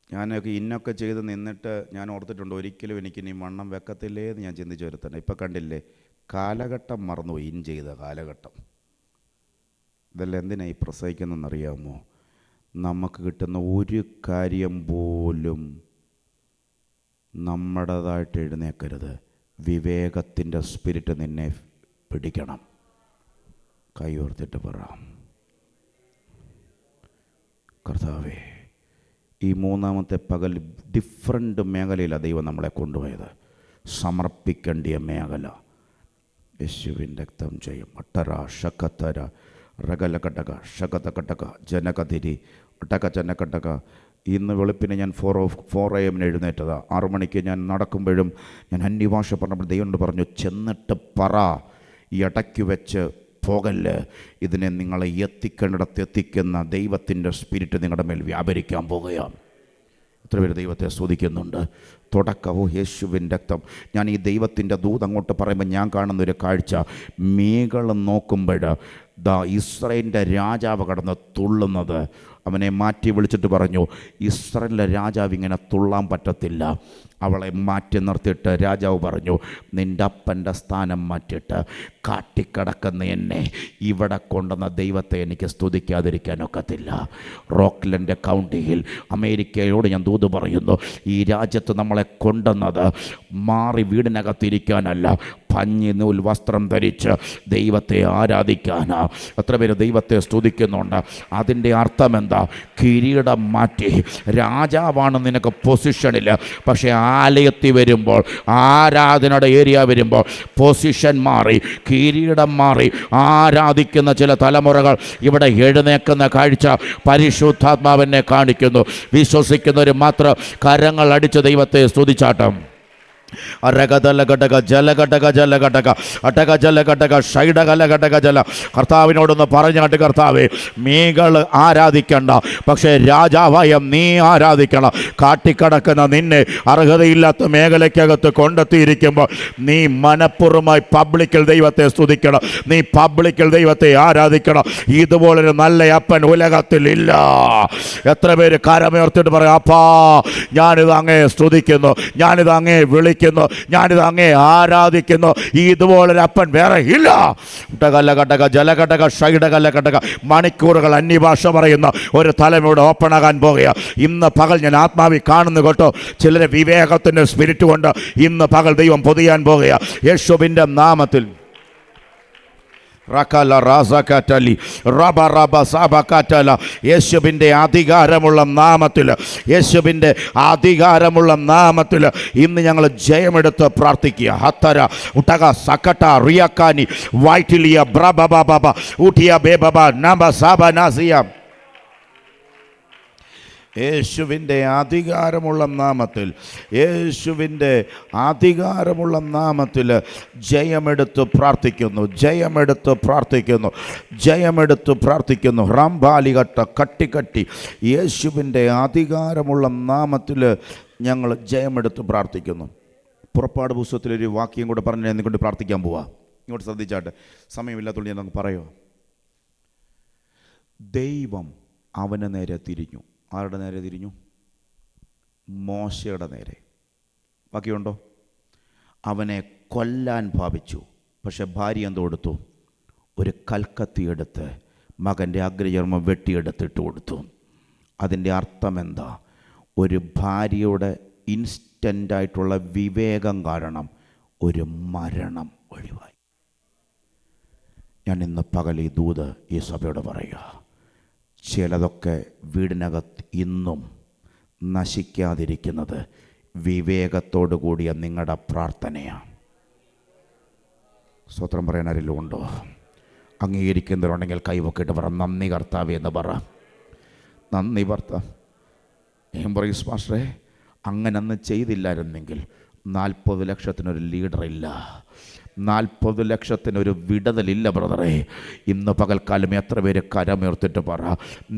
ഞാനൊക്കെ ഇന്നൊക്കെ ചെയ്ത് നിന്നിട്ട് ഞാൻ ഓർത്തിട്ടുണ്ട്, ഒരിക്കലും എനിക്ക് ഇനി വണ്ണം വെക്കത്തില്ലേ എന്ന് ഞാൻ ചിന്തിച്ച് വരുത്തണ്ട. ഇപ്പം കണ്ടില്ലേ കാലഘട്ടം മറന്നുപോയി. ഇൻ ചെയ്ത കാലഘട്ടം. ഇതെല്ലാം എന്തിനാണ് ഈ പ്രസവിക്കുന്നതെന്നറിയാമോ? നമുക്ക് കിട്ടുന്ന ഒരു കാര്യം പോലും നമ്മുടേതായിട്ട് എഴുന്നേക്കരുത്. വിവേകത്തിൻ്റെ സ്പിരിറ്റ് നിന്നെ പിടിക്കണം. കൈ ഓർത്തിട്ട് പറ, കർത്താവേ, ഈ മൂന്നാമത്തെ പകൽ ഡിഫറെൻ്റ് മേഖലയിലാണ് ദൈവം നമ്മളെ കൊണ്ടുപോയത്. സമർപ്പിക്കേണ്ടിയ മേഖല. യേശുവിൻ രക്തം ചെയ്യും. അട്ടര ഷക്കത്തര റകലകട്ടക ഷകതകട്ടക ജനകതിരി ഒട്ടക ജനകട്ടക. ഇന്ന് വെളുപ്പിന് ഞാൻ 4 AM എഴുന്നേറ്റതാണ്. 6 മണിക്ക് ഞാൻ നടക്കുമ്പോഴും ഞാൻ അന്യഭാഷ പറഞ്ഞപ്പോൾ ദൈവം പറഞ്ഞു, ചെന്നിട്ട് പറ, ഇടയ്ക്ക് വെച്ച് പോകല്ല്. ഇതിനെ നിങ്ങളെ എത്തിക്കേണ്ടിടത്ത് എത്തിക്കുന്ന ദൈവത്തിൻ്റെ സ്പിരിറ്റ് നിങ്ങളുടെ മേൽ വ്യാപരിക്കാൻ പോകുകയാണ്. എത്ര പേര് ദൈവത്തെ സ്തുതിക്കുന്നുണ്ട്? തുടക്കവും യേശുവിൻ രക്തം. ഞാൻ ഈ ദൈവത്തിൻ്റെ ദൂത് അങ്ങോട്ട് പറയുമ്പോൾ ഞാൻ കാണുന്നൊരു കാഴ്ച, മീകൾ നോക്കുമ്പോൾ ഇസ്രായേലിൻ്റെ രാജാവ് കടന്ന് തുള്ളുന്നത്. അവനെ മാറ്റി വിളിച്ചിട്ട് പറഞ്ഞു, ഇസ്രായേലിലെ രാജാവ് ഇങ്ങനെ തുള്ളാൻ പറ്റത്തില്ല. അവളെ മാറ്റി നിർത്തിയിട്ട് രാജാവ് പറഞ്ഞു, നിൻ്റെ അപ്പൻ്റെ സ്ഥാനം മാറ്റിയിട്ട് കാട്ടിക്കിടക്കുന്ന എന്നെ ഇവിടെ കൊണ്ടുവന്ന ദൈവത്തെ എനിക്ക് സ്തുതിക്കാതിരിക്കാനൊക്കത്തില്ല. റോക്ക്ലൻഡ് കൗണ്ടിയിൽ അമേരിക്കയോട് ഞാൻ ദൂത് പറയുന്നു, ഈ രാജ്യത്ത് നമ്മളെ കൊണ്ടുവന്നത് മാറി വീടിനകത്തിരിക്കാനല്ല, പഞ്ഞി നൂൽ വസ്ത്രം ധരിച്ച് ദൈവത്തെ ആരാധിക്കാനാ. എത്ര പേര് ദൈവത്തെ സ്തുതിക്കുന്നുണ്ട്? അതിൻ്റെ അർത്ഥം എന്താ? കിരീടം മാറ്റി. രാജാവാണ് നിനക്ക് പൊസിഷനിൽ, പക്ഷേ ആലയത്തിൽ വരുമ്പോൾ, ആരാധനയുടെ ഏരിയ വരുമ്പോൾ പൊസിഷൻ മാറി, കിരീടം മാറി. ആരാധിക്കുന്ന ചില തലമുറകൾ ഇവിടെ എഴുന്നേക്കുന്ന കാഴ്ച പരിശുദ്ധാത്മാവിനെ കാണിക്കുന്നു. വിശ്വസിക്കുന്നവർ മാത്രം കരങ്ങൾ അടിച്ച് ദൈവത്തെ സ്തുതിച്ചാട്ടം. അരകതലഘടക ജലഘടക ജലഘടക അടക ജലഘടക ഷൈഡകലഘടക ജല. കർത്താവിനോടൊന്ന് പറഞ്ഞാട്ട്, കർത്താവേ, മീകൾ ആരാധിക്കണ്ട, പക്ഷേ രാജാവായ നീ ആരാധിക്കണം. കാട്ടിക്കടക്കുന്ന നിന്നെ അർഹതയില്ലാത്ത മേഖലയ്ക്കകത്ത് കൊണ്ടെത്തിയിരിക്കുമ്പോൾ നീ മനഃപൂർവ്വമായി പബ്ലിക്കിൽ ദൈവത്തെ സ്തുതിക്കണം, നീ പബ്ലിക്കിൽ ദൈവത്തെ ആരാധിക്കണം. ഇതുപോലൊരു നല്ല അപ്പൻ ഉലകത്തിലില്ല. എത്ര പേര് കരമുയർത്തിട്ട് പറയാം, അപ്പാ ഞാനിത് അങ്ങേ സ്തുതിക്കുന്നു, ഞാനിത് അങ്ങേ വിളിക്കുന്നു, ഞാനിത് അങ്ങേ ആരാധിക്കുന്നു. ഇതുപോലൊരു അപ്പൻ വേറെ ഇല്ല. കലഘടക ജലഘടക ഷൈഡകലഘടക. മണിക്കൂറുകൾ അന്യഭാഷ പറയുന്ന ഒരു തലമുറ ഓപ്പൺ ആകാൻ പോകുക. ഇന്ന് പകൽ ഞാൻ ആത്മാവിൽ കാണുന്നു കേട്ടോ. ചിലരെ വിവേകത്തിൻ്റെ സ്പിരിറ്റ് കൊണ്ട് ഇന്ന് പകൽ ദൈവം പൊതിയാൻ പോകുക യേശുവിൻ്റെ നാമത്തിൽ. യേശുവിൻ്റെ അധികാരമുള്ള നാമത്തിൽ, യേശുവിൻ്റെ അധികാരമുള്ള നാമത്തിൽ ഇന്ന് ഞങ്ങൾ ജയമെടുത്ത് പ്രാർത്ഥിക്കുക. ഹത്തര ഉട്ടക സക്കട്ട റിയക്കാനി വൈറ്റിലിയ ബ്രബബബ ഊട്ടിയ ബേബബ നബ സബ നാസിയ. യേശുവിൻ്റെ അധികാരമുള്ള നാമത്തിൽ, യേശുവിൻ്റെ അധികാരമുള്ള നാമത്തിൽ ജയമെടുത്ത് പ്രാർത്ഥിക്കുന്നു, ജയമെടുത്ത് പ്രാർത്ഥിക്കുന്നു, ജയമെടുത്ത് പ്രാർത്ഥിക്കുന്നു. റാംബാലികട്ട കട്ടിക്കട്ടി യേശുവിൻ്റെ അധികാരമുള്ള നാമത്തിൽ ഞങ്ങൾ ജയമെടുത്ത് പ്രാർത്ഥിക്കുന്നു. പുറപ്പാട് പുസ്തകത്തിലൊരു വാക്യം കൂടെ പറഞ്ഞ് എന്നെക്കൊണ്ട് പ്രാർത്ഥിക്കാൻ പോവാ. ഇങ്ങോട്ട് ശ്രദ്ധിച്ചാട്ടെ, സമയമില്ലാത്തതുകൊണ്ട് ഞാൻ നമുക്ക് പറയുമോ. ദൈവം അവന് നേരെ തിരിഞ്ഞു. ആരുടെ നേരെ തിരിഞ്ഞു? മോശയുടെ നേരെ. ബാക്കിയുണ്ടോ? അവനെ കൊല്ലാൻ ഭാവിച്ചു. പക്ഷെ ഭാര്യ എന്ത് കൊടുത്തു? ഒരു കൽക്കത്തിയെടുത്ത് മകൻ്റെ അഗ്രചർമ്മം വെട്ടിയെടുത്തിട്ട് കൊടുത്തു. അതിൻ്റെ അർത്ഥം എന്താ? ഒരു ഭാര്യയുടെ ഇൻസ്റ്റൻ്റായിട്ടുള്ള വിവേകം കാരണം ഒരു മരണം ഒഴിവായി. ഞാൻ ഇന്ന് പകൽ ഈ ദൂത് ഈ സഭയോട് പറയുക. ചിലതൊക്കെ വീടിനകത്ത് ഇന്നും നശിക്കാതിരിക്കുന്നത് വിവേകത്തോടു കൂടിയ നിങ്ങളുടെ പ്രാർത്ഥനയാണ്. സ്തോത്രം പറയാൻ ആരെങ്കിലും ഉണ്ടോ? അംഗീകരിക്കുന്നവരുണ്ടെങ്കിൽ കൈവക്കിട്ട് പറ, നന്ദി കർത്താവേ എന്ന് പറ. നന്ദി ഭർത്താവ്. ഞാൻ പറയും, മാസ്റ്ററെ, അങ്ങനെ അന്ന് ചെയ്തില്ലായിരുന്നെങ്കിൽ 40 ലക്ഷത്തിനൊരു ലീഡറില്ല, 40 ലക്ഷത്തിനൊരു വിടുതലില്ല ബ്രദറെ. ഇന്ന് പകൽക്കാലം എത്ര പേര് കരമുയർത്തിട്ട് പറ,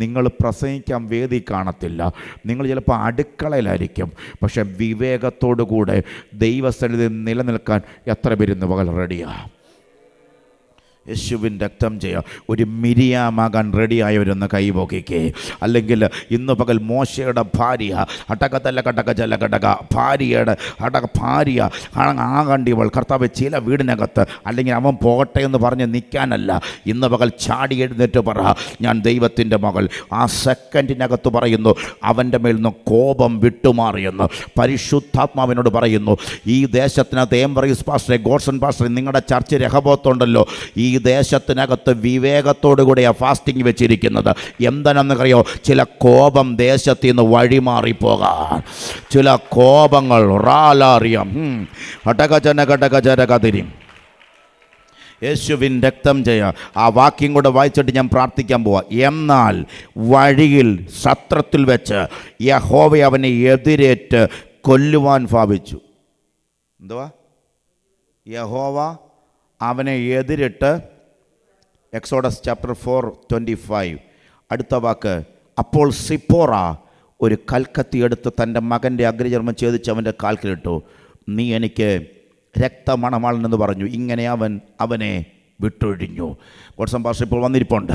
നിങ്ങൾ പ്രസംഗിക്കാൻ വേദി കാണത്തില്ല, നിങ്ങൾ ചിലപ്പോൾ അടുക്കളയിലായിരിക്കും, പക്ഷെ വിവേകത്തോടു കൂടെ ദൈവസന്നിധിയിൽ നിലനിൽക്കാൻ എത്ര പേര് ഇന്ന് പകൽ റെഡിയാണ്? യേശുവിൻ രക്തം ചെയ്യുക. ഒരു മിരിയാമാകാൻ റെഡിയായവരൊന്ന് കൈപോക്കിക്കേ. അല്ലെങ്കിൽ ഇന്ന് പകൽ മോശയുടെ ഭാര്യ അടക്കത്തല്ല കടക ജല കടക ഭാര്യയുടെ ഭാര്യ ആകണ്ടിവൾ കർത്താവ് ചില വീടിനകത്ത്, അല്ലെങ്കിൽ അവൻ പോകട്ടെ എന്ന് പറഞ്ഞ് നിൽക്കാനല്ല, ഇന്ന് പകൽ ചാടി എഴുന്നേറ്റ് പറ, ഞാൻ ദൈവത്തിൻ്റെ മകൾ. ആ സെക്കൻഡിനകത്ത് പറയുന്നു, അവൻ്റെ മേൽ നിന്ന് കോപം വിട്ടുമാറിയെന്ന് പരിശുദ്ധാത്മാവിനോട് പറയുന്നു. ഈ ദേശത്തിനകത്ത് എംബ്രൈസ് പാസ്റ്ററെ, ഗോഡ്സൺ പാസ്റ്ററെ, നിങ്ങളുടെ ചർച്ച് രഹബോത്തുണ്ടല്ലോ, ഈ ദേശത്തിനകത്ത് വിവേകത്തോടു കൂടിയാണ് ഫാസ്റ്റിംഗ് വെച്ചിരിക്കുന്നത്. എന്താണെന്നറിയോ? ചില കോപം ദേശത്തിൽ നിന്ന് വഴിമാറിപ്പോകാൻ, ചില കോപങ്ങൾ റാലാറിയാം ഘടകജനകതിരിയും. യേശുവിൻ രക്തം ചെയ്യുക. ആ വാക്യം കൂടെ വായിച്ചിട്ട് ഞാൻ പ്രാർത്ഥിക്കാൻ പോവാ. എന്നാൽ വഴിയിൽ സത്രത്തിൽ വെച്ച് യഹോവ അവനെ എതിരേറ്റ് കൊല്ലുവാൻ ഭാവിച്ചു. എന്തുവാ? യഹോവ അവനെ എതിരിട്ട്. Exodus chapter 4:25. അടുത്ത വാക്ക്, അപ്പോൾ സിപ്പോറ ഒരു കൽക്കത്തി എടുത്ത് തൻ്റെ മകൻ്റെ അഗ്രചർമ്മം ഛേദിച്ച് അവൻ്റെ കാൽക്കിലിട്ടു. നീ എനിക്ക് രക്തമണമാളെന്ന് പറഞ്ഞു. ഇങ്ങനെ അവനെ വിട്ടൊഴിഞ്ഞു. ഗോഡ്സൺ പാസ്റ്റർ ഇപ്പോൾ വന്നിരിപ്പുണ്ട്.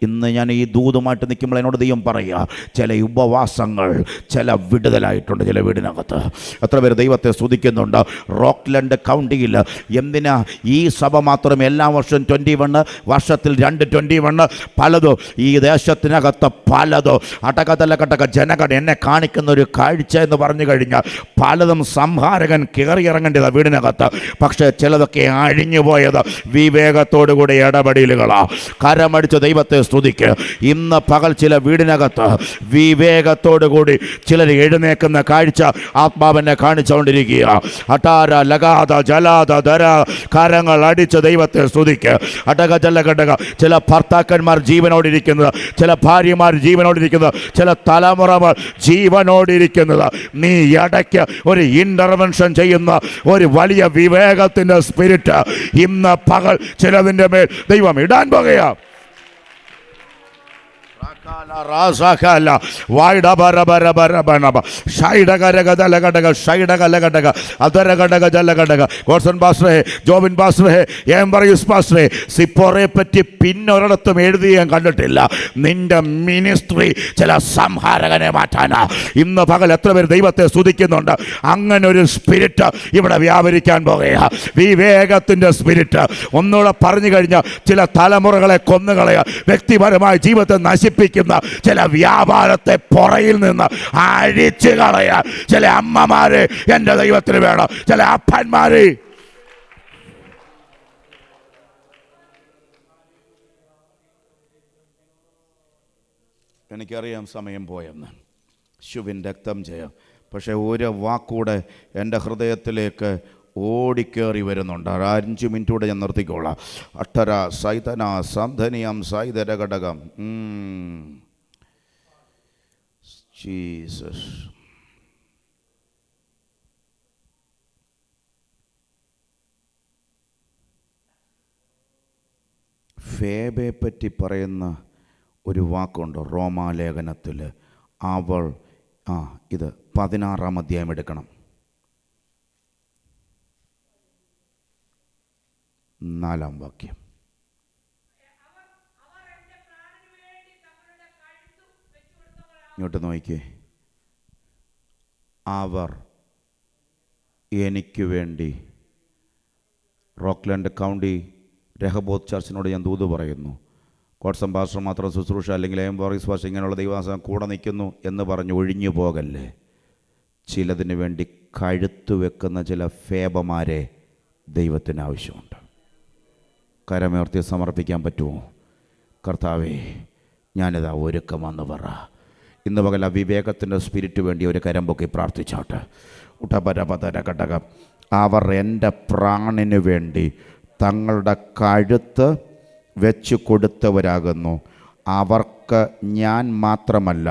ഇന്ന് ഞാൻ ഈ ദൂതുമായിട്ട് നിൽക്കുമ്പോൾ എന്നോട് ദൈവം പറയുക, ചില ഉപവാസങ്ങൾ, ചില വിടുതലായിട്ടുണ്ട് ചില വീടിനകത്ത്. എത്ര പേര് ദൈവത്തെ സ്തുതിക്കുന്നുണ്ട്? റോക്ക്ലൻഡ് കൗണ്ടിയിൽ എന്തിനാ ഈ സഭ മാത്രം എല്ലാ വർഷവും 21, വർഷത്തിൽ 2 പലതോ ഈ ദേശത്തിനകത്ത് പലതോ അടകതലകടക ജനകട എന്നെ കാണിക്കുന്ന ഒരു കാഴ്ച എന്ന് പറഞ്ഞു കഴിഞ്ഞാൽ പലതും സംഹാരകൻ കയറിയിറങ്ങേണ്ടതാണ് വീടിനകത്ത്. പക്ഷേ ചിലതൊക്കെ അഴിഞ്ഞു പോയത് വിവേക വിവേകത്തോടുകൂടി ഇടപെടലുകളാ. കരമടിച്ച് ദൈവത്തെ സ്തുതിക്ക്. ഇന്ന് പകൽ ചില വീടിനകത്ത് വിവേകത്തോടുകൂടി ചിലർ എഴുന്നേക്കുന്ന കാഴ്ച ആത്മാവിനെ കാണിച്ചുകൊണ്ടിരിക്കുക. അട്ടാര ലഗാത ജലാത ധര കരങ്ങൾ അടിച്ച് ദൈവത്തെ സ്തുതിക്ക്. അടക ജലഘടക ചില ഭർത്താക്കന്മാർ ജീവനോടിരിക്കുന്നത്, ചില ഭാര്യമാർ ജീവനോടിരിക്കുന്നത്, ചില തലമുറകൾ ജീവനോടിരിക്കുന്നത്. നീ ഇടയ്ക്ക് ഒരു ഇന്റർവെൻഷൻ ചെയ്യുന്ന ഒരു വലിയ വിവേകത്തിൻ്റെ സ്പിരിറ്റ് ഇന്ന് പകൽ ചിലതിൻ്റെ മേൽ ദൈവം ഇടാൻ പോകുകയാണ്. ജോബിൻ പാസ്റ്ററെ, എംബറീസ് പാസ്റ്ററെ, സിപ്പോറെ പറ്റി പിന്നൊരിടത്തും എഴുതി ഞാൻ കണ്ടിട്ടില്ല. നിന്റെ മിനിസ്ട്രി ചില സംഹാരകനെ മാറ്റാനാ. ഇന്ന് പകൽ എത്ര പേര് ദൈവത്തെ സ്തുതിക്കുന്നുണ്ട്? അങ്ങനെ ഒരു സ്പിരിറ്റ് ഇവിടെ വ്യാപരിക്കാൻ പോകുകയാ. വിവേകത്തിന്റെ സ്പിരിറ്റ്. ഒന്നുകൂടെ പറഞ്ഞു കഴിഞ്ഞാൽ ചില തലമുറകളെ കൊന്നുകളയുക, വ്യക്തിപരമായ ജീവിതത്തെ നശിപ്പിക്കുന്ന ചില വ്യാപാരത്തെ പുറയിൽ നിന്ന് അഴിച്ചു കളയാൻ ചില അമ്മമാര് എൻ്റെ ദൈവത്തിന് വേണം, ചില അപ്പന്മാര്. എനിക്കറിയാം സമയം പോയെന്ന്, ശുഭിൻ രക്തം ചെയ്യാം. പക്ഷെ ഒരു വാക്കൂടെ എൻ്റെ ഹൃദയത്തിലേക്ക് ഓടിക്കേറി വരുന്നുണ്ട്. 5 മിനിറ്റ് കൂടെ ഞാൻ നിർത്തിക്കോളാം. അട്ടര സൈതന സന്ധനിയം സൈതര ഘടകം. ജീസസ്. ഫേബയെ പറ്റി പറയുന്ന ഒരു വാക്കുണ്ട് റോമാലേഖനത്തിൽ. അവൾ ഇത് 16-ാം അധ്യായം എടുക്കണം. 4-ാം വാക്യം. ഇങ്ങോട്ട് നോക്കിയേ. അവർ എനിക്ക് വേണ്ടി. റോക്ക്ലൻഡ് കൗണ്ടി രഹബോത്ത് ചർച്ചിനോട് ഞാൻ ദൂത് പറയുന്നു. കോട്സം പാസ്റ്റർ മാത്രം ശുശ്രൂഷ അല്ലെങ്കിൽ എംബറീസ് പാസ്റ്റർ ഇങ്ങനെയുള്ള ദൈവദാസൻ കൂടെ നിൽക്കുന്നു എന്ന് പറഞ്ഞ് ഒഴിഞ്ഞു പോകല്ലേ. ചിലതിന് വേണ്ടി കഴുത്തു വെക്കുന്ന ചില ഫേബമാരെ ദൈവത്തിന് ആവശ്യമുണ്ട്. കരമേർത്തി സമർപ്പിക്കാൻ പറ്റുമോ? കർത്താവേ, ഞാനിതാ ഒരുക്കമെന്ന് പറ. ഇന്ന് പകൽ ആ വിവേകത്തിൻ്റെ സ്പിരിറ്റ് വേണ്ടി ഒരു കരം പൊക്കി പ്രാർത്ഥിച്ചോട്ടെ. ഉടപരപതരഘടകം. അവർ എൻ്റെ പ്രാണന് വേണ്ടി തങ്ങളുടെ കഴുത്ത് വെച്ച് കൊടുത്തവരാകുന്നു. അവർക്ക് ഞാൻ മാത്രമല്ല,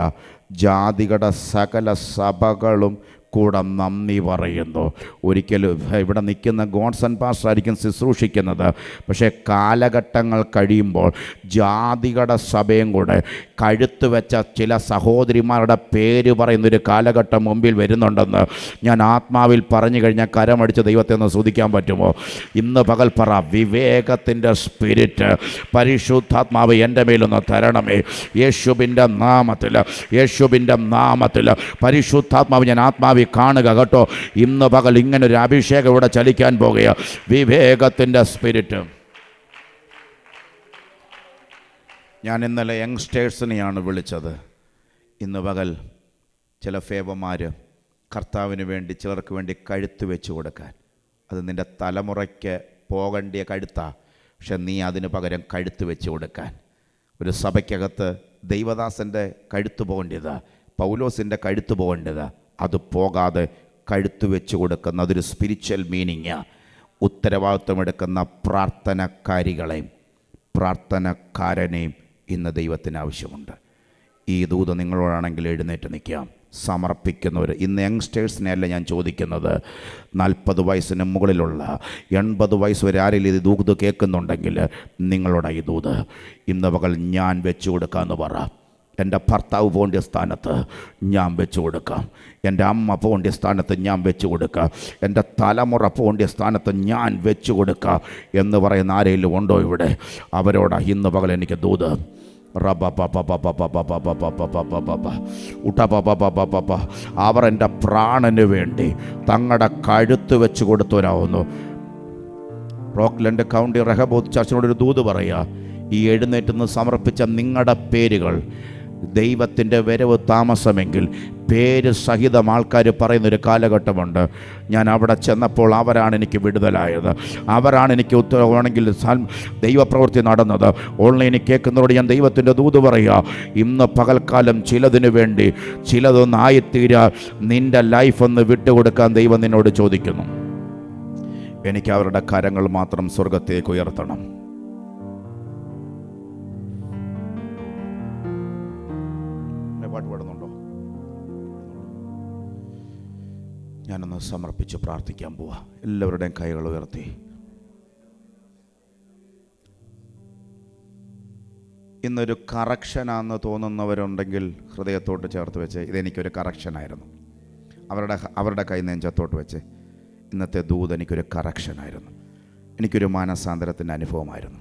ജാതികളുടെ സകല സഭകളും കൂടെ നന്ദി പറയുന്നു. ഒരിക്കലും ഇവിടെ നിൽക്കുന്ന ഗോഡ്സൺ പാസ്റ്റർ ആയിരിക്കും ശുശ്രൂഷിക്കുന്നത്. പക്ഷേ കാലഘട്ടങ്ങൾ കഴിയുമ്പോൾ ജാതികളുടെ സഭയും കൂടെ കഴുത്ത് വെച്ച ചില സഹോദരിമാരുടെ പേര് പറയുന്നൊരു കാലഘട്ടം മുമ്പിൽ വരുന്നുണ്ടെന്ന് ഞാൻ ആത്മാവിൽ പറഞ്ഞു കഴിഞ്ഞാൽ കരമടിച്ച് ദൈവത്തെ ഒന്ന് സ്തുതിക്കാൻ പറ്റുമോ? ഇന്ന് പകൽ പറ, വിവേകത്തിൻ്റെ സ്പിരിറ്റ് പരിശുദ്ധാത്മാവ് എൻ്റെ മേലൊന്ന് തരണമേ. യേശുവിൻ്റെ നാമത്തിൽ, യേശുവിൻ്റെ നാമത്തിൽ പരിശുദ്ധാത്മാവ് ഞാൻ ആത്മാവിൽ കാണുക കേട്ടോ. ഇന്ന് പകൽ ഇങ്ങനൊരു അഭിഷേകം ഇവിടെ ചലിക്കാൻ പോകുക. വിവേകത്തിൻ്റെ സ്പിരിറ്റ്. ഞാൻ ഇന്നലെ യങ്സ്റ്റേഴ്സിനെയാണ് വിളിച്ചത്. ഇന്ന് പകൽ ചില ഫേവന്മാർ കർത്താവിന് വേണ്ടി ചിലർക്ക് വേണ്ടി കഴുത്ത് വെച്ച് കൊടുക്കാൻ. അത് നിൻ്റെ തലമുറയ്ക്ക് പോകേണ്ടിയ കഴുത്താണ്. പക്ഷെ നീ അതിന് പകരം കഴുത്ത് വെച്ച് കൊടുക്കാൻ. ഒരു സഭയ്ക്കകത്ത് ദൈവദാസൻ്റെ കഴുത്ത് പോകേണ്ടതാണ്, പൗലോസിൻ്റെ കഴുത്ത് പോകേണ്ടതാണ്. അത് പോകാതെ കഴുത്ത് വെച്ച് കൊടുക്കുന്ന അതൊരു സ്പിരിച്വൽ മീനിങ്. ഉത്തരവാദിത്വമെടുക്കുന്ന പ്രാർത്ഥനക്കാരികളെയും പ്രാർത്ഥനക്കാരനെയും ഇന്ന് ദൈവത്തിന് ആവശ്യമുണ്ട്. ഈ ദൂത് നിങ്ങളോടാണെങ്കിൽ എഴുന്നേറ്റ് നിൽക്കാം. സമർപ്പിക്കുന്നവർ ഇന്ന് യങ്സ്റ്റേഴ്സിനെ അല്ല ഞാൻ ചോദിക്കുന്നത്. 40 വയസ്സിന് മുകളിലുള്ള 80 വയസ്സ് വരെ ആരെങ്കിലും ഇത് ദൂത് കേൾക്കുന്നുണ്ടെങ്കിൽ നിങ്ങളോട് ഈ ദൂത് ഇന്ന് പകൽ ഞാൻ വെച്ച് കൊടുക്കാമെന്ന് പറ. എൻ്റെ ഭർത്താവ് പോകേണ്ട സ്ഥാനത്ത് ഞാൻ വെച്ച് കൊടുക്കാം. എൻ്റെ അമ്മ പോകേണ്ട സ്ഥാനത്ത് ഞാൻ വെച്ച് കൊടുക്കാം. എൻ്റെ തലമുറ പോകേണ്ട സ്ഥാനത്ത് ഞാൻ വെച്ച് കൊടുക്കാം എന്ന് പറയുന്ന ആരെങ്കിലും ഉണ്ടോ ഇവിടെ? അവരോടാ ഇന്ന് പകൽ എനിക്ക് ദൂത്. അവർ എൻ്റെ പ്രാണന് വേണ്ടി തങ്ങളുടെ കഴുത്ത് വെച്ച് കൊടുത്തവരാവുന്നു. റോക്ക്ലൻഡ് കൗണ്ടി റഹബോത്ത് ചർച്ചിനോടൊരു ദൂത് പറയുക. ഈ എഴുന്നേറ്റ് നിന്ന് സമർപ്പിച്ച നിങ്ങളുടെ പേരുകൾ ദൈവത്തിൻ്റെ വരവ് താമസമെങ്കിൽ പേര് സഹിതം ആൾക്കാർ പറയുന്നൊരു കാലഘട്ടമുണ്ട്. ഞാൻ അവിടെ ചെന്നപ്പോൾ അവരാണ് എനിക്ക് വിടുതലായത്, അവരാണ് എനിക്ക് ഉത്തരവാണെങ്കിൽ ദൈവപ്രവൃത്തി നടന്നത്. ഓൺലൈനിൽ കേൾക്കുന്നവരോട് ഞാൻ ദൈവത്തിൻ്റെ ദൂത് പറയുക, ഇന്ന് പകൽക്കാലം ചിലതിനു വേണ്ടി ചിലതൊന്നായിത്തീരാ നിൻ്റെ ലൈഫ് ഒന്ന് വിട്ടുകൊടുക്കാൻ ദൈവം നിന്നോട് ചോദിക്കുന്നു. എനിക്ക് അവരുടെ കരങ്ങൾ മാത്രം സ്വർഗത്തേക്ക് ഉയർത്തണം. പാട്ട് പാടുന്നുണ്ടോ? ഞാനൊന്ന് സമർപ്പിച്ച് പ്രാർത്ഥിക്കാൻ പോവാ. എല്ലാവരുടെയും കൈകൾ ഉയർത്തി. ഇന്നൊരു കറക്ഷനാണെന്ന് തോന്നുന്നവരുണ്ടെങ്കിൽ ഹൃദയത്തോട്ട് ചേർത്ത് വെച്ച്, ഇതെനിക്കൊരു കറക്ഷനായിരുന്നു. അവരുടെ കൈ നെഞ്ചത്തോട്ട് വെച്ച്, ഇന്നത്തെ ദൂത് എനിക്കൊരു കറക്ഷനായിരുന്നു, എനിക്കൊരു മാനസാന്തരത്തിൻ്റെ അനുഭവമായിരുന്നു.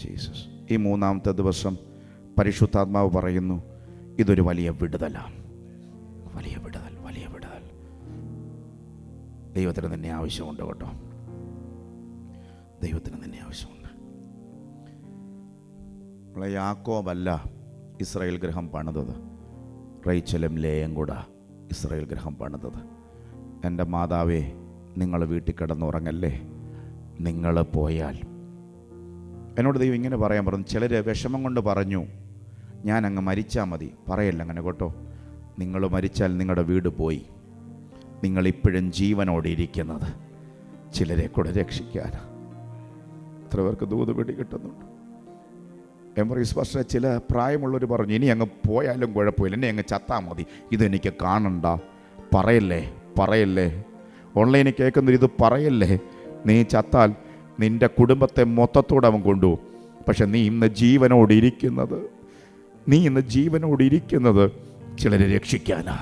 ജീസസ്, ഈ 3-ാമത്തെ ദിവസം പരിശുദ്ധാത്മാവ് പറയുന്നു, ഇതൊരു വലിയ വിടുതലാണ്. വലിയ വിടുതൽ, വലിയ വിടുതൽ. ദൈവത്തിന് നിന്നെ ആവശ്യമുണ്ട് കേട്ടോ. ദൈവത്തിന് നിന്നെ ആവശ്യമുണ്ട്. നമ്മളെ യാക്കോബല്ല ഇസ്രായേൽ ഗൃഹം പണിതത്, റേച്ചലും ലേയും കൂടെ ഇസ്രായേൽ ഗൃഹം പണിതത്. എൻ്റെ മാതാവേ, നിങ്ങൾ വീട്ടിൽ കിടന്നുറങ്ങല്ലേ, നിങ്ങൾ പോയാൽ. എന്നോട് ദൈവം ഇങ്ങനെ പറയാൻ പറഞ്ഞു. ചിലർ വിഷമം കൊണ്ട് പറഞ്ഞു, ഞാൻ അങ്ങ് മരിച്ചാൽ മതി. പറയല്ല അങ്ങനെ കേട്ടോ. നിങ്ങൾ മരിച്ചാൽ നിങ്ങളുടെ വീട് പോയി. നിങ്ങളിപ്പോഴും ജീവനോടെ ഇരിക്കുന്നത് ചിലരെ കൂടെ രക്ഷിക്കാനാണ്. എത്ര പേർക്ക് ദൂത് പിടി കിട്ടുന്നുണ്ട്? എമറീസ് പാസ്റ്റർ, ചില പ്രായമുള്ളവർ പറഞ്ഞു, ഇനി അങ്ങ് പോയാലും കുഴപ്പമില്ല, എന്നെ അങ്ങ് ചത്താൽ മതി, ഇതെനിക്ക് കാണണ്ട. പറയല്ലേ, പറയല്ലേ. ഓൺലൈനിൽ കേൾക്കുന്നൊരു ഇത് പറയല്ലേ. നീ ചത്താൽ നിൻ്റെ കുടുംബത്തെ മൊത്തത്തോടെ അവൻ കൊണ്ടുപോകും. പക്ഷെ നീ ഇന്ന് ജീവനോടിരിക്കുന്നത് ചിലരെ രക്ഷിക്കാനാ.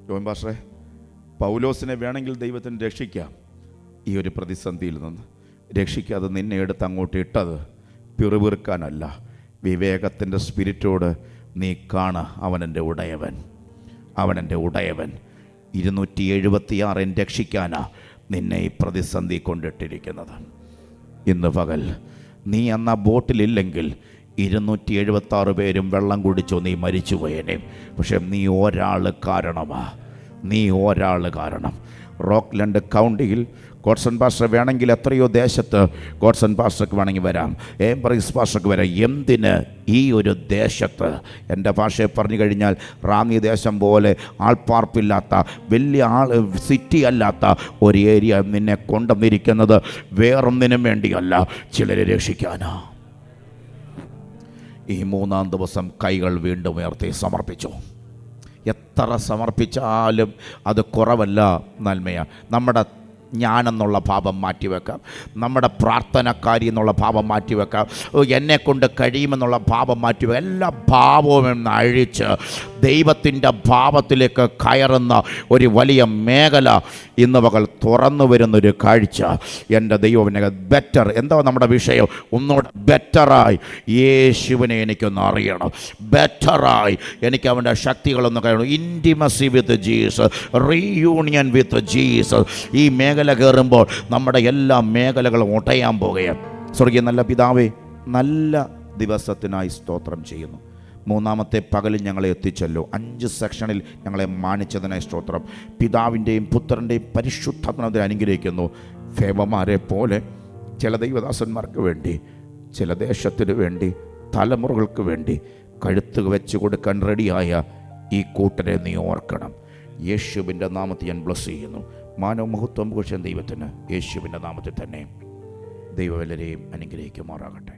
ജോൺ പാസ്റ്ററെ, പൗലോസിനെ വേണമെങ്കിൽ ദൈവത്തിന് രക്ഷിക്കാം. ഈ ഒരു പ്രതിസന്ധിയിൽ നിന്ന് രക്ഷിക്കാതെ നിന്നെ എടുത്ത് അങ്ങോട്ട് ഇട്ടത് പിറുപിറുക്കാനല്ല, വിവേകത്തിൻ്റെ സ്പിരിറ്റോട് നീ കാണ. അവനെൻ്റെ ഉടയവൻ, അവനെൻ്റെ ഉടയവൻ. 276 രക്ഷിക്കാനാ നിന്നെ ഈ പ്രതിസന്ധി കൊണ്ടിട്ടിരിക്കുന്നത്. ഇന്ന് പകൽ നീ അന്ന് ആ ബോട്ടിലില്ലെങ്കിൽ 276 പേരും വെള്ളം കുടിച്ചോ നീ മരിച്ചുപോയേനെ. പക്ഷെ നീ ഒരാൾ കാരണം. റോക്ക്ലൻഡ് കൗണ്ടിയിൽ ഗോഡ്സൺ പാസ്റ്റർ വേണമെങ്കിൽ എത്രയോ ദേശത്ത് ഗോഡ്സൺ പാസ്റ്റർക്ക് വേണമെങ്കിൽ വരാം, എംബ്രൈസ് പാസ്റ്റർക്ക് വരാം. എന്തിന് ഈ ഒരു ദേശത്ത്, എൻ്റെ ഭാഷയെ പറഞ്ഞു കഴിഞ്ഞാൽ റാന്നി ദേശം പോലെ ആൾപ്പാർപ്പില്ലാത്ത വലിയ സിറ്റി അല്ലാത്ത ഒരു ഏരിയ നിന്നെ കൊണ്ടുവന്നിരിക്കുന്നത് വേറൊന്നിനും വേണ്ടിയല്ല, ചിലരെ രക്ഷിക്കാനാ. ഈ 3-ാം ദിവസം കൈകൾ വീണ്ടും ഉയർത്തി സമർപ്പിച്ചു. എത്ര സമർപ്പിച്ചാലും അത് കുറവല്ല, നന്മയാണ്. നമ്മുടെ ഞാനെന്നുള്ള ഭാവം മാറ്റിവെക്കാം, നമ്മുടെ പ്രാർത്ഥനക്കാരി എന്നുള്ള ഭാവം മാറ്റിവെക്കാം, എന്നെക്കൊണ്ട് കഴിയുമെന്നുള്ള ഭാവം മാറ്റിവെക്കാം. എല്ലാ ഭാവവും എന്ന് അഴിച്ച് ദൈവത്തിൻ്റെ ഭാവത്തിലേക്ക് കയറുന്ന ഒരു വലിയ മേഖല ഇന്ന് പകൽ തുറന്നു വരുന്നൊരു കാഴ്ച. എൻ്റെ ദൈവത്തിനെ ബെറ്റർ, എന്താ നമ്മുടെ വിഷയം? ഒന്നുകൂടെ ബെറ്ററായി യേശുവിനെ എനിക്കൊന്ന് അറിയണം, ബെറ്ററായി എനിക്ക് അവൻ്റെ ശക്തികളൊന്ന് കഴിയണം. Intimacy with Jesus, reunion with Jesus. ഈ മേഖല കയറുമ്പോൾ നമ്മുടെ എല്ലാ മേഖലകളും ഒട്ടയാൻ പോകുകയാണ്. സ്വർഗീയ നല്ല പിതാവേ, നല്ല ദിവസത്തിനായി സ്തോത്രം ചെയ്യുന്നു. 3-ാമത്തെ പകലിൽ ഞങ്ങളെ എത്തിച്ചല്ലോ. 5 സെക്ഷനിൽ ഞങ്ങളെ മാനിച്ചതിനായി സ്തോത്രം. പിതാവിൻ്റെയും പുത്രൻ്റെയും പരിശുദ്ധാത്മാവിനെ അനുഗ്രഹിക്കുന്നു. ഫേവമാരെ പോലെ ചില ദൈവദാസന്മാർക്ക് വേണ്ടി, ചില ദേശത്തിന് വേണ്ടി, തലമുറകൾക്ക് വേണ്ടി കഴുത്ത് വെച്ച് കൊടുക്കാൻ റെഡിയായ ഈ കൂട്ടരെ നീ ഓർക്കണം. യേശുവിൻ്റെ നാമത്തിൽ ഞാൻ ബ്ലസ് ചെയ്യുന്നു. മാനവമഹത്വം കുറിച്ച ദൈവത്തിന് യേശുവിൻ്റെ നാമത്തിൽ തന്നെ ദൈവം എല്ലാവരെയും അനുഗ്രഹിക്കുമാറാകട്ടെ.